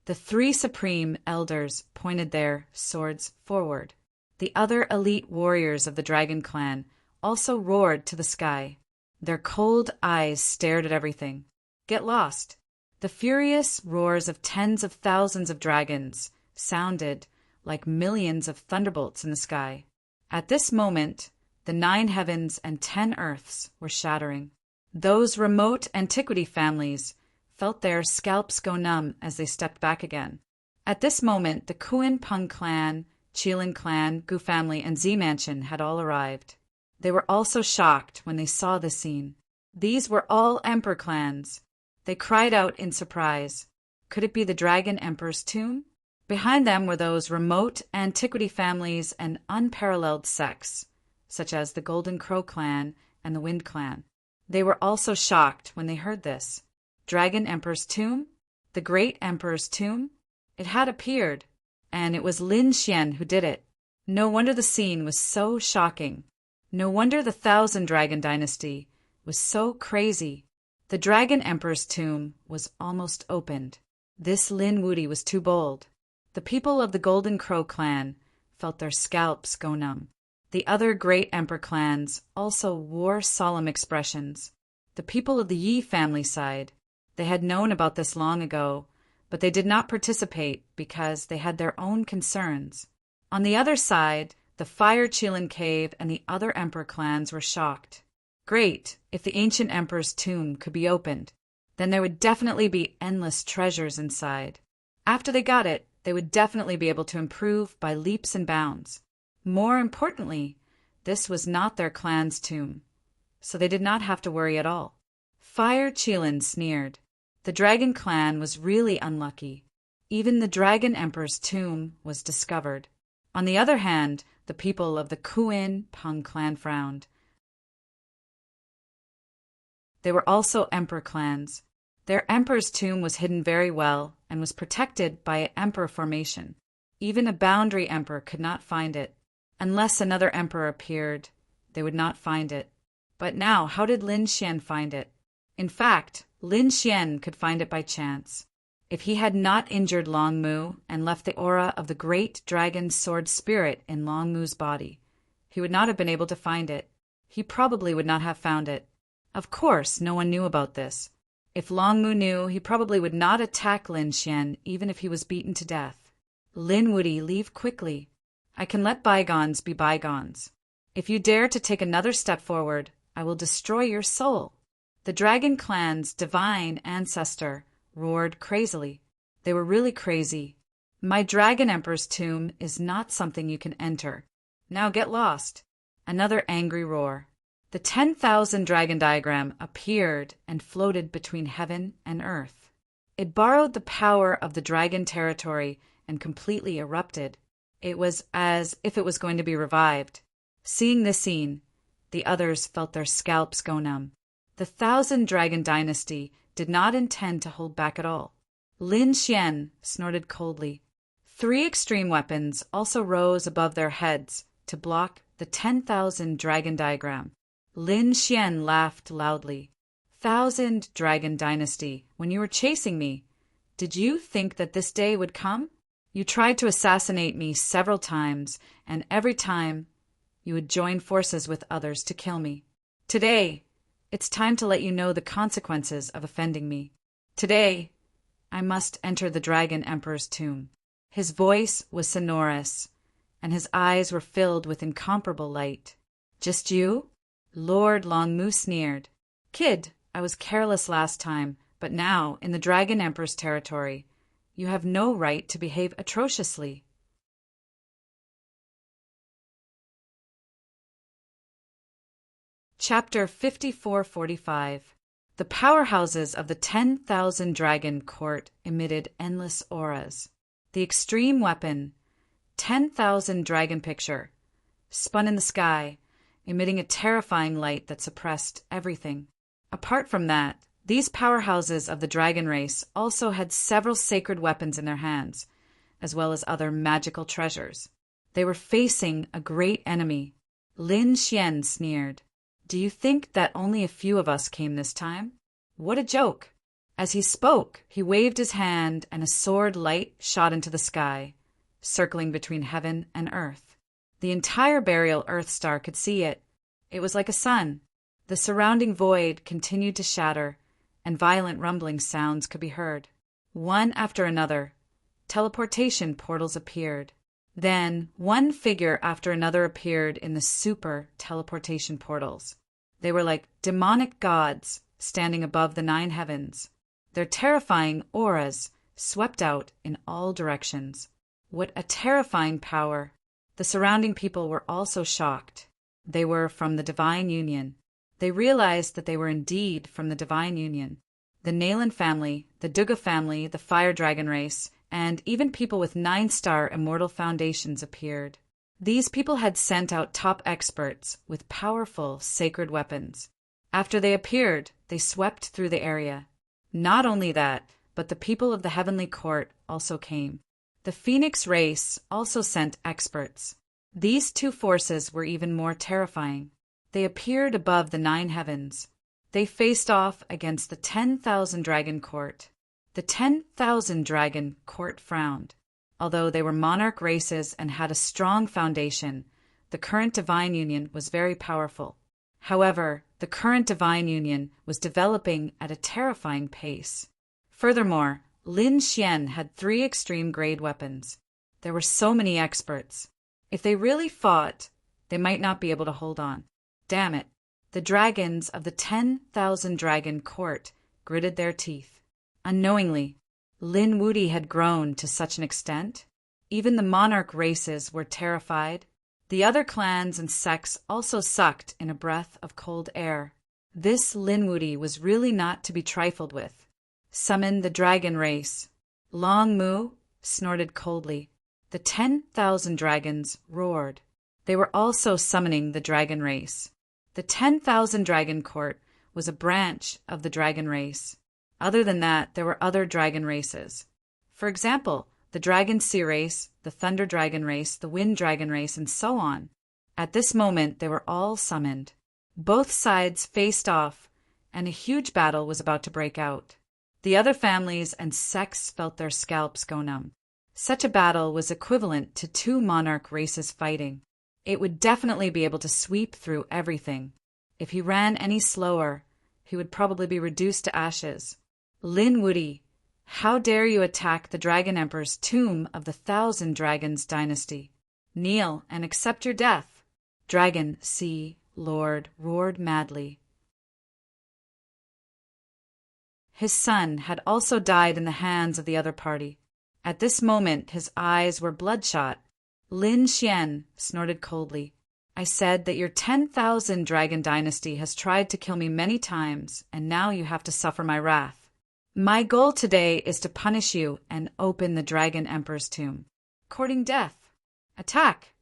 The 3 Supreme Elders pointed their swords forward. The other elite warriors of the Dragon Clan also roared to the sky. Their cold eyes stared at everything. Get lost. The furious roars of tens of thousands of dragons sounded like millions of thunderbolts in the sky. At this moment, the 9 heavens and 10 earths were shattering. Those remote antiquity families felt their scalps go numb as they stepped back again. At this moment, the Kuan-Peng clan, Qilin clan, Gu family, and Z-Mansion had all arrived. They were also shocked when they saw the scene. These were all Emperor clans. They cried out in surprise. Could it be the Dragon Emperor's tomb? Behind them were those remote antiquity families and unparalleled sects, such as the Golden Crow clan and the Wind clan. They were also shocked when they heard this. Dragon Emperor's tomb? The Great Emperor's tomb? It had appeared, and it was Lin Xian who did it. No wonder the scene was so shocking. No wonder the Thousand Dragon Dynasty was so crazy. The Dragon Emperor's tomb was almost opened. This Lin Wuti was too bold. The people of the Golden Crow clan felt their scalps go numb. The other great Emperor clans also wore solemn expressions. The people of the Yi family side, they had known about this long ago, but they did not participate because they had their own concerns. On the other side, the Fire Qilin Cave and the other Emperor clans were shocked. Great, if the ancient Emperor's tomb could be opened, then there would definitely be endless treasures inside. After they got it, they would definitely be able to improve by leaps and bounds. More importantly, this was not their clan's tomb, so they did not have to worry at all. Fire Qilin sneered. The Dragon clan was really unlucky. Even the Dragon Emperor's tomb was discovered. On the other hand, the people of the Kuan-Peng clan frowned. They were also Emperor clans. Their Emperor's tomb was hidden very well and was protected by an Emperor formation. Even a boundary Emperor could not find it. Unless another Emperor appeared, they would not find it. But now, how did Lin Xian find it? In fact, Lin Xian could find it by chance. If he had not injured Long Mu and left the aura of the great dragon sword spirit in Long Mu's body, he would not have been able to find it. He probably would not have found it. Of course, no one knew about this. If Longmu knew, he probably would not attack Lin Xian even if he was beaten to death. Lin Wuti, leave quickly. I can let bygones be bygones. If you dare to take another step forward, I will destroy your soul. The dragon clan's divine ancestor roared crazily. They were really crazy. My Dragon Emperor's tomb is not something you can enter. Now get lost. Another angry roar. The 10,000 dragon diagram appeared and floated between heaven and earth. It borrowed the power of the dragon territory and completely erupted. It was as if it was going to be revived. Seeing this scene, the others felt their scalps go numb. The 1,000 Dragon Dynasty did not intend to hold back at all. Lin Xian snorted coldly. 3 extreme weapons also rose above their heads to block the 10,000 dragon diagram. Lin Xian laughed loudly. 1,000 Dragon Dynasty, when you were chasing me, did you think that this day would come? You tried to assassinate me several times, and every time you would join forces with others to kill me. Today, it's time to let you know the consequences of offending me. Today, I must enter the Dragon Emperor's tomb. His voice was sonorous, and his eyes were filled with incomparable light. Just you? Lord Longmu sneered. Kid, I was careless last time, but now, in the Dragon Emperor's territory, you have no right to behave atrociously. Chapter 5445. The powerhouses of the 10,000 Dragon Court emitted endless auras. The extreme weapon, 10,000 Dragon Picture, spun in the sky, emitting a terrifying light that suppressed everything. Apart from that, these powerhouses of the dragon race also had several sacred weapons in their hands, as well as other magical treasures. They were facing a great enemy. Lin Xian sneered. Do you think that only a few of us came this time? What a joke! As he spoke, he waved his hand and a sword light shot into the sky, circling between heaven and earth. The entire burial Earth star could see it. It was like a sun. The surrounding void continued to shatter, and violent rumbling sounds could be heard. One after another, teleportation portals appeared. Then, one figure after another appeared in the super teleportation portals. They were like demonic gods standing above the 9 heavens. Their terrifying auras swept out in all directions. What a terrifying power! The surrounding people were also shocked. They were from the Divine Union. They realized that they were indeed from the Divine Union. The Nalan family, the Duga family, the Fire Dragon race, and even people with 9-star immortal foundations appeared. These people had sent out top experts with powerful sacred weapons. After they appeared, they swept through the area. Not only that, but the people of the Heavenly Court also came. The Phoenix race also sent experts. These 2 forces were even more terrifying. They appeared above the 9 heavens. They faced off against the 10,000 Dragon Court. The 10,000 Dragon Court frowned. Although they were monarch races and had a strong foundation, the current Divine Union was very powerful. However, the current Divine Union was developing at a terrifying pace. Furthermore, Lin Xian had 3 extreme grade weapons. There were so many experts. If they really fought, they might not be able to hold on. Damn it. The dragons of the 10,000 Dragon Court gritted their teeth. Unknowingly, Lin Wuti had grown to such an extent. Even the monarch races were terrified. The other clans and sects also sucked in a breath of cold air. This Lin Wuti was really not to be trifled with. Summon the dragon race. Longmu snorted coldly. The 10,000 dragons roared. They were also summoning the dragon race. The 10,000 Dragon Court was a branch of the dragon race. Other than that, there were other dragon races. For example, the Dragon Sea race, the Thunder Dragon race, the Wind Dragon race, and so on. At this moment, they were all summoned. Both sides faced off, and a huge battle was about to break out. The other families and sects felt their scalps go numb. Such a battle was equivalent to 2 monarch races fighting. It would definitely be able to sweep through everything. If he ran any slower, he would probably be reduced to ashes. Lin Wuti, how dare you attack the Dragon Emperor's tomb of the 1,000 Dragons dynasty? Kneel and accept your death. Dragon, Sea, Lord roared madly. His son had also died in the hands of the other party. At this moment his eyes were bloodshot. Lin Xian snorted coldly. I said that your 10,000 Dragon dynasty has tried to kill me many times, and now you have to suffer my wrath. My goal today is to punish you and open the Dragon Emperor's tomb. Courting death. Attack!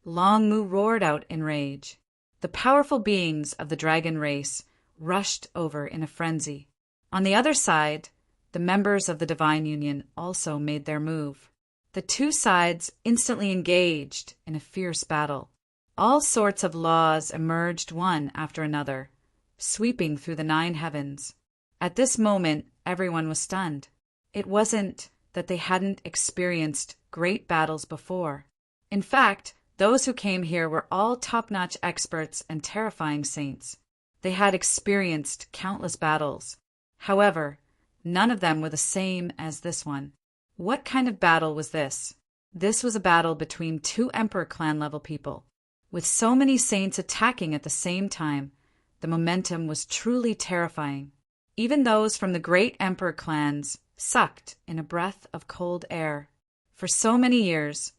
Long Mu roared out in rage. The powerful beings of the dragon race rushed over in a frenzy. On the other side, the members of the Divine Union also made their move. The two sides instantly engaged in a fierce battle. All sorts of laws emerged one after another, sweeping through the 9 heavens. At this moment, everyone was stunned. It wasn't that they hadn't experienced great battles before. In fact, those who came here were all top-notch experts and terrifying saints. They had experienced countless battles. However, none of them were the same as this one. What kind of battle was this? This was a battle between 2 Emperor clan level people. With so many saints attacking at the same time, the momentum was truly terrifying. Even those from the great Emperor clans sucked in a breath of cold air. For so many years,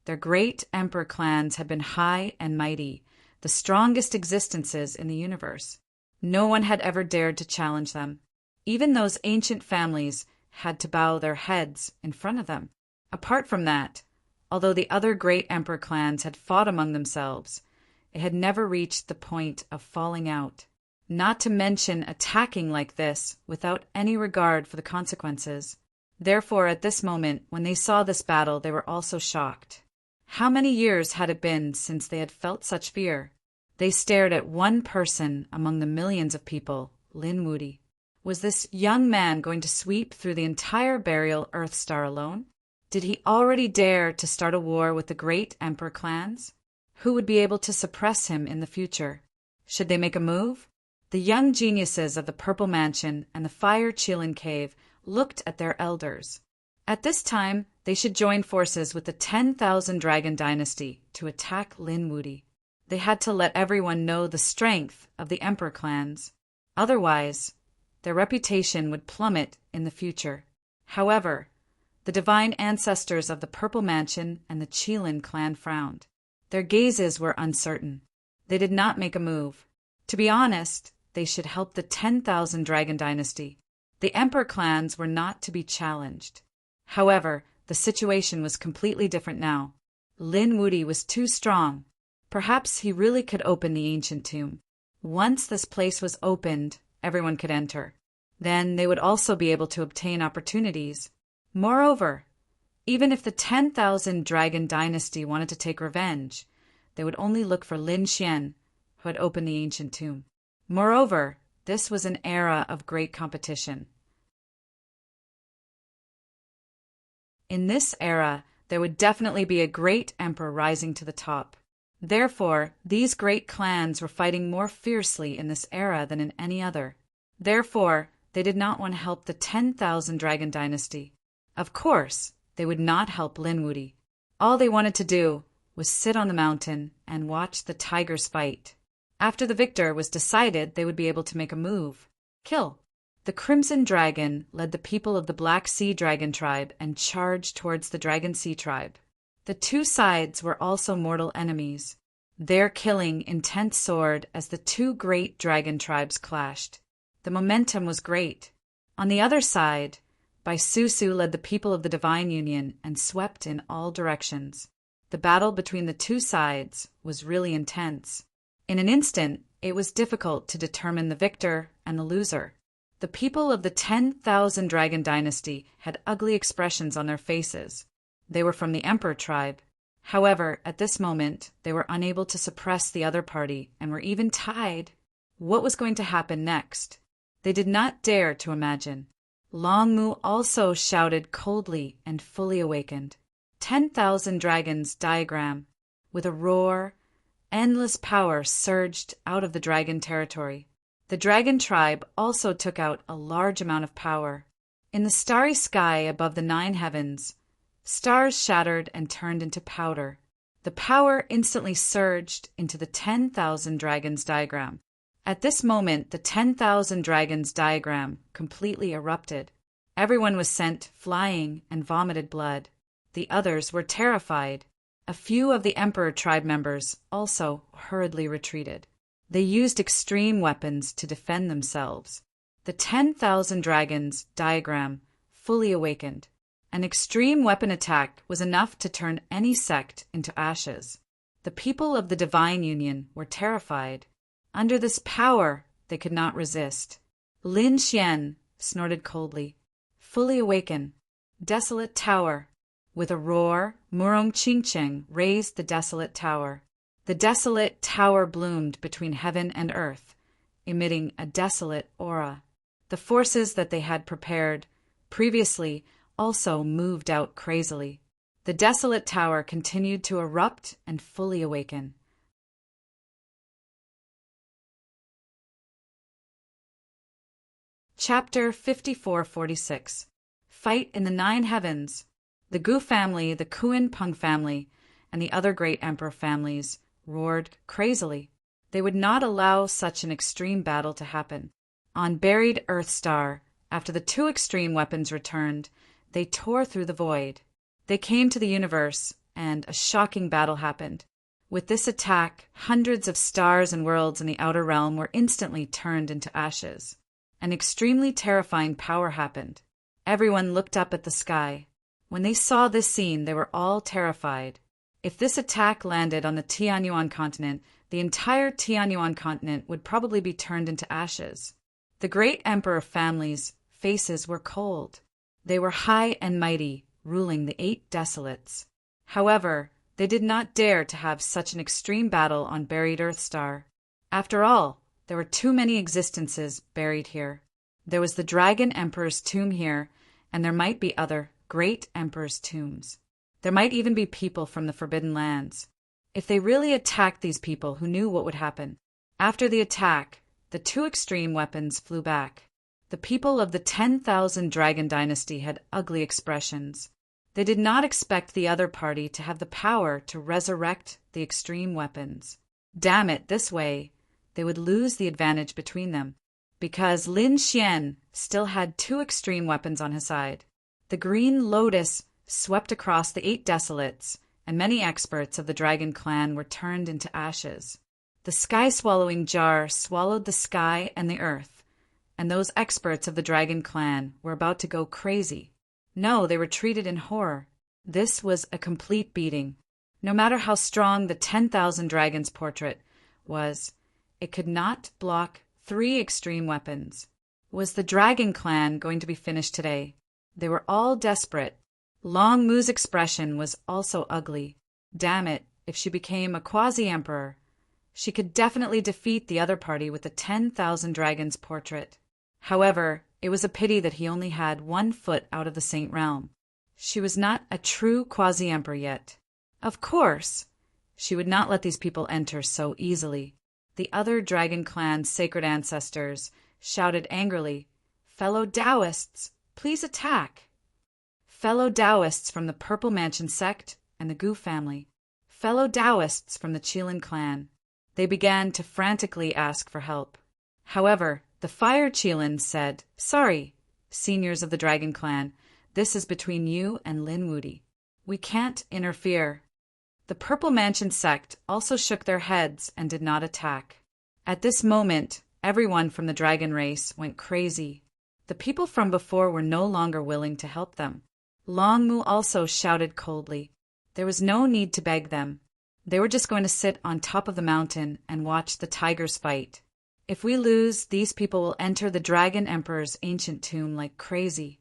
their great Emperor clans had been high and mighty, the strongest existences in the universe. No one had ever dared to challenge them. Even those ancient families had to bow their heads in front of them. Apart from that, although the other great Emperor clans had fought among themselves, it had never reached the point of falling out. Not to mention attacking like this without any regard for the consequences. Therefore, at this moment, when they saw this battle, they were also shocked. How many years had it been since they had felt such fear? They stared at one person among the millions of people, Lin Wuti. Was this young man going to sweep through the entire burial Earth Star alone? Did he already dare to start a war with the great Emperor clans? Who would be able to suppress him in the future? Should they make a move? The young geniuses of the Purple Mansion and the Fire Qilin Cave looked at their elders. At this time, they should join forces with the 10,000 Dragon dynasty to attack Lin Wuti. They had to let everyone know the strength of the Emperor clans. Otherwise, their reputation would plummet in the future. However, the divine ancestors of the Purple Mansion and the Qilin clan frowned. Their gazes were uncertain. They did not make a move. To be honest, they should help the 10,000 Dragon dynasty. The Emperor clans were not to be challenged. However, the situation was completely different now. Lin Wuti was too strong. Perhaps he really could open the ancient tomb. Once this place was opened, everyone could enter. Then they would also be able to obtain opportunities. Moreover, even if the 10,000 Dragon dynasty wanted to take revenge, they would only look for Lin Xian, who had opened the ancient tomb. Moreover, this was an era of great competition. In this era, there would definitely be a great emperor rising to the top. Therefore, these great clans were fighting more fiercely in this era than in any other. Therefore, they did not want to help the 10,000 Dragon dynasty. Of course, they would not help Lin Wuti. All they wanted to do was sit on the mountain and watch the tigers fight. After the victor was decided, they would be able to make a move. Kill. The Crimson Dragon led the people of the Black Sea Dragon tribe and charged towards the Dragon Sea tribe. The two sides were also mortal enemies. Their killing intense soared as the two great dragon tribes clashed. The momentum was great. On the other side, Baisusu led the people of the Divine Union and swept in all directions. The battle between the two sides was really intense. In an instant, it was difficult to determine the victor and the loser. The people of the 10,000 Dragon dynasty had ugly expressions on their faces. They were from the Emperor tribe. However, at this moment, they were unable to suppress the other party and were even tied. What was going to happen next? They did not dare to imagine. Long Mu also shouted coldly and fully awakened. 10,000 dragons diagram. With a roar, endless power surged out of the dragon territory. The dragon tribe also took out a large amount of power. In the starry sky above the 9 heavens, stars shattered and turned into powder. The power instantly surged into the 10,000 dragons diagram. At this moment, the 10,000 dragons diagram completely erupted. Everyone was sent flying and vomited blood. The others were terrified. A few of the Emperor tribe members also hurriedly retreated. They used extreme weapons to defend themselves. The 10,000 dragons diagram fully awakened. An extreme weapon attack was enough to turn any sect into ashes. The people of the Divine Union were terrified. Under this power, they could not resist. Lin Xian snorted coldly. Fully awaken. Desolate tower. With a roar, Murong Qingcheng raised the desolate tower. The desolate tower bloomed between heaven and earth, emitting a desolate aura. The forces that they had prepared previously also moved out crazily. The desolate tower continued to erupt and fully awaken. Chapter 5446. Fight in the 9 heavens. The Gu family, the Kuan Peng family, and the other great emperor families roared crazily. They would not allow such an extreme battle to happen. On buried Earth Star, after the 2 extreme weapons returned, they tore through the void. They came to the universe, and a shocking battle happened. With this attack, hundreds of stars and worlds in the outer realm were instantly turned into ashes. An extremely terrifying power happened. Everyone looked up at the sky. When they saw this scene, they were all terrified. If this attack landed on the Tianyuan continent, the entire Tianyuan continent would probably be turned into ashes. The great emperor families' faces were cold. They were high and mighty, ruling the 8 desolates. However, they did not dare to have such an extreme battle on buried Earth Star. After all, there were too many existences buried here. There was the Dragon Emperor's tomb here, and there might be other great emperors' tombs. There might even be people from the Forbidden Lands. If they really attacked these people who knew what would happen. After the attack, the 2 extreme weapons flew back. The people of the 10,000 Dragon Dynasty had ugly expressions. They did not expect the other party to have the power to resurrect the extreme weapons. Damn it, this way, they would lose the advantage between them, because Lin Xian still had 2 extreme weapons on his side. The Green Lotus swept across the 8 desolates, and many experts of the Dragon Clan were turned into ashes. The sky-swallowing jar swallowed the sky and the earth, and those experts of the Dragon Clan were about to go crazy. No, they were treated in horror. This was a complete beating. No matter how strong the 10,000 dragons portrait was, it could not block 3 extreme weapons. Was the Dragon Clan going to be finished today? They were all desperate. Long Mu's expression was also ugly. Damn it, if she became a quasi-emperor, she could definitely defeat the other party with the 10,000 dragons portrait. However, it was a pity that he only had 1 foot out of the Saint Realm. She was not a true quasi-emperor yet. Of course, she would not let these people enter so easily. The other Dragon Clan's sacred ancestors shouted angrily, "Fellow Taoists, please attack!" Fellow Taoists from the Purple Mansion sect and the Gu family. Fellow Taoists from the Qilin clan. They began to frantically ask for help. However, the Fire Qilin said, "Sorry, seniors of the Dragon Clan, this is between you and Lin Wudi. We can't interfere." The Purple Mansion sect also shook their heads and did not attack. At this moment, everyone from the dragon race went crazy. The people from before were no longer willing to help them. Long Mu also shouted coldly. There was no need to beg them. They were just going to sit on top of the mountain and watch the tigers fight. If we lose, these people will enter the Dragon Emperor's ancient tomb like crazy.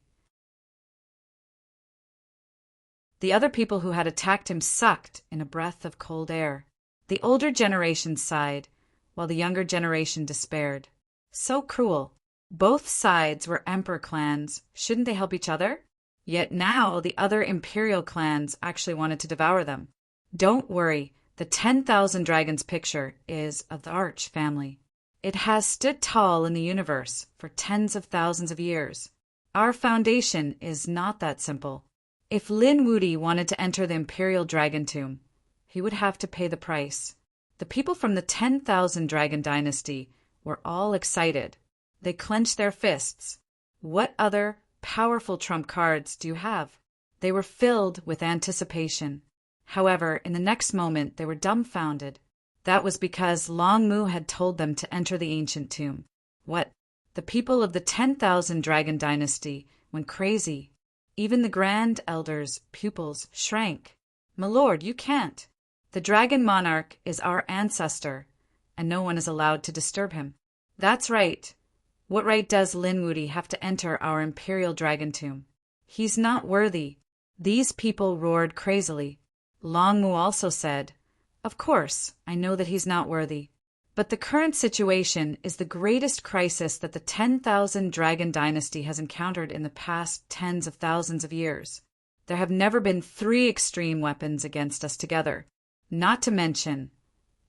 The other people who had attacked him sucked in a breath of cold air. The older generation sighed, while the younger generation despaired. So cruel. Both sides were emperor clans. Shouldn't they help each other? Yet now the other imperial clans actually wanted to devour them. Don't worry, the 10,000 dragons picture is of the Arch family. It has stood tall in the universe for tens of thousands of years. Our foundation is not that simple. If Lin Wudi wanted to enter the Imperial Dragon Tomb, he would have to pay the price. The people from the 10,000 Dragon Dynasty were all excited. They clenched their fists. What other powerful trump cards do you have? They were filled with anticipation. However, in the next moment, they were dumbfounded. That was because Long Mu had told them to enter the ancient tomb. What? The people of the 10,000 Dragon Dynasty went crazy. Even the Grand Elder's pupils shrank. "My lord, you can't. The Dragon Monarch is our ancestor, and no one is allowed to disturb him." "That's right. What right does Lin Wudi have to enter our Imperial Dragon Tomb? He's not worthy." These people roared crazily. Long Mu also said, "Of course, I know that he's not worthy. But the current situation is the greatest crisis that the 10,000 Dragon Dynasty has encountered in the past tens of thousands of years. There have never been 3 extreme weapons against us together. Not to mention,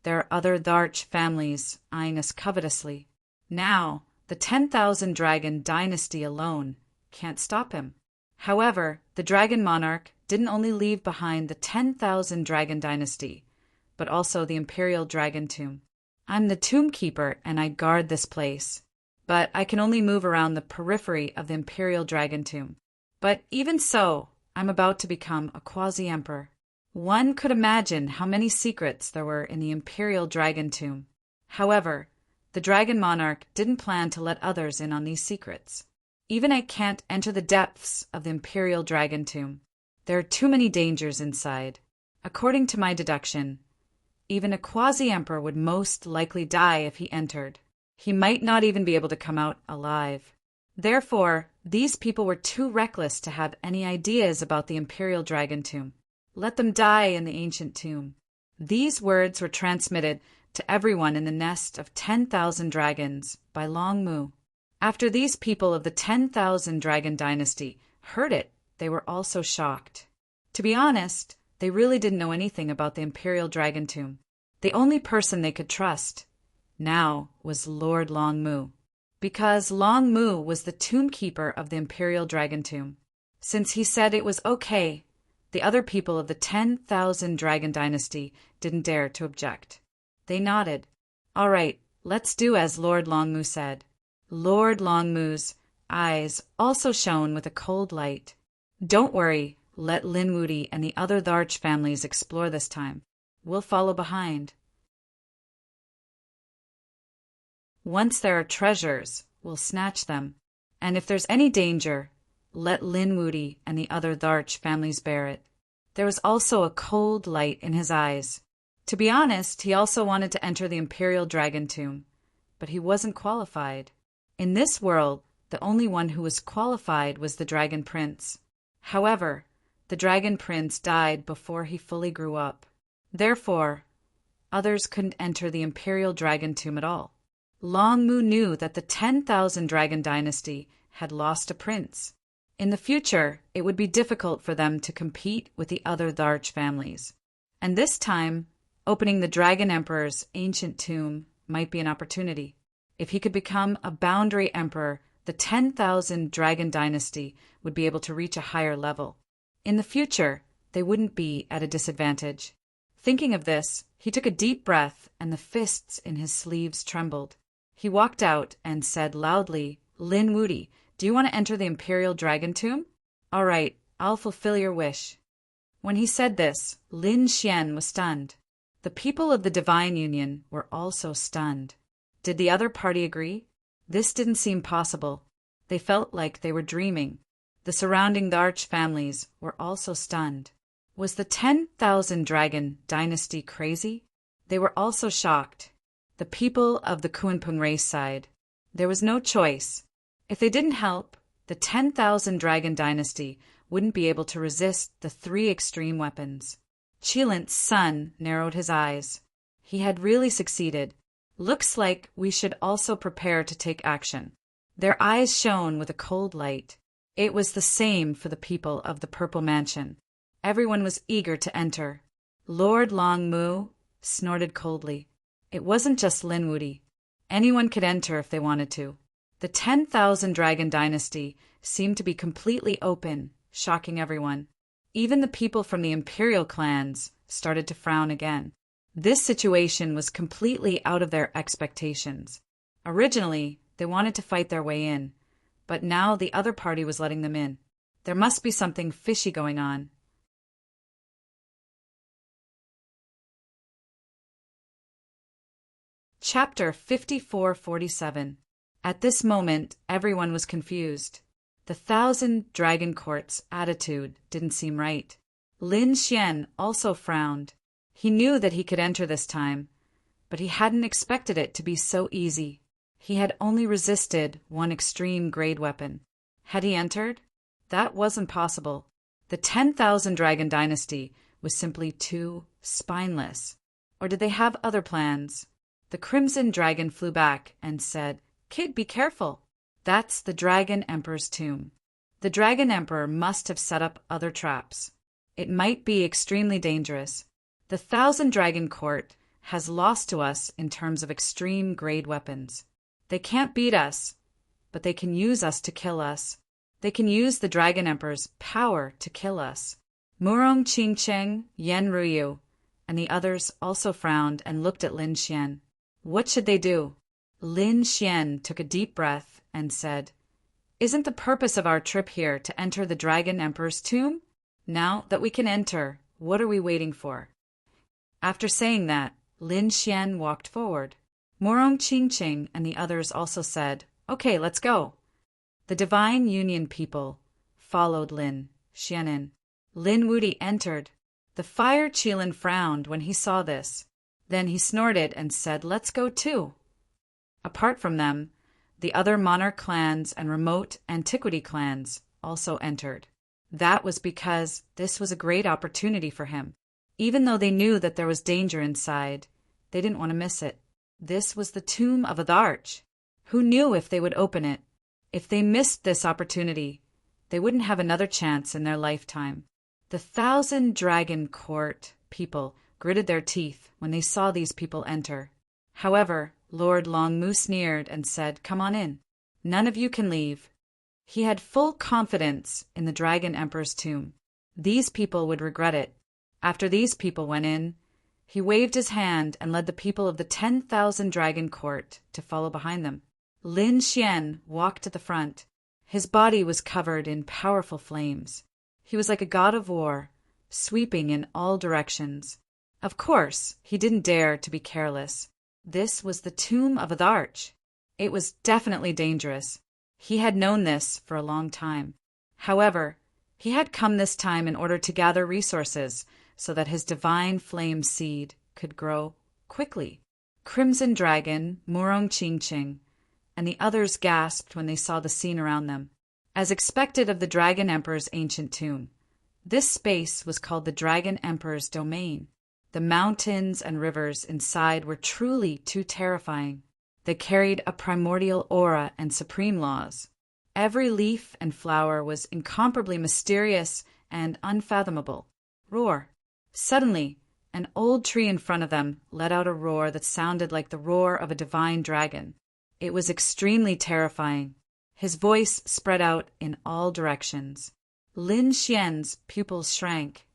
there are other Dharch families eyeing us covetously. Now, the 10,000 Dragon Dynasty alone can't stop him." However, the Dragon Monarch didn't only leave behind the 10,000 Dragon Dynasty, but also the Imperial Dragon Tomb. "I'm the Tomb Keeper and I guard this place, but I can only move around the periphery of the Imperial Dragon Tomb. But even so, I'm about to become a quasi-emperor." One could imagine how many secrets there were in the Imperial Dragon Tomb. However, the Dragon Monarch didn't plan to let others in on these secrets. "Even I can't enter the depths of the Imperial Dragon Tomb. There are too many dangers inside. According to my deduction, even a quasi-emperor would most likely die if he entered. He might not even be able to come out alive." Therefore, these people were too reckless to have any ideas about the Imperial Dragon Tomb. "Let them die in the ancient tomb." These words were transmitted to everyone in the nest of 10,000 dragons by Long Mu. After these people of the 10,000 Dragon Dynasty heard it, they were also shocked. To be honest, they really didn't know anything about the Imperial Dragon Tomb. The only person they could trust now was Lord Long Mu, because Long Mu was the Tomb Keeper of the Imperial Dragon Tomb. Since he said it was okay, the other people of the 10,000 Dragon Dynasty didn't dare to object. They nodded. "All right, let's do as Lord Long Mu said." Lord Long Mu's eyes also shone with a cold light. "Don't worry, let Lin Wudi and the other Dharch families explore this time. We'll follow behind. Once there are treasures, we'll snatch them. And if there's any danger, let Lin Wudi and the other Dharch families bear it." There was also a cold light in his eyes. To be honest, he also wanted to enter the Imperial Dragon Tomb, but he wasn't qualified. In this world, the only one who was qualified was the Dragon Prince. However, the Dragon Prince died before he fully grew up. Therefore, others couldn't enter the Imperial Dragon Tomb at all. Long Mu knew that the 10,000 Dragon Dynasty had lost a prince. In the future, it would be difficult for them to compete with the other Dharch families. And this time, opening the Dragon Emperor's ancient tomb might be an opportunity. If he could become a boundary emperor, the 10,000 Dragon Dynasty would be able to reach a higher level. In the future, they wouldn't be at a disadvantage. Thinking of this, he took a deep breath and the fists in his sleeves trembled. He walked out and said loudly, "Lin Wudi, do you want to enter the Imperial Dragon Tomb? All right, I'll fulfill your wish." When he said this, Lin Xian was stunned. The people of the Divine Union were also stunned. Did the other party agree? This didn't seem possible. They felt like they were dreaming. The surrounding Dharch families were also stunned. Was the 10,000 Dragon Dynasty crazy? They were also shocked. The people of the Kunpeng race side. There was no choice. If they didn't help, the 10,000 Dragon Dynasty wouldn't be able to resist the 3 extreme weapons. Qilint's son narrowed his eyes. He had really succeeded. "Looks like we should also prepare to take action." Their eyes shone with a cold light. It was the same for the people of the Purple Mansion. Everyone was eager to enter. Lord Long Mu snorted coldly. It wasn't just Lin Wudi. Anyone could enter if they wanted to. The 10,000 Dragon Dynasty seemed to be completely open, shocking everyone. Even the people from the Imperial clans started to frown again. This situation was completely out of their expectations. Originally, they wanted to fight their way in, but now the other party was letting them in. There must be something fishy going on. Chapter 5447. At this moment, everyone was confused. The 1,000 Dragon Court's attitude didn't seem right. Lin Xian also frowned. He knew that he could enter this time, but he hadn't expected it to be so easy. He had only resisted one extreme grade weapon. Had he entered? That wasn't possible. The 10,000 Dragon Dynasty was simply too spineless. Or did they have other plans? The Crimson Dragon flew back and said, "Kid, be careful. That's the Dragon Emperor's tomb. The Dragon Emperor must have set up other traps. It might be extremely dangerous. The 1,000 Dragon Court has lost to us in terms of extreme grade weapons. They can't beat us, but they can use us to kill us. They can use the Dragon Emperor's power to kill us." Murong Qingcheng, Yan Ruyu, and the others also frowned and looked at Lin Xian. What should they do? Lin Xian took a deep breath and said, "Isn't the purpose of our trip here to enter the Dragon Emperor's tomb? Now that we can enter, what are we waiting for?" After saying that, Lin Xian walked forward. Murong Qingcheng and the others also said, "Okay, let's go." The Divine Union people followed Lin Xian in. Lin Wuti entered. The Fire Qilin frowned when he saw this. Then he snorted and said, "Let's go too." Apart from them, the other monarch clans and remote antiquity clans also entered. That was because this was a great opportunity for him. Even though they knew that there was danger inside, they didn't want to miss it. This was the tomb of Adarch. Who knew if they would open it? If they missed this opportunity, they wouldn't have another chance in their lifetime. The 1,000 Dragon Court people gritted their teeth when they saw these people enter. However, Lord Longmu sneered and said, "Come on in. None of you can leave." He had full confidence in the Dragon Emperor's tomb. These people would regret it. After these people went in, he waved his hand and led the people of the 10,000 Dragon Court to follow behind them. Lin Xian walked to the front. His body was covered in powerful flames. He was like a god of war, sweeping in all directions. Of course, he didn't dare to be careless. This was the tomb of Adarch. It was definitely dangerous. He had known this for a long time. However, he had come this time in order to gather resources so that his divine flame seed could grow quickly. Crimson Dragon, Murong Qingcheng, and the others gasped when they saw the scene around them. As expected of the Dragon Emperor's ancient tomb, this space was called the Dragon Emperor's domain. The mountains and rivers inside were truly too terrifying. They carried a primordial aura and supreme laws. Every leaf and flower was incomparably mysterious and unfathomable. Roar. Suddenly, an old tree in front of them let out a roar that sounded like the roar of a divine dragon. It was extremely terrifying. His voice spread out in all directions. Lin Xian's pupils shrank.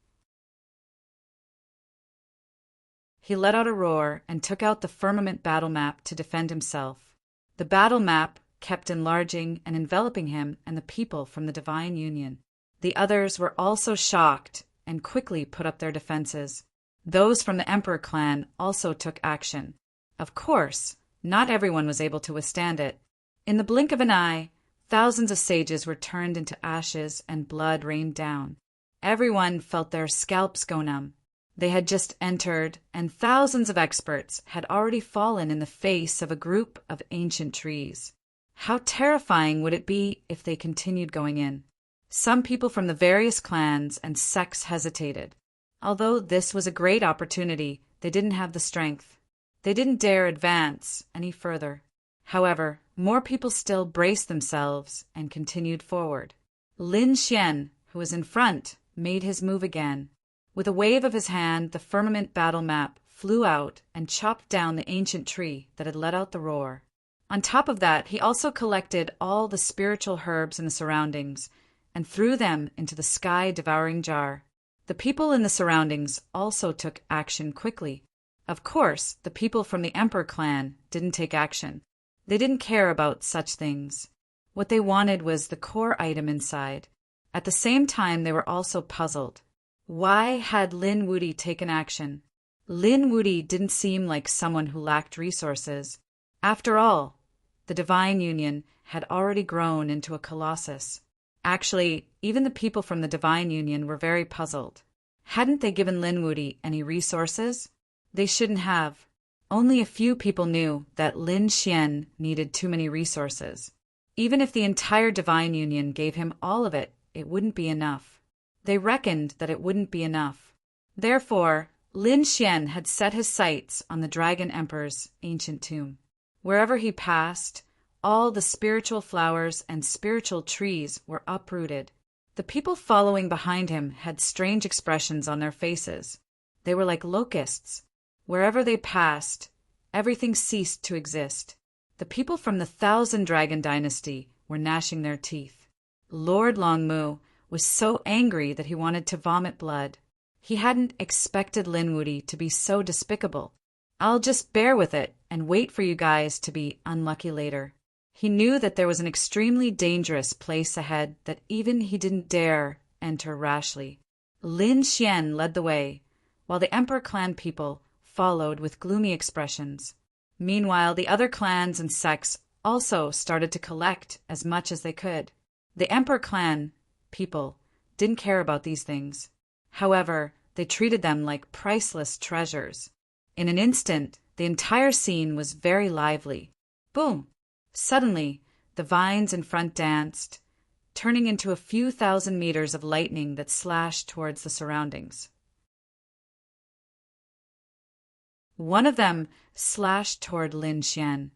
He let out a roar and took out the firmament battle map to defend himself. The battle map kept enlarging and enveloping him and the people from the Divine Union. The others were also shocked and quickly put up their defenses. Those from the Emperor clan also took action. Of course, not everyone was able to withstand it. In the blink of an eye, thousands of sages were turned into ashes and blood rained down. Everyone felt their scalps go numb. They had just entered, and thousands of experts had already fallen in the face of a group of ancient trees. How terrifying would it be if they continued going in? Some people from the various clans and sects hesitated. Although this was a great opportunity, they didn't have the strength. They didn't dare advance any further. However, more people still braced themselves and continued forward. Lin Xian, who was in front, made his move again. With a wave of his hand, the firmament battle map flew out and chopped down the ancient tree that had let out the roar. On top of that, he also collected all the spiritual herbs in the surroundings and threw them into the sky-devouring jar. The people in the surroundings also took action quickly. Of course, the people from the Emperor clan didn't take action. They didn't care about such things. What they wanted was the core item inside. At the same time, they were also puzzled. Why had Lin Wudy taken action? Lin Wudy didn't seem like someone who lacked resources. After all, the Divine Union had already grown into a colossus. Actually, even the people from the Divine Union were very puzzled. Hadn't they given Lin Wudy any resources? They shouldn't have. Only a few people knew that Lin Xian needed too many resources. Even if the entire Divine Union gave him all of it, it wouldn't be enough. They reckoned that it wouldn't be enough. Therefore, Lin Xian had set his sights on the Dragon Emperor's ancient tomb. Wherever he passed, all the spiritual flowers and spiritual trees were uprooted. The people following behind him had strange expressions on their faces. They were like locusts. Wherever they passed, everything ceased to exist. The people from the Thousand Dragon Dynasty were gnashing their teeth. Lord Longmu was so angry that he wanted to vomit blood. He hadn't expected Lin Wudy to be so despicable. I'll just bear with it and wait for you guys to be unlucky later. He knew that there was an extremely dangerous place ahead that even he didn't dare enter rashly. Lin Xian led the way, while the Emperor clan people followed with gloomy expressions. Meanwhile, the other clans and sects also started to collect as much as they could. The Emperor clan people didn't care about these things. However, they treated them like priceless treasures. In an instant, the entire scene was very lively. Boom! Suddenly, the vines in front danced, turning into a few thousand meters of lightning that slashed towards the surroundings. One of them slashed toward Lin Xian,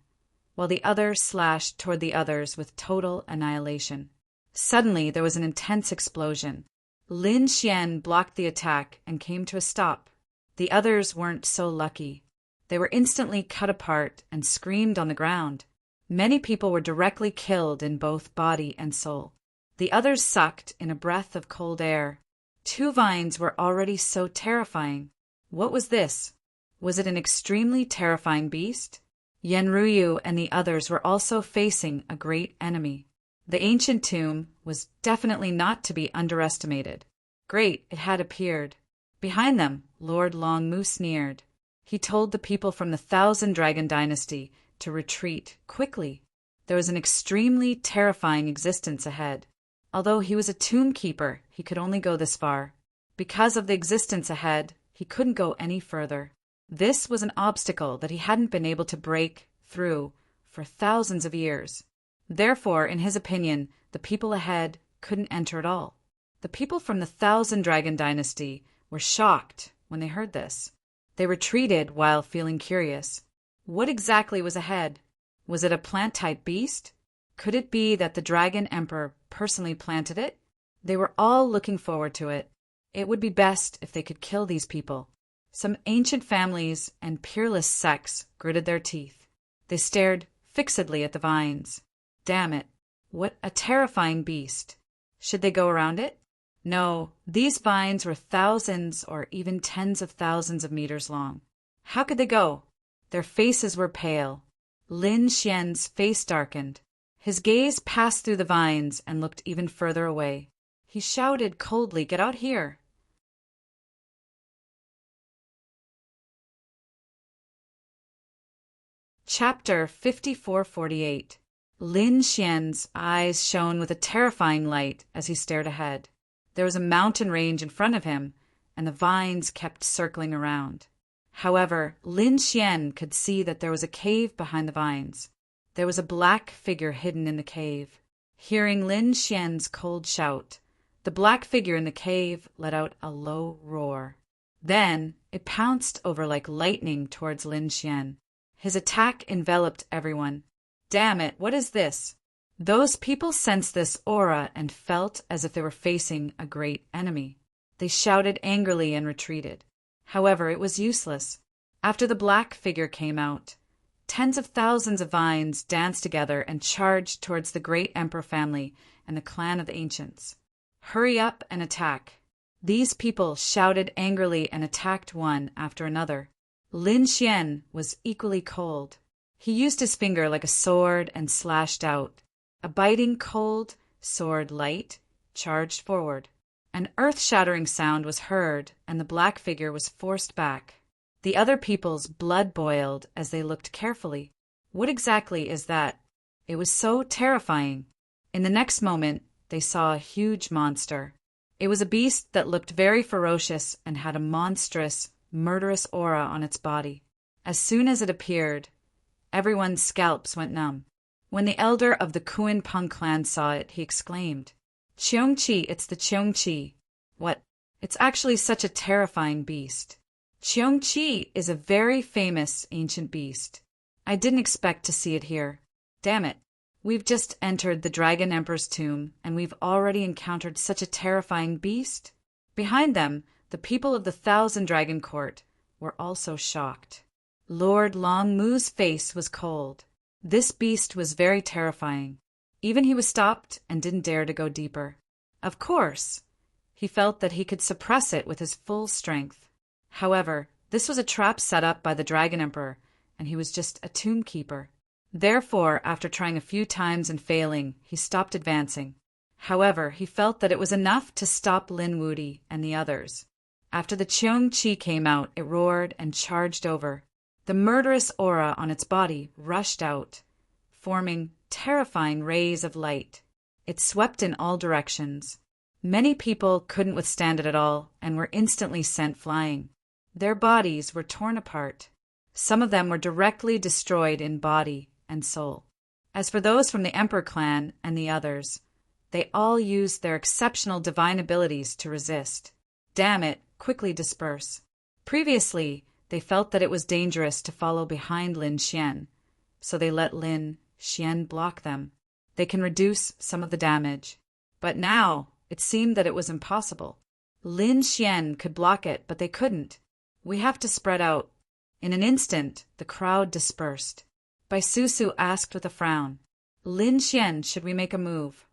while the other slashed toward the others with total annihilation. Suddenly, there was an intense explosion. Lin Xian blocked the attack and came to a stop. The others weren't so lucky. They were instantly cut apart and screamed on the ground. Many people were directly killed in both body and soul. The others sucked in a breath of cold air. Two vines were already so terrifying. What was this? Was it an extremely terrifying beast? Yenryu and the others were also facing a great enemy. The ancient tomb was definitely not to be underestimated. Great, it had appeared. Behind them, Lord Longmu sneered. He told the people from the Thousand Dragon Dynasty to retreat quickly. There was an extremely terrifying existence ahead. Although he was a tomb keeper, he could only go this far. Because of the existence ahead, he couldn't go any further. This was an obstacle that he hadn't been able to break through for thousands of years. Therefore, in his opinion, the people ahead couldn't enter at all. The people from the Thousand Dragon Dynasty were shocked when they heard this. They retreated while feeling curious. What exactly was ahead? Was it a plant-type beast? Could it be that the Dragon Emperor personally planted it? They were all looking forward to it. It would be best if they could kill these people. Some ancient families and peerless sects gritted their teeth. They stared fixedly at the vines. Damn it, what a terrifying beast. Should they go around it? No, these vines were thousands or even tens of thousands of meters long. How could they go? Their faces were pale. Lin Xian's face darkened. His gaze passed through the vines and looked even further away. He shouted coldly, "Get out here!" Chapter 5448. Lin Xian's eyes shone with a terrifying light as he stared ahead. There was a mountain range in front of him, and the vines kept circling around. However, Lin Xian could see that there was a cave behind the vines. There was a black figure hidden in the cave. Hearing Lin Xian's cold shout, the black figure in the cave let out a low roar. Then it pounced over like lightning towards Lin Xian. His attack enveloped everyone. Damn it, what is this? Those people sensed this aura and felt as if they were facing a great enemy. They shouted angrily and retreated. However, it was useless. After the black figure came out, tens of thousands of vines danced together and charged towards the great emperor family and the clan of the ancients. Hurry up and attack. These people shouted angrily and attacked one after another. Lin Xian was equally cold. He used his finger like a sword and slashed out. A biting cold sword light charged forward. An earth-shattering sound was heard, and the black figure was forced back. The other people's blood boiled as they looked carefully. What exactly is that? It was so terrifying. In the next moment, they saw a huge monster. It was a beast that looked very ferocious and had a monstrous, murderous aura on its body. As soon as it appeared, everyone's scalps went numb. When the elder of the Kuan-Pung clan saw it, he exclaimed, "Cheongqi, it's the Cheongqi." What? It's actually such a terrifying beast. Cheongqi is a very famous ancient beast. I didn't expect to see it here. Damn it. We've just entered the Dragon Emperor's tomb, and we've already encountered such a terrifying beast. Behind them, the people of the Thousand Dragon Court were also shocked. Lord Long Mu's face was cold. This beast was very terrifying. Even he was stopped and didn't dare to go deeper. Of course, he felt that he could suppress it with his full strength. However, this was a trap set up by the Dragon Emperor, and he was just a tomb keeper. Therefore, after trying a few times and failing, he stopped advancing. However, he felt that it was enough to stop Lin Wudi and the others. After the Cheongqi came out, it roared and charged over. The murderous aura on its body rushed out, forming terrifying rays of light. It swept in all directions. Many people couldn't withstand it at all and were instantly sent flying. Their bodies were torn apart. Some of them were directly destroyed in body and soul. As for those from the Emperor clan and the others, they all used their exceptional divine abilities to resist. Damn it, quickly disperse. Previously, they felt that it was dangerous to follow behind Lin Xian, so they let Lin Xian block them. They can reduce some of the damage. But now, it seemed that it was impossible. Lin Xian could block it, but they couldn't. We have to spread out. In an instant, the crowd dispersed. Bai Susu asked with a frown, "Lin Xian, should we make a move?"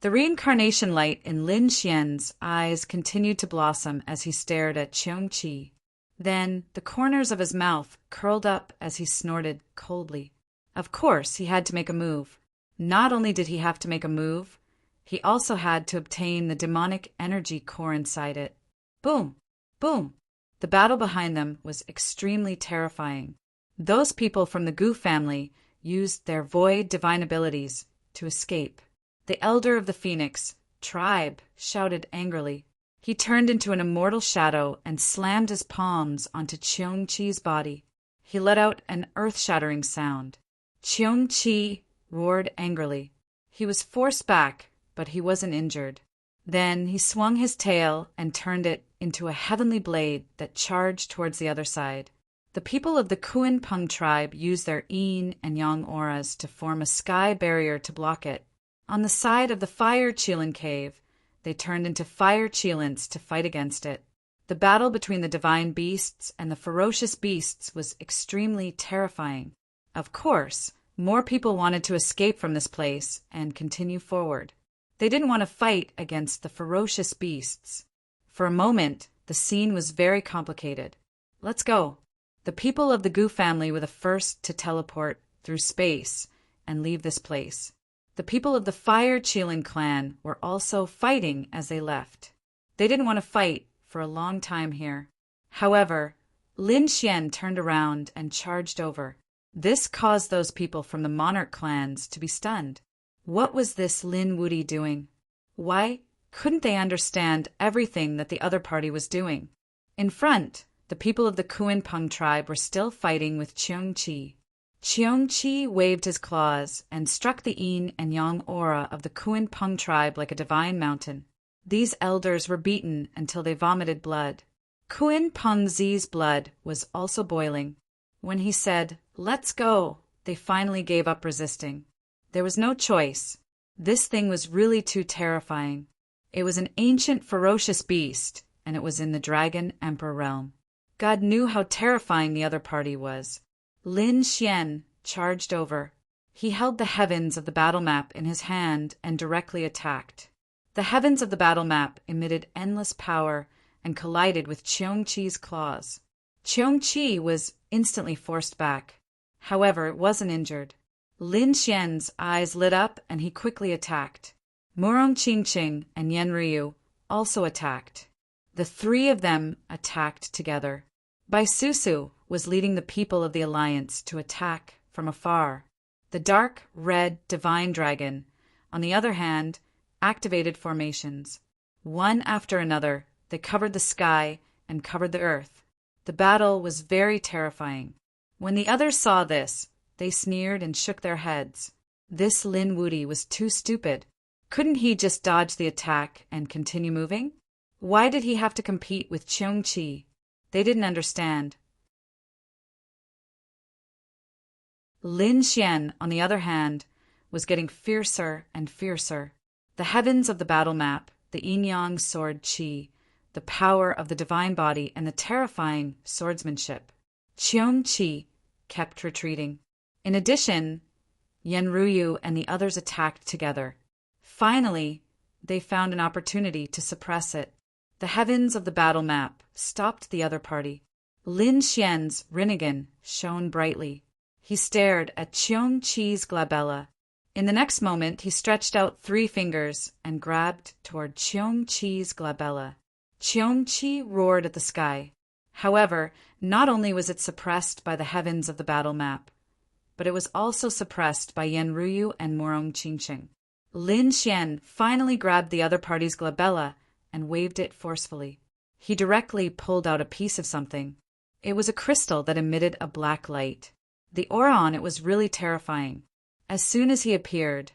The reincarnation light in Lin Xian's eyes continued to blossom as he stared at Cheongqi. Then the corners of his mouth curled up as he snorted coldly. Of course, he had to make a move. Not only did he have to make a move, he also had to obtain the demonic energy core inside it. Boom! Boom! The battle behind them was extremely terrifying. Those people from the Gu family used their void divine abilities to escape. The elder of the Phoenix tribe shouted angrily. He turned into an immortal shadow and slammed his palms onto Cheongqi's body. He let out an earth-shattering sound. Cheongqi roared angrily. He was forced back, but he wasn't injured. Then he swung his tail and turned it into a heavenly blade that charged towards the other side. The people of the Kuan-Pung tribe used their yin and yang auras to form a sky barrier to block it. On the side of the Fire Qilin cave, they turned into Fire Qilins to fight against it. The battle between the divine beasts and the ferocious beasts was extremely terrifying. Of course, more people wanted to escape from this place and continue forward. They didn't want to fight against the ferocious beasts. For a moment, the scene was very complicated. Let's go. The people of the Gu family were the first to teleport through space and leave this place. The people of the Fire Qilin clan were also fighting as they left. They didn't want to fight for a long time here. However, Lin Xian turned around and charged over. This caused those people from the monarch clans to be stunned. What was this Lin Wudi doing? Why couldn't they understand everything that the other party was doing? In front, the people of the Kuan-Pung tribe were still fighting with Cheongqi. Cheongqi waved his claws and struck the yin and yang aura of the Kuan-Pung tribe like a divine mountain. These elders were beaten until they vomited blood. Kuan-Pung Z's blood was also boiling. When he said, "Let's go," they finally gave up resisting. There was no choice. This thing was really too terrifying. It was an ancient, ferocious beast, and it was in the Dragon Emperor realm. God knew how terrifying the other party was. Lin Xian charged over. He held the heavens of the battle map in his hand and directly attacked. The heavens of the battle map emitted endless power and collided with Qiongqi's claws. Qiongqi was instantly forced back. However, it wasn't injured. Lin Xian's eyes lit up and he quickly attacked. Murong Qingqing and Yan Ryu also attacked. The three of them attacked together. Bai Susu was leading the people of the Alliance to attack from afar. The dark red divine dragon, on the other hand, activated formations. One after another, they covered the sky and covered the earth. The battle was very terrifying. When the others saw this, they sneered and shook their heads. This Lin Wuti was too stupid. Couldn't he just dodge the attack and continue moving? Why did he have to compete with Qiongqi? They didn't understand. Lin Xian, on the other hand, was getting fiercer and fiercer. The heavens of the battle map, the yin-yang sword qi, the power of the divine body, and the terrifying swordsmanship. Qiongqi kept retreating. In addition, Yan Ryu and the others attacked together. Finally, they found an opportunity to suppress it. The heavens of the battle map stopped the other party. Lin Xian's Rinnegan shone brightly. He stared at Qiongqi's glabella. In the next moment, he stretched out 3 fingers and grabbed toward Qiongqi's glabella. Qiongqi roared at the sky. However, not only was it suppressed by the heavens of the battle map, but it was also suppressed by Yan Ryu and Murong Qingqing. Lin Xian finally grabbed the other party's glabella and waved it forcefully. He directly pulled out a piece of something. It was a crystal that emitted a black light. The aura on it was really terrifying. As soon as he appeared,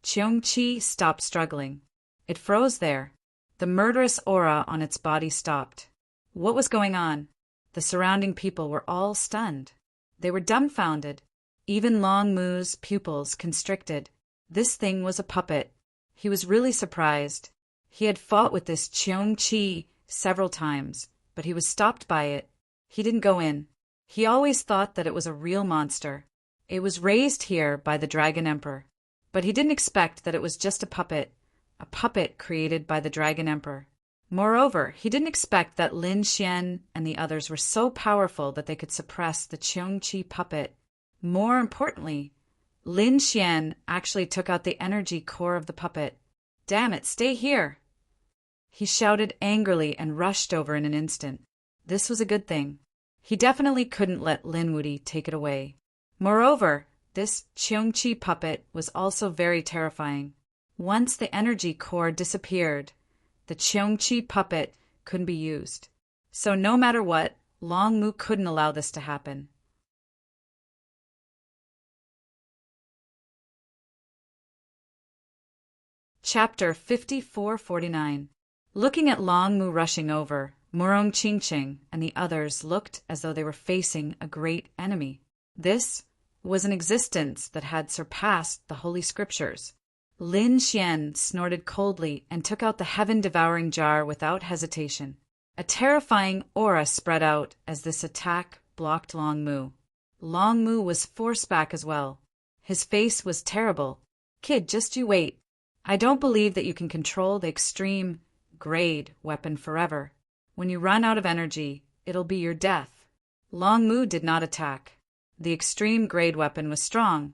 Qiongqi stopped struggling. It froze there. The murderous aura on its body stopped. What was going on? The surrounding people were all stunned. They were dumbfounded. Even Long Mu's pupils constricted. This thing was a puppet. He was really surprised. He had fought with this Qiongqi several times, but he was stopped by it. He didn't go in. He always thought that it was a real monster. It was raised here by the Dragon Emperor. But he didn't expect that it was just a puppet created by the Dragon Emperor. Moreover, he didn't expect that Lin Xian and the others were so powerful that they could suppress the Qiongqi puppet. More importantly, Lin Xian actually took out the energy core of the puppet. "Damn it, stay here!" He shouted angrily and rushed over in an instant. This was a good thing. He definitely couldn't let Lin Wuti take it away. Moreover, this Qiongqi puppet was also very terrifying. Once the energy core disappeared, the Qiongqi puppet couldn't be used. So no matter what, Long Mu couldn't allow this to happen. Chapter 5449. Looking at Long Mu rushing over, Murong Qingqing and the others looked as though they were facing a great enemy. This was an existence that had surpassed the Holy Scriptures. Lin Xian snorted coldly and took out the heaven-devouring jar without hesitation. A terrifying aura spread out as this attack blocked Long Mu. Long Mu was forced back as well. His face was terrible. "Kid, just you wait. I don't believe that you can control the extreme grade weapon forever. When you run out of energy, it'll be your death." Long Mu did not attack. The extreme grade weapon was strong,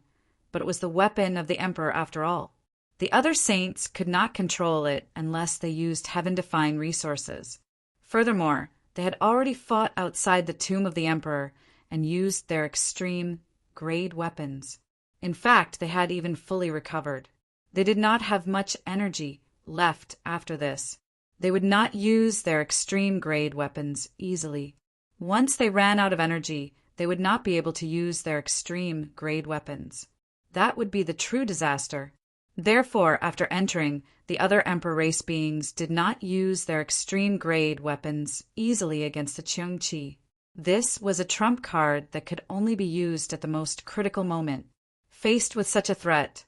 but it was the weapon of the Emperor after all. The other saints could not control it unless they used heaven-defying resources. Furthermore, they had already fought outside the tomb of the Emperor and used their extreme grade weapons. In fact, they had even fully recovered. They did not have much energy left after this. They would not use their extreme grade weapons easily. Once they ran out of energy, they would not be able to use their extreme grade weapons. That would be the true disaster. Therefore, after entering, the other Emperor race beings did not use their extreme grade weapons easily against the Qiongqi. This was a trump card that could only be used at the most critical moment. Faced with such a threat,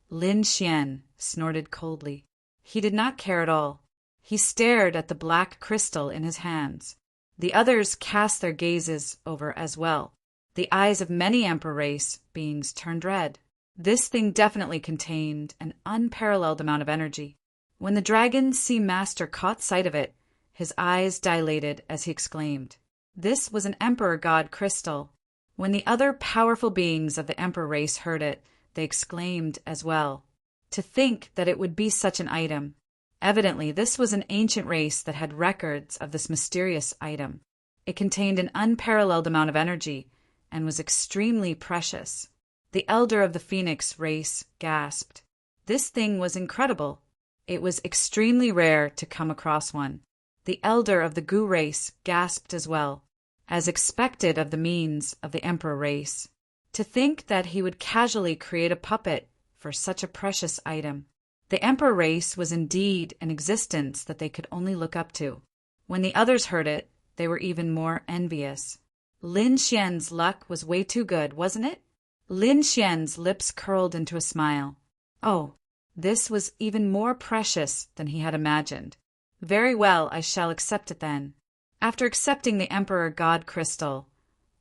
Lin Xian snorted coldly. He did not care at all. He stared at the black crystal in his hands. The others cast their gazes over as well. The eyes of many Emperor race beings turned red. This thing definitely contained an unparalleled amount of energy. When the Dragon Sea Master caught sight of it, his eyes dilated as he exclaimed, "This was an Emperor God crystal." When the other powerful beings of the Emperor race heard it, they exclaimed as well. To think that it would be such an item. Evidently, this was an ancient race that had records of this mysterious item. It contained an unparalleled amount of energy and was extremely precious. The elder of the Phoenix race gasped. This thing was incredible. It was extremely rare to come across one. The elder of the Gu race gasped as well, as expected of the means of the Emperor race. To think that he would casually create a puppet for such a precious item. The Emperor race was indeed an existence that they could only look up to. When the others heard it, they were even more envious. Lin Xian's luck was way too good, wasn't it? Lin Xian's lips curled into a smile. Oh, this was even more precious than he had imagined. Very well, I shall accept it then. After accepting the Emperor God Crystal,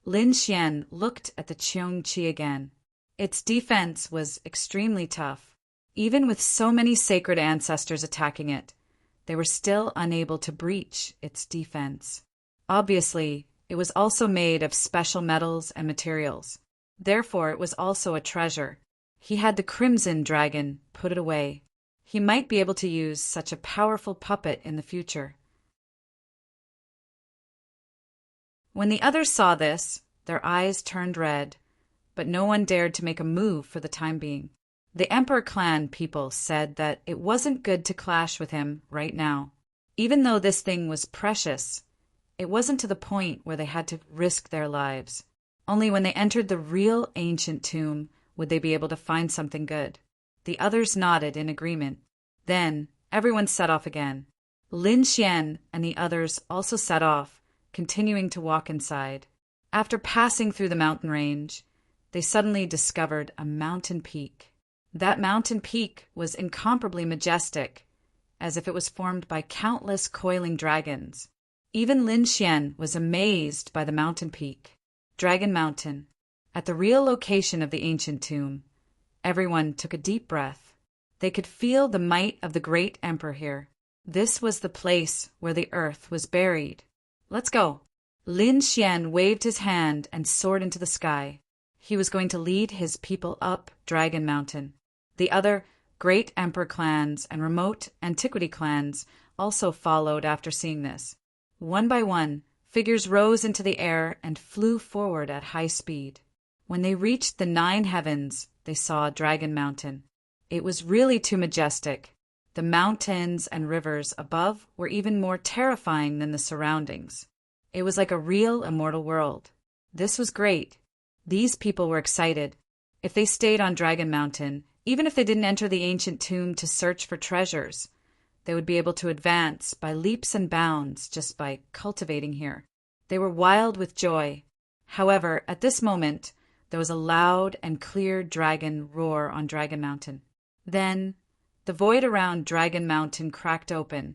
Lin Xian looked at the Qiongqi again. Its defense was extremely tough. Even with so many sacred ancestors attacking it, they were still unable to breach its defense. Obviously, it was also made of special metals and materials. Therefore, it was also a treasure. He had the Crimson Dragon put it away. He might be able to use such a powerful puppet in the future. When the others saw this, their eyes turned red, but no one dared to make a move for the time being. The Emperor clan people said that it wasn't good to clash with him right now. Even though this thing was precious, it wasn't to the point where they had to risk their lives. Only when they entered the real ancient tomb would they be able to find something good. The others nodded in agreement. Then everyone set off again. Lin Xian and the others also set off, continuing to walk inside. After passing through the mountain range, they suddenly discovered a mountain peak. That mountain peak was incomparably majestic, as if it was formed by countless coiling dragons. Even Lin Xian was amazed by the mountain peak. Dragon Mountain. At the real location of the ancient tomb, everyone took a deep breath. They could feel the might of the great emperor here. This was the place where the earth was buried. Let's go. Lin Xian waved his hand and soared into the sky. He was going to lead his people up Dragon Mountain. The other great emperor clans and remote antiquity clans also followed after seeing this. One by one, figures rose into the air and flew forward at high speed. When they reached the 9 heavens, they saw Dragon Mountain. It was really too majestic. The mountains and rivers above were even more terrifying than the surroundings. It was like a real immortal world. This was great. These people were excited. If they stayed on Dragon Mountain, even if they didn't enter the ancient tomb to search for treasures, they would be able to advance by leaps and bounds just by cultivating here. They were wild with joy. However, at this moment, there was a loud and clear dragon roar on Dragon Mountain. Then, the void around Dragon Mountain cracked open,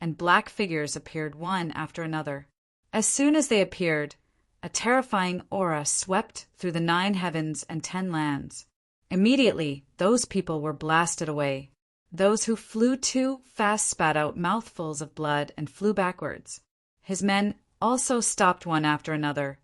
and black figures appeared one after another. As soon as they appeared, a terrifying aura swept through the 9 heavens and 10 lands. Immediately, those people were blasted away. Those who flew too fast spat out mouthfuls of blood and flew backwards. His men also stopped one after another,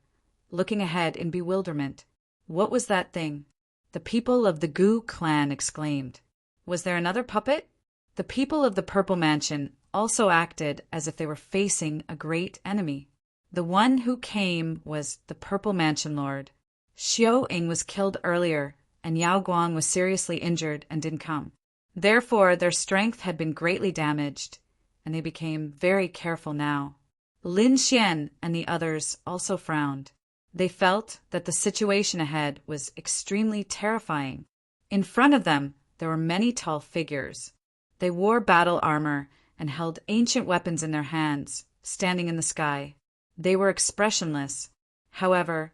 looking ahead in bewilderment. What was that thing? The people of the Gu clan exclaimed. Was there another puppet? The people of the Purple Mansion also acted as if they were facing a great enemy. The one who came was the Purple Mansion Lord. Xiao Ying was killed earlier, and Yao Guang was seriously injured and didn't come. Therefore, their strength had been greatly damaged, and they became very careful now. Lin Xian and the others also frowned. They felt that the situation ahead was extremely terrifying. In front of them, there were many tall figures. They wore battle armor and held ancient weapons in their hands, standing in the sky. They were expressionless. However,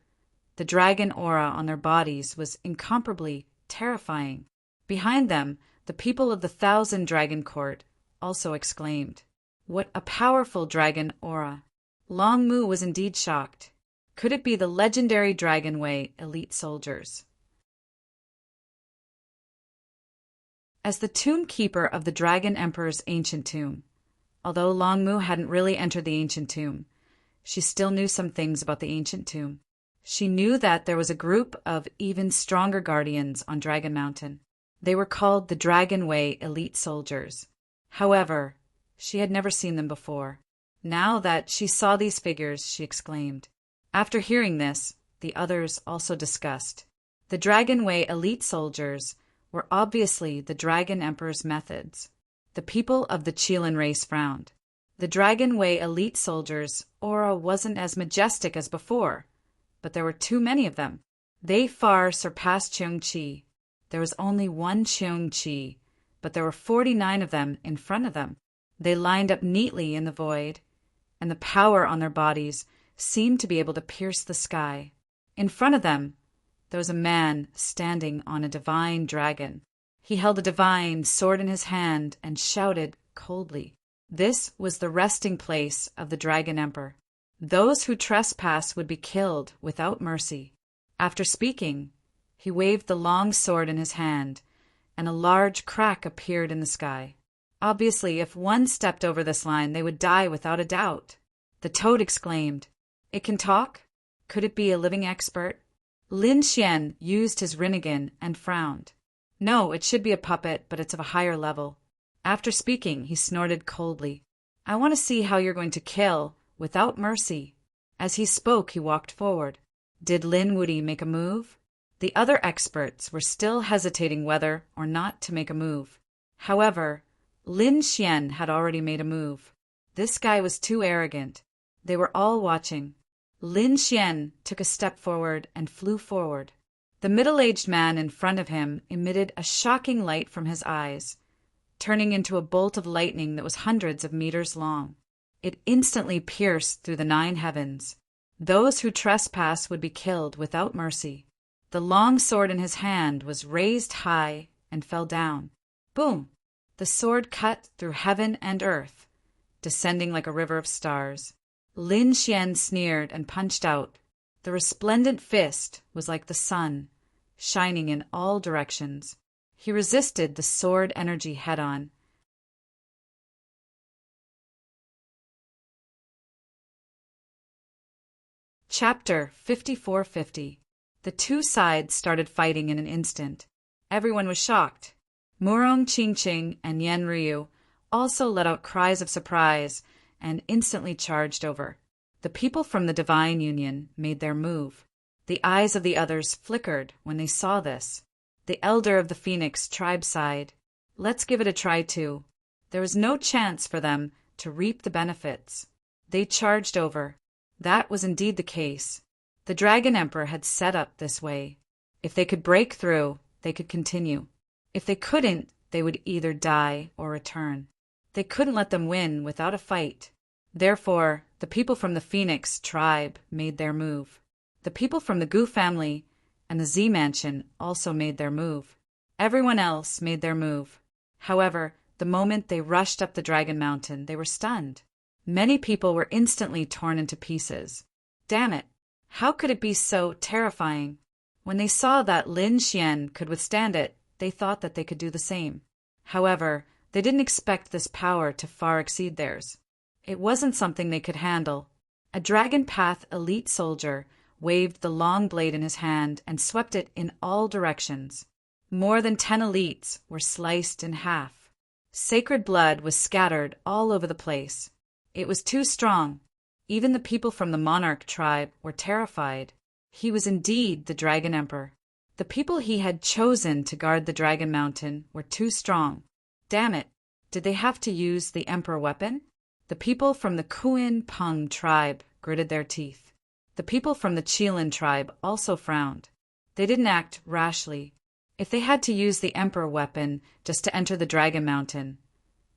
the dragon aura on their bodies was incomparably terrifying. Behind them, the people of the 1,000 Dragon Court also exclaimed. What a powerful dragon aura! Long Mu was indeed shocked. Could it be the legendary Dragon Way elite soldiers? As the tomb keeper of the Dragon Emperor's ancient tomb, although Long Mu hadn't really entered the ancient tomb, she still knew some things about the ancient tomb. She knew that there was a group of even stronger guardians on Dragon Mountain. They were called the Dragon Way elite soldiers. However, she had never seen them before. Now that she saw these figures, she exclaimed. After hearing this, the others also discussed. The Dragon Way elite soldiers were obviously the Dragon Emperor's methods. The people of the Qilin race frowned. The Dragon Way elite soldiers' aura wasn't as majestic as before, but there were too many of them. They far surpassed Cheongqi. There was only one Cheongqi, but there were 49 of them in front of them. They lined up neatly in the void, and the power on their bodies seemed to be able to pierce the sky. In front of them, there was a man standing on a divine dragon. He held a divine sword in his hand and shouted coldly. This was the resting place of the Dragon Emperor. Those who trespass would be killed without mercy. After speaking, he waved the long sword in his hand, and a large crack appeared in the sky. Obviously, if one stepped over this line, they would die without a doubt. The toad exclaimed, "It can talk? Could it be a living expert?" Lin Xian used his Rinnegan and frowned. "No, it should be a puppet, but it's of a higher level." After speaking, he snorted coldly. "I want to see how you're going to kill without mercy." As he spoke, he walked forward. Did Lin Wuyi make a move? The other experts were still hesitating whether or not to make a move. However, Lin Xian had already made a move. This guy was too arrogant. They were all watching. Lin Xian took a step forward and flew forward. The middle-aged man in front of him emitted a shocking light from his eyes, turning into a bolt of lightning that was hundreds of meters long. It instantly pierced through the 9 heavens. Those who trespass would be killed without mercy. The long sword in his hand was raised high and fell down. Boom! The sword cut through heaven and earth, descending like a river of stars. Lin Xian sneered and punched out. The resplendent fist was like the sun, shining in all directions. He resisted the sword energy head-on. Chapter 5450. The two sides started fighting in an instant. Everyone was shocked. Murong Qingqing and Yan Ryu also let out cries of surprise and instantly charged over. The people from the Divine Union made their move. The eyes of the others flickered when they saw this. The elder of the Phoenix tribe sighed. Let's give it a try too. There was no chance for them to reap the benefits. They charged over. That was indeed the case. The Dragon Emperor had set up this way. If they could break through, they could continue. If they couldn't, they would either die or return. They couldn't let them win without a fight. Therefore, the people from the Phoenix tribe made their move. The people from the Gu family and the Z Mansion also made their move. Everyone else made their move. However, the moment they rushed up the Dragon Mountain, they were stunned. Many people were instantly torn into pieces. Damn it! How could it be so terrifying? When they saw that Lin Xian could withstand it, they thought that they could do the same. However, they didn't expect this power to far exceed theirs. It wasn't something they could handle. A Dragon Path elite soldier waved the long blade in his hand and swept it in all directions. More than 10 elites were sliced in half. Sacred blood was scattered all over the place. It was too strong. Even the people from the Monarch tribe were terrified. He was indeed the Dragon Emperor. The people he had chosen to guard the Dragon Mountain were too strong. Damn it! Did they have to use the Emperor weapon? The people from the Kuin Peng tribe gritted their teeth. The people from the Qilin tribe also frowned. They didn't act rashly. If they had to use the Emperor weapon just to enter the Dragon Mountain,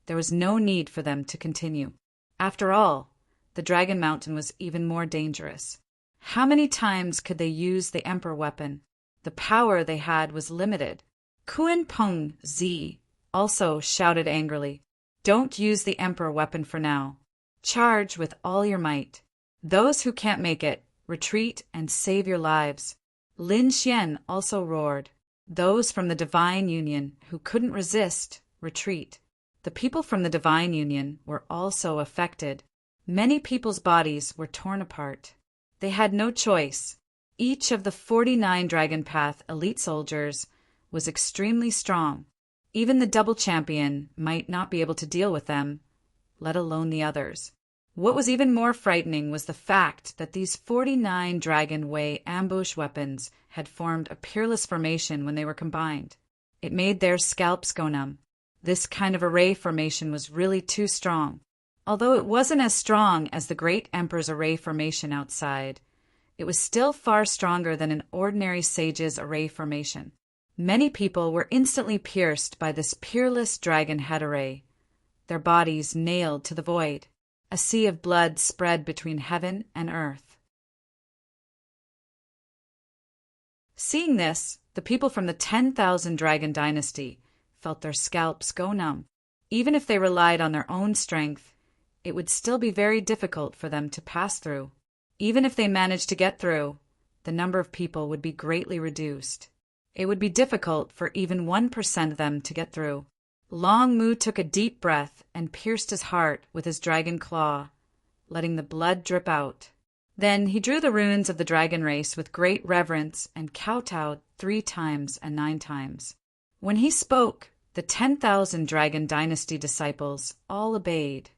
there was no need for them to continue. After all, the Dragon Mountain was even more dangerous. How many times could they use the Emperor weapon? The power they had was limited. Kuan Peng Z also shouted angrily. Don't use the Emperor weapon for now. Charge with all your might. Those who can't make it, retreat and save your lives." Lin Xian also roared. "Those from the Divine Union who couldn't resist, retreat." The people from the Divine Union were also affected. Many people's bodies were torn apart. They had no choice. Each of the 49 Dragon Path elite soldiers was extremely strong. Even the double champion might not be able to deal with them, let alone the others. What was even more frightening was the fact that these 49 Dragon Way ambush weapons had formed a peerless formation when they were combined. It made their scalps go numb. This kind of array formation was really too strong. Although it wasn't as strong as the Great Emperor's array formation outside, it was still far stronger than an ordinary sage's array formation. Many people were instantly pierced by this peerless dragon head array, their bodies nailed to the void. A sea of blood spread between heaven and earth. Seeing this, the people from the 10,000 Dragon Dynasty felt their scalps go numb. Even if they relied on their own strength, it would still be very difficult for them to pass through. Even if they managed to get through, the number of people would be greatly reduced. It would be difficult for even 1% of them to get through. Long Mu took a deep breath and pierced his heart with his dragon claw, letting the blood drip out. Then he drew the runes of the dragon race with great reverence and kowtowed 3 times and 9 times. When he spoke, the 10,000 Dragon Dynasty disciples all obeyed.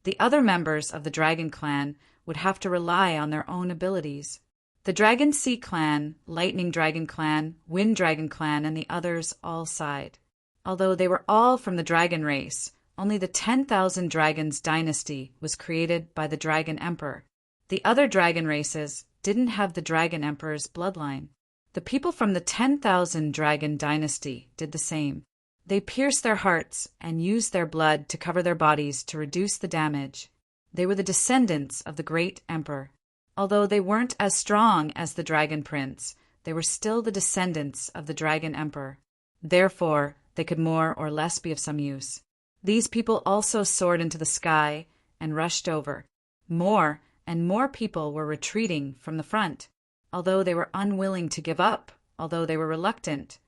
The other members of the Dragon Clan would have to rely on their own abilities. The Dragon Sea Clan, Lightning Dragon Clan, Wind Dragon Clan, and the others all sighed. Although they were all from the dragon race, only the 10,000 Dragons Dynasty was created by the Dragon Emperor. The other dragon races didn't have the Dragon Emperor's bloodline. The people from the 10,000 Dragon Dynasty did the same. They pierced their hearts and used their blood to cover their bodies to reduce the damage. They were the descendants of the Great Emperor. Although they weren't as strong as the Dragon Prince, they were still the descendants of the Dragon Emperor. Therefore, they could more or less be of some use. These people also soared into the sky and rushed over. More and more people were retreating from the front. Although they were unwilling to give up, although they were reluctant,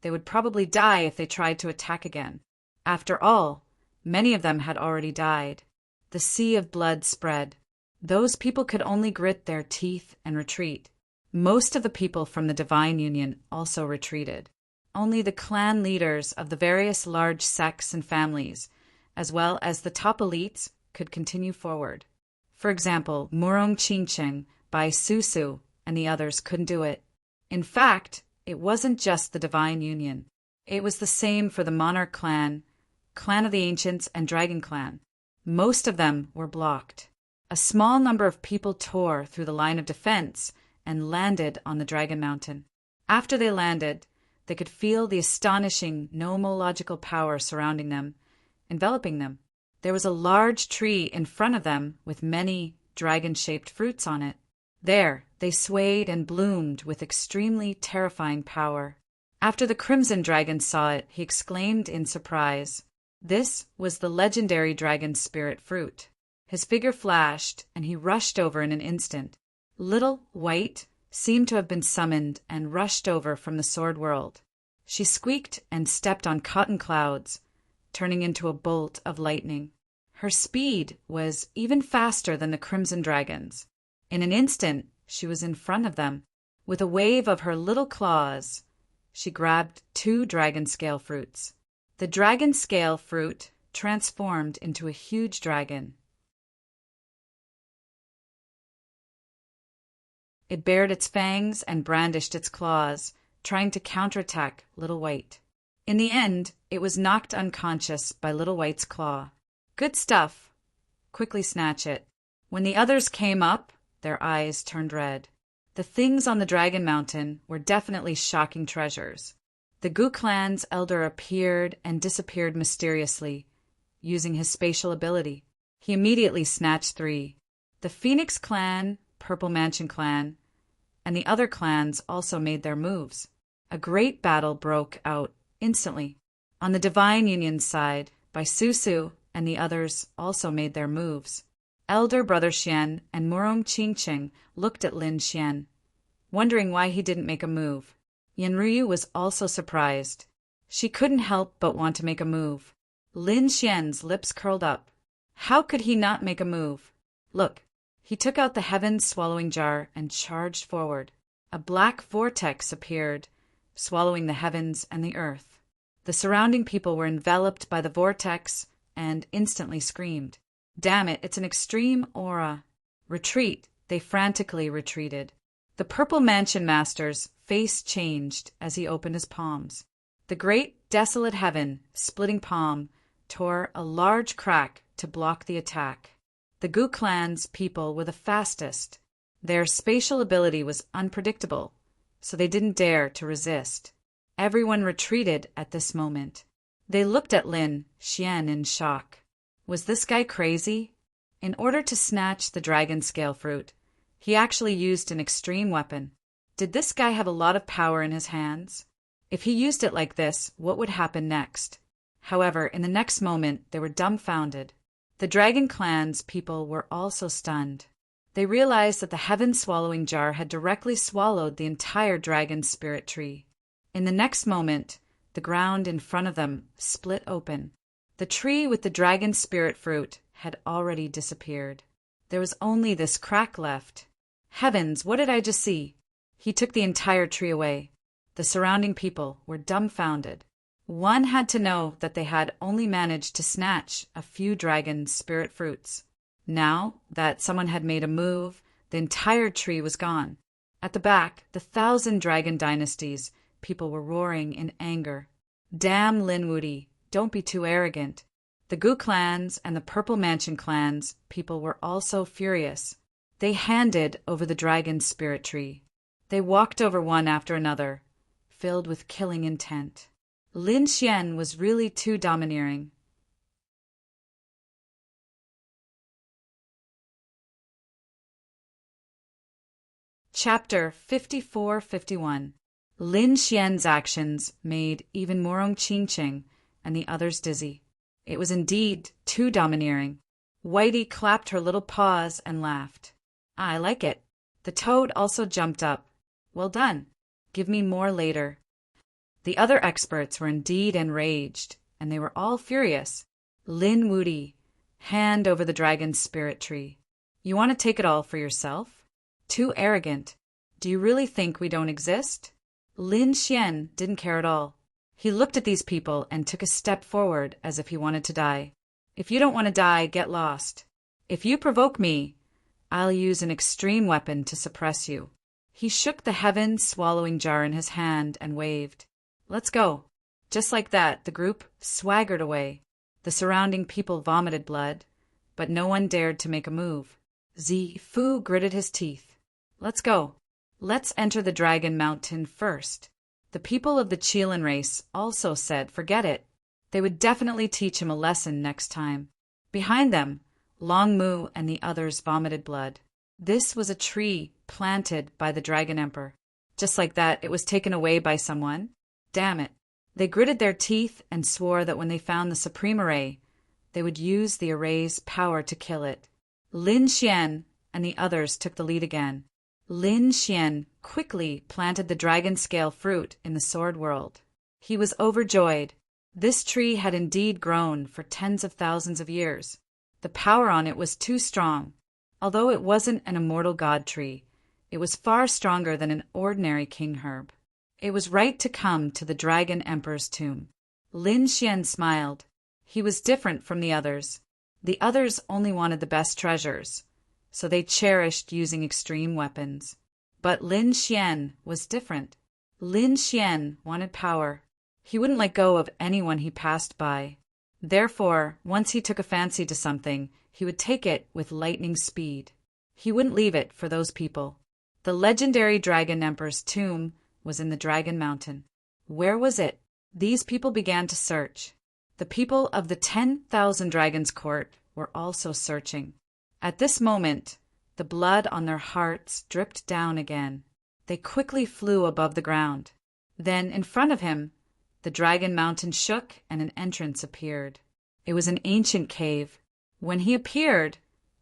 they would probably die if they tried to attack again. After all, many of them had already died. The sea of blood spread. Those people could only grit their teeth and retreat. Most of the people from the Divine Union also retreated. Only the clan leaders of the various large sects and families, as well as the top elites, could continue forward. For example, Murong Qingcheng, Bai Susu, and the others couldn't do it. In fact, it wasn't just the Divine Union. It was the same for the Monarch Clan, Clan of the Ancients, and Dragon Clan. Most of them were blocked. A small number of people tore through the line of defense and landed on the Dragon Mountain. After they landed, they could feel the astonishing nomological power surrounding them, enveloping them. There was a large tree in front of them with many dragon-shaped fruits on it. There, they swayed and bloomed with extremely terrifying power. After the Crimson Dragon saw it, he exclaimed in surprise. This was the legendary dragon spirit fruit. His figure flashed, and he rushed over in an instant. Little White seemed to have been summoned and rushed over from the Sword World. She squeaked and stepped on cotton clouds, turning into a bolt of lightning. Her speed was even faster than the Crimson Dragon's. In an instant, she was in front of them. With a wave of her little claws, she grabbed 2 dragon scale fruits. The dragon scale fruit transformed into a huge dragon. It bared its fangs and brandished its claws, trying to counterattack Little White. In the end, it was knocked unconscious by Little White's claw. Good stuff. Quickly snatch it. When the others came up, their eyes turned red. The things on the Dragon Mountain were definitely shocking treasures. The Gu Clan's elder appeared and disappeared mysteriously, using his spatial ability. He immediately snatched 3. The Phoenix Clan, Purple Mansion Clan, and the other clans also made their moves. A great battle broke out instantly. On the Divine Union side, Bai Susu and the others also made their moves. Elder Brother Xian and Murong Qingqing looked at Lin Xian, wondering why he didn't make a move. Yanruyu was also surprised. She couldn't help but want to make a move. Lin Xian's lips curled up. How could he not make a move? Look, he took out the heaven-swallowing jar and charged forward. A black vortex appeared, swallowing the heavens and the earth. The surrounding people were enveloped by the vortex and instantly screamed. Damn it, it's an extreme aura. Retreat, they frantically retreated. The Purple Mansion Master's face changed as he opened his palms. The great desolate heaven, splitting palm, tore a large crack to block the attack. The Gu clan's people were the fastest. Their spatial ability was unpredictable, so they didn't dare to resist. Everyone retreated at this moment. They looked at Lin Xian in shock. Was this guy crazy? In order to snatch the dragon scale fruit, he actually used an extreme weapon. Did this guy have a lot of power in his hands? If he used it like this, what would happen next? However, in the next moment, they were dumbfounded. The Dragon Clan's people were also stunned. They realized that the heaven-swallowing jar had directly swallowed the entire dragon spirit tree. In the next moment, the ground in front of them split open. The tree with the dragon spirit fruit had already disappeared. There was only this crack left. Heavens, what did I just see? He took the entire tree away. The surrounding people were dumbfounded. One had to know that they had only managed to snatch a few dragon spirit fruits. Now that someone had made a move, the entire tree was gone. At the back, the 1,000 dragon dynasties, people were roaring in anger. Damn Lin Wuti, don't be too arrogant. The Gu clans and the Purple Mansion clans, people were also furious. They handed over the dragon spirit tree. They walked over one after another, filled with killing intent. Lin Xian was really too domineering. Chapter 54-51. Lin Xian's actions made even Murong Qingqing and the others dizzy. It was indeed too domineering. Whitey clapped her little paws and laughed. I like it. The toad also jumped up. Well done. Give me more later. The other experts were indeed enraged, and they were all furious. Lin Wuti, hand over the dragon's spirit tree. You want to take it all for yourself? Too arrogant. Do you really think we don't exist? Lin Xian didn't care at all. He looked at these people and took a step forward as if he wanted to die. If you don't want to die, get lost. If you provoke me, I'll use an extreme weapon to suppress you. He shook the heaven-swallowing jar in his hand and waved. Let's go. Just like that, the group swaggered away. The surrounding people vomited blood, but no one dared to make a move. Zifu gritted his teeth. Let's go. Let's enter the Dragon Mountain first. The people of the Qilin race also said forget it. They would definitely teach him a lesson next time. Behind them, Long Mu and the others vomited blood. This was a tree planted by the Dragon Emperor. Just like that, it was taken away by someone. Damn it. They gritted their teeth and swore that when they found the Supreme Array, they would use the Array's power to kill it. Lin Xian and the others took the lead again. Lin Xian quickly planted the dragon scale fruit in the sword world. He was overjoyed. This tree had indeed grown for tens of thousands of years. The power on it was too strong. Although it wasn't an immortal god tree, it was far stronger than an ordinary king herb. It was right to come to the Dragon Emperor's tomb. Lin Xian smiled. He was different from the others. The others only wanted the best treasures, so they cherished using extreme weapons. But Lin Xian was different. Lin Xian wanted power. He wouldn't let go of anyone he passed by. Therefore, once he took a fancy to something, he would take it with lightning speed. He wouldn't leave it for those people. The legendary Dragon Emperor's tomb was in the Dragon Mountain. Where was it? These people began to search. The people of the 10,000 Dragons Court were also searching. At this moment, the blood on their hearts dripped down again. They quickly flew above the ground. Then, in front of him, the Dragon Mountain shook and an entrance appeared. It was an ancient cave. When he appeared,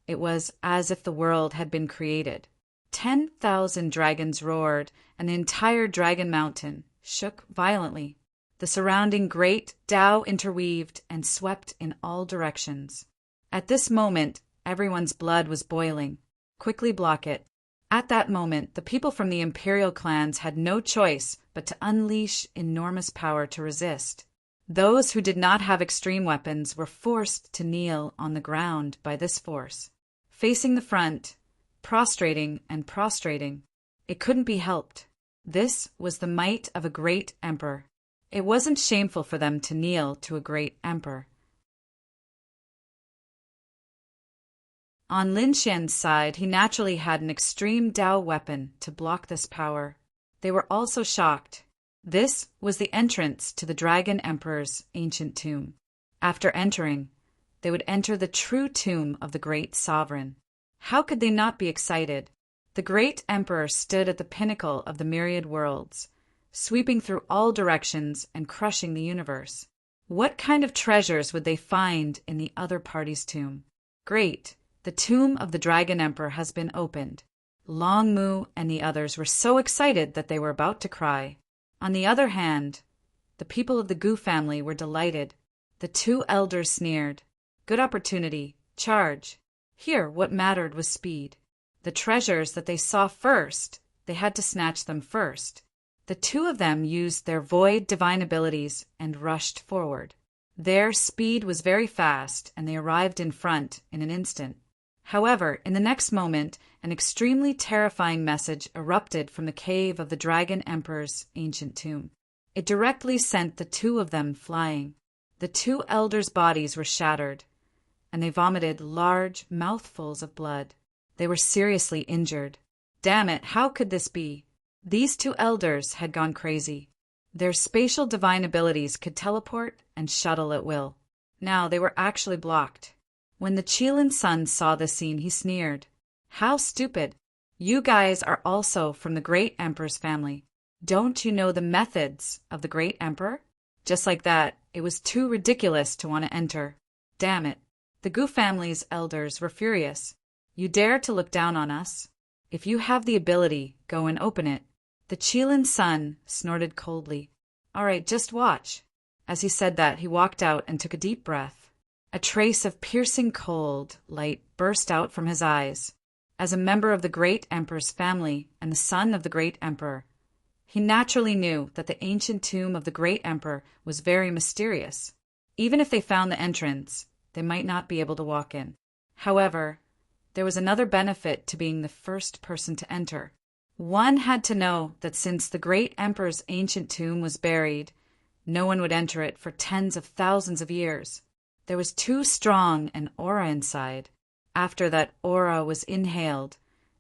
it was as if the world had been created. 10,000 dragons roared, and the entire dragon mountain shook violently. The surrounding great Tao interweaved and swept in all directions. At this moment, everyone's blood was boiling. Quickly block it. At that moment, the people from the imperial clans had no choice but to unleash enormous power to resist. Those who did not have extreme weapons were forced to kneel on the ground by this force, facing the front, prostrating and prostrating. It couldn't be helped. This was the might of a great emperor. It wasn't shameful for them to kneel to a great emperor. On Lin Xian's side, he naturally had an extreme Tao weapon to block this power. They were also shocked. This was the entrance to the Dragon Emperor's ancient tomb. After entering, they would enter the true tomb of the great sovereign. How could they not be excited? The great emperor stood at the pinnacle of the myriad worlds, sweeping through all directions and crushing the universe. What kind of treasures would they find in the other party's tomb? Great! The tomb of the Dragon Emperor has been opened. Long Mu and the others were so excited that they were about to cry. On the other hand, the people of the Gu family were delighted. The two elders sneered. Good opportunity. Charge. Here, what mattered was speed. The treasures that they saw first, they had to snatch them first. The two of them used their void divine abilities and rushed forward. Their speed was very fast, and they arrived in front in an instant. However, in the next moment, an extremely terrifying message erupted from the cave of the Dragon Emperor's ancient tomb. It directly sent the two of them flying. The two elders' bodies were shattered, and they vomited large mouthfuls of blood. They were seriously injured. Damn it, how could this be? These two elders had gone crazy. Their spatial divine abilities could teleport and shuttle at will. Now they were actually blocked. When the Qilin Sun saw this scene, he sneered. How stupid! You guys are also from the great emperor's family. Don't you know the methods of the great emperor? Just like that, it was too ridiculous to want to enter. Damn it! The Gu family's elders were furious. You dare to look down on us? If you have the ability, go and open it. The Qilin Sun snorted coldly. All right, just watch. As he said that, he walked out and took a deep breath. A trace of piercing cold light burst out from his eyes. As a member of the great emperor's family and the son of the great emperor, he naturally knew that the ancient tomb of the great emperor was very mysterious. Even if they found the entrance, they might not be able to walk in. However, there was another benefit to being the first person to enter. One had to know that since the great emperor's ancient tomb was buried, no one would enter it for tens of thousands of years. There was too strong an aura inside. After that aura was inhaled,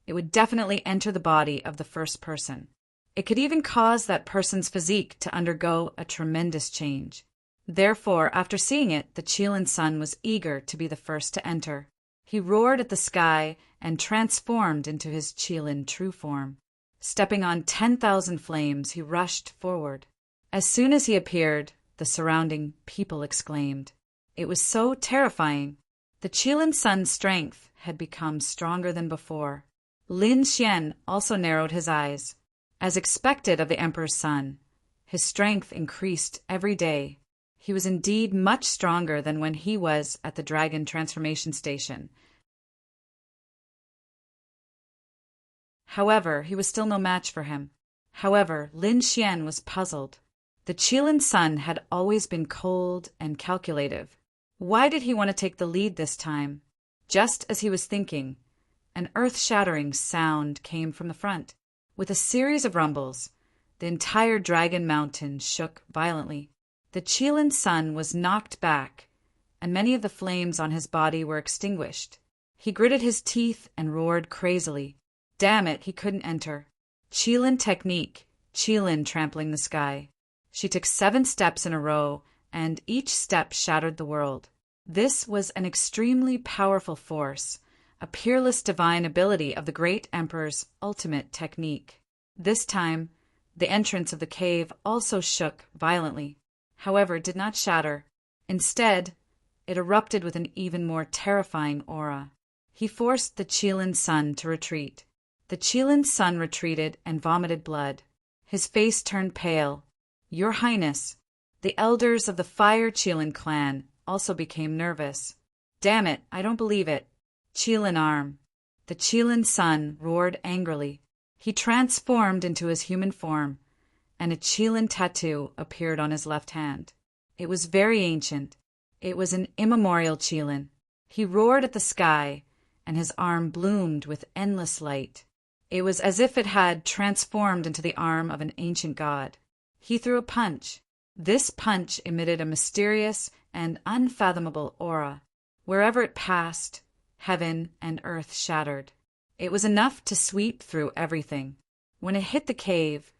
it would definitely enter the body of the first person. It could even cause that person's physique to undergo a tremendous change. Therefore, after seeing it, the Qilin Sun was eager to be the first to enter. He roared at the sky and transformed into his Qilin true form. Stepping on 10,000 flames, he rushed forward. As soon as he appeared, the surrounding people exclaimed. It was so terrifying. The Qilin Sun's strength had become stronger than before. Lin Xian also narrowed his eyes. As expected of the Emperor's son, his strength increased every day. He was indeed much stronger than when he was at the Dragon Transformation Station. However, he was still no match for him. However, Lin Xian was puzzled. The Qilin Sun had always been cold and calculative. Why did he want to take the lead this time? Just as he was thinking, an earth-shattering sound came from the front. With a series of rumbles, the entire Dragon Mountain shook violently. The Qilin Sun was knocked back, and many of the flames on his body were extinguished. He gritted his teeth and roared crazily. Damn it, he couldn't enter. Qilin technique, Qilin trampling the sky. She took 7 steps in a row, and each step shattered the world. This was an extremely powerful force, a peerless divine ability of the great emperor's ultimate technique. This time, the entrance of the cave also shook violently. However, it did not shatter. Instead, It erupted with an even more terrifying aura. He forced the Qilin sun to retreat. The Qilin sun retreated and vomited blood. His face turned pale. "Your Highness." The elders of the Fire Qilin clan also became nervous. "Damn it, I don't believe it." Qilin arm. The Qilin sun roared angrily. He transformed into his human form, and a Qilin tattoo appeared on his left hand. It was very ancient. It was an immemorial Qilin. He roared at the sky, and his arm bloomed with endless light. It was as if it had transformed into the arm of an ancient god. He threw a punch. This punch emitted a mysterious and unfathomable aura. Wherever it passed, heaven and earth shattered. It was enough to sweep through everything. When it hit the cave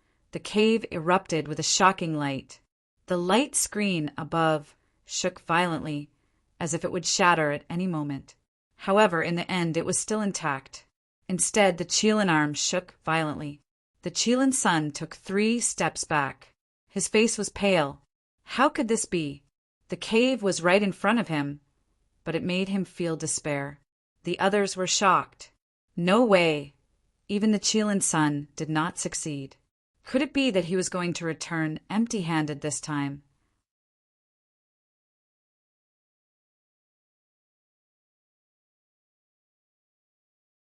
erupted with a shocking light. The light screen above shook violently, as if it would shatter at any moment. However, in the end, it was still intact. Instead, the Qilin arm shook violently. The Qilin sun took 3 steps back. His face was pale. How could this be? The cave was right in front of him, but it made him feel despair. The others were shocked. No way! Even the Qilin sun did not succeed. Could it be that he was going to return empty-handed this time?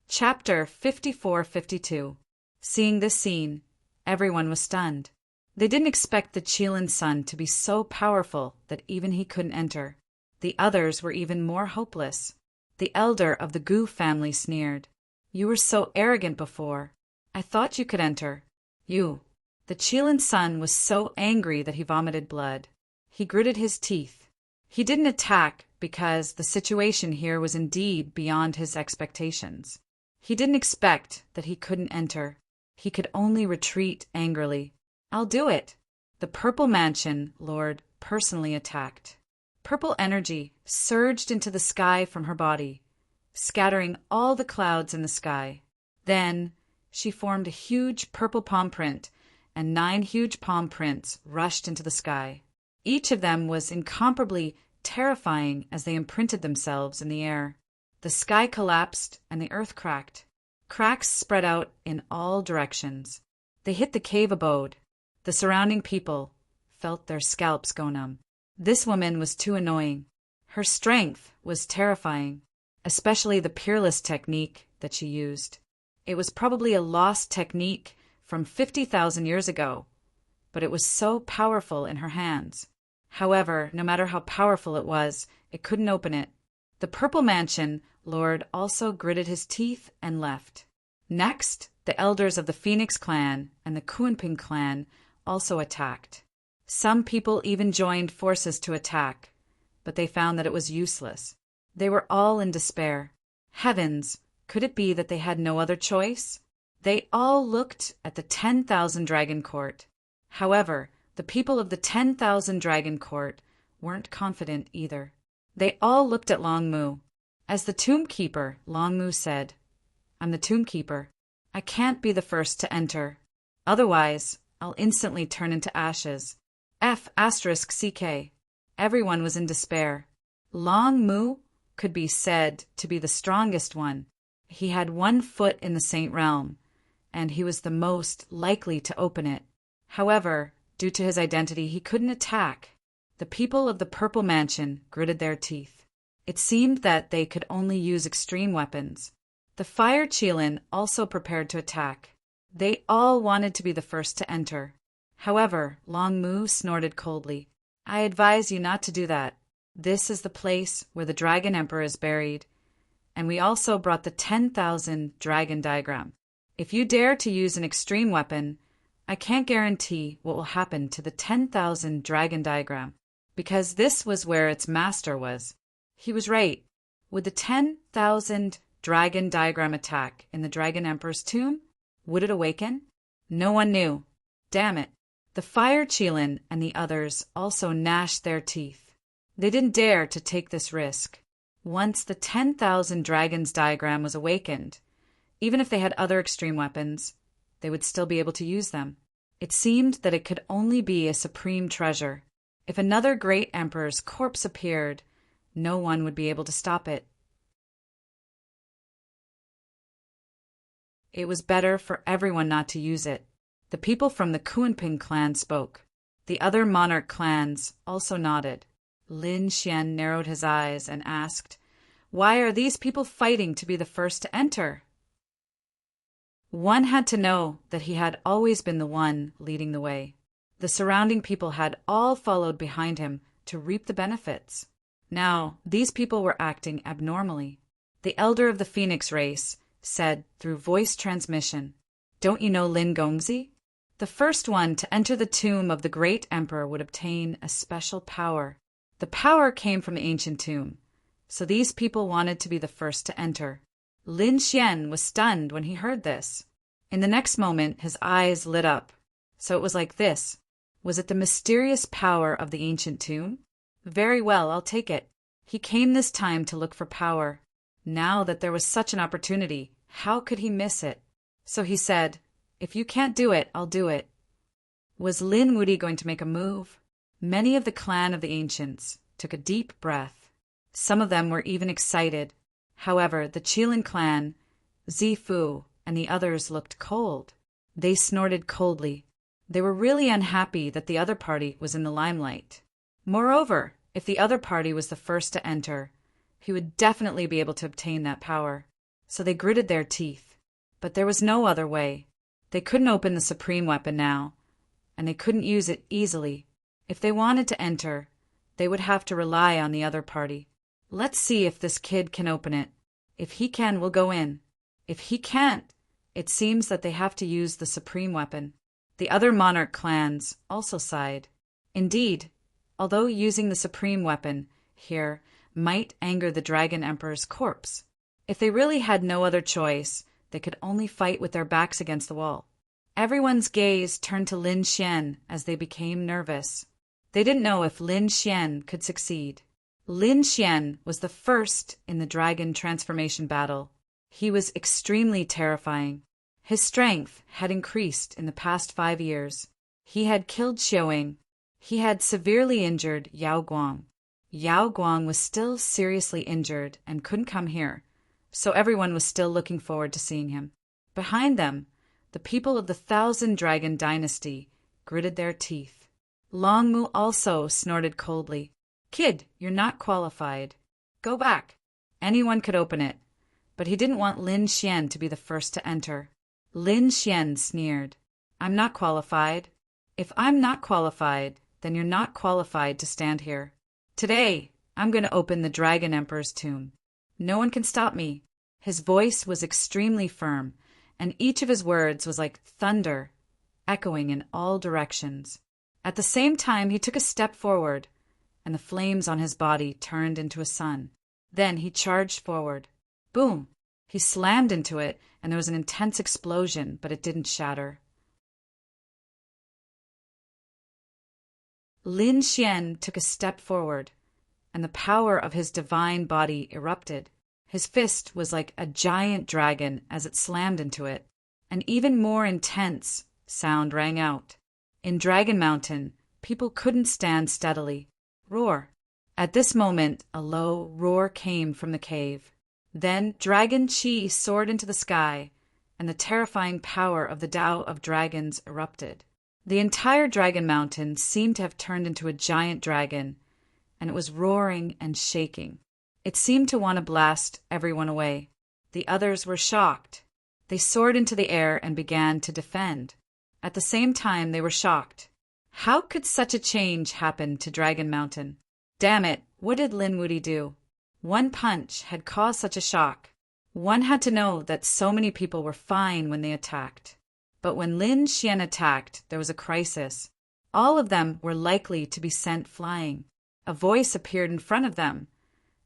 Chapter 54-52. Seeing this scene, everyone was stunned. They didn't expect the Qilin sun to be so powerful that even he couldn't enter. The others were even more hopeless. The elder of the Gu family sneered. "You were so arrogant before. I thought you could enter. You." The Qilin sun was so angry that he vomited blood. He gritted his teeth. He didn't attack because the situation here was indeed beyond his expectations. He didn't expect that he couldn't enter. He could only retreat angrily. "I'll do it." The Purple Mansion Lord personally attacked. Purple energy surged into the sky from her body, scattering all the clouds in the sky. Then she formed a huge purple palm print, and 9 huge palm prints rushed into the sky. Each of them was incomparably terrifying as they imprinted themselves in the air. The sky collapsed and the earth cracked. Cracks spread out in all directions. They hit the cave abode. The surrounding people felt their scalps go numb. This woman was too annoying. Her strength was terrifying, especially the peerless technique that she used. It was probably a lost technique from 50,000 years ago, but it was so powerful in her hands. However, no matter how powerful it was, it couldn't open it. The Purple Mansion Lord also gritted his teeth and left. Next, the elders of the Phoenix clan and the Kunping clan also attacked. Some people even joined forces to attack, but they found that it was useless. They were all in despair. Heavens, could it be that they had no other choice? They all looked at the 10,000 Dragon Court. However, the people of the 10,000 Dragon Court weren't confident either. They all looked at Long Mu. As the Tomb Keeper, Long Mu said, "I'm the Tomb Keeper. I can't be the first to enter. Otherwise, I'll instantly turn into ashes." F***CK. Everyone was in despair. Long Mu could be said to be the strongest one. He had 1 foot in the Saint Realm, and he was the most likely to open it. However, due to his identity, he couldn't attack. The people of the Purple Mansion gritted their teeth. It seemed that they could only use extreme weapons. The Fire Qilin also prepared to attack. They all wanted to be the first to enter. However, Long Mu snorted coldly. "I advise you not to do that. This is the place where the Dragon Emperor is buried, and we also brought the 10,000 Dragon Diagram. If you dare to use an extreme weapon, I can't guarantee what will happen to the 10,000 Dragon Diagram, because this was where its master was." He was right. Would the 10,000 Dragon Diagram attack in the Dragon Emperor's tomb? Would it awaken? No one knew. Damn it. The Fire Qilin and the others also gnashed their teeth. They didn't dare to take this risk. Once the 10,000 Dragons Diagram was awakened, even if they had other extreme weapons, they would still be able to use them. It seemed that it could only be a supreme treasure. If another great emperor's corpse appeared, No one would be able to stop it. It was better for everyone not to use it. The people from the Kuanping clan spoke. The other monarch clans also nodded. Lin Xian narrowed his eyes and asked, "Why are these people fighting to be the first to enter?" One had to know that he had always been the one leading the way. The surrounding people had all followed behind him to reap the benefits. Now, these people were acting abnormally. The elder of the Phoenix race said through voice transmission, "Don't you know Lin Gongzi? The first one to enter the tomb of the great emperor would obtain a special power. The power came from the ancient tomb, so these people wanted to be the first to enter." Lin Xian was stunned when he heard this. In the next moment, his eyes lit up. So it was like this. Was it the mysterious power of the ancient tomb? Very well, I'll take it. He came this time to look for power. Now that there was such an opportunity, how could he miss it? So he said, "If you can't do it, I'll do it." Was Lin Wudi going to make a move? Many of the clan of the ancients took a deep breath. Some of them were even excited. However, the Qilin clan, Zifu, and the others looked cold. They snorted coldly. They were really unhappy that the other party was in the limelight. Moreover, if the other party was the first to enter, he would definitely be able to obtain that power. So they gritted their teeth. But there was no other way. They couldn't open the supreme weapon now, and they couldn't use it easily. If they wanted to enter, they would have to rely on the other party. Let's see if this kid can open it. If he can, we'll go in. If he can't, it seems that they have to use the supreme weapon. The other monarch clans also sighed. Indeed, although using the supreme weapon here might anger the Dragon Emperor's corpse, if they really had no other choice, they could only fight with their backs against the wall. Everyone's gaze turned to Lin Xian as they became nervous. They didn't know if Lin Xian could succeed. Lin Xian was the first in the dragon transformation battle. He was extremely terrifying. His strength had increased in the past 5 years. He had killed Xiaoying. He had severely injured Yao Guang. Yao Guang was still seriously injured and couldn't come here, so everyone was still looking forward to seeing him. Behind them, the people of the Thousand Dragon Dynasty gritted their teeth. Long Mu also snorted coldly. "Kid, you're not qualified. Go back." Anyone could open it, but he didn't want Lin Xian to be the first to enter. Lin Xian sneered. "I'm not qualified. If I'm not qualified, then you're not qualified to stand here. Today, I'm going to open the Dragon Emperor's tomb. No one can stop me." His voice was extremely firm, and each of his words was like thunder, echoing in all directions. At the same time, he took a step forward, and the flames on his body turned into a sun. Then he charged forward. Boom! He slammed into it, and there was an intense explosion, but it didn't shatter. Lin Xian took a step forward, and the power of his divine body erupted. His fist was like a giant dragon as it slammed into it. An even more intense sound rang out. In Dragon Mountain, people couldn't stand steadily. Roar! At this moment, a low roar came from the cave. Then Dragon Qi soared into the sky, and the terrifying power of the Tao of Dragons erupted. The entire Dragon Mountain seemed to have turned into a giant dragon, and it was roaring and shaking. It seemed to want to blast everyone away. The others were shocked. They soared into the air and began to defend. At the same time, they were shocked. How could such a change happen to Dragon Mountain? Damn it, what did Lin Wudi do? One punch had caused such a shock. One had to know that so many people were fine when they attacked. But when Lin Xian attacked, there was a crisis. All of them were likely to be sent flying. A voice appeared in front of them,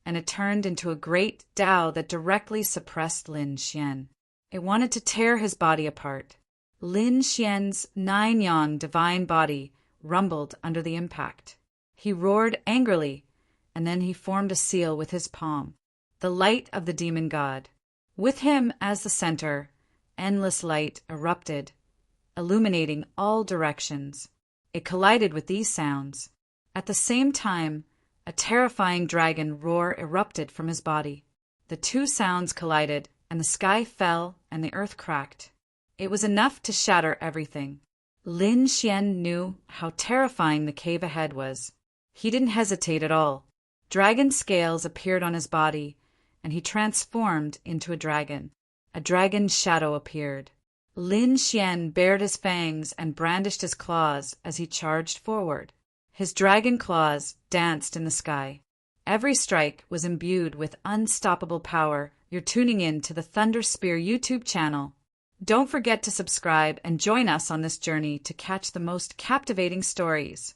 and it turned into a great Tao that directly suppressed Lin Xian. It wanted to tear his body apart. Lin Xian's 9-yang divine body rumbled under the impact. He roared angrily, and then he formed a seal with his palm, the light of the demon god. With him as the center, endless light erupted, illuminating all directions. It collided with these sounds. At the same time, A terrifying dragon roar erupted from his body. The two sounds collided, and the sky fell and the earth cracked. It was enough to shatter everything. Lin Xian knew how terrifying the cave ahead was. He didn't hesitate at all. Dragon scales appeared on his body, and he transformed into a dragon. A dragon's shadow appeared. Lin Xian bared his fangs and brandished his claws as he charged forward. His dragon claws danced in the sky. Every strike was imbued with unstoppable power. You're tuning in to the Thunder Spear YouTube channel. Don't forget to subscribe and join us on this journey to catch the most captivating stories.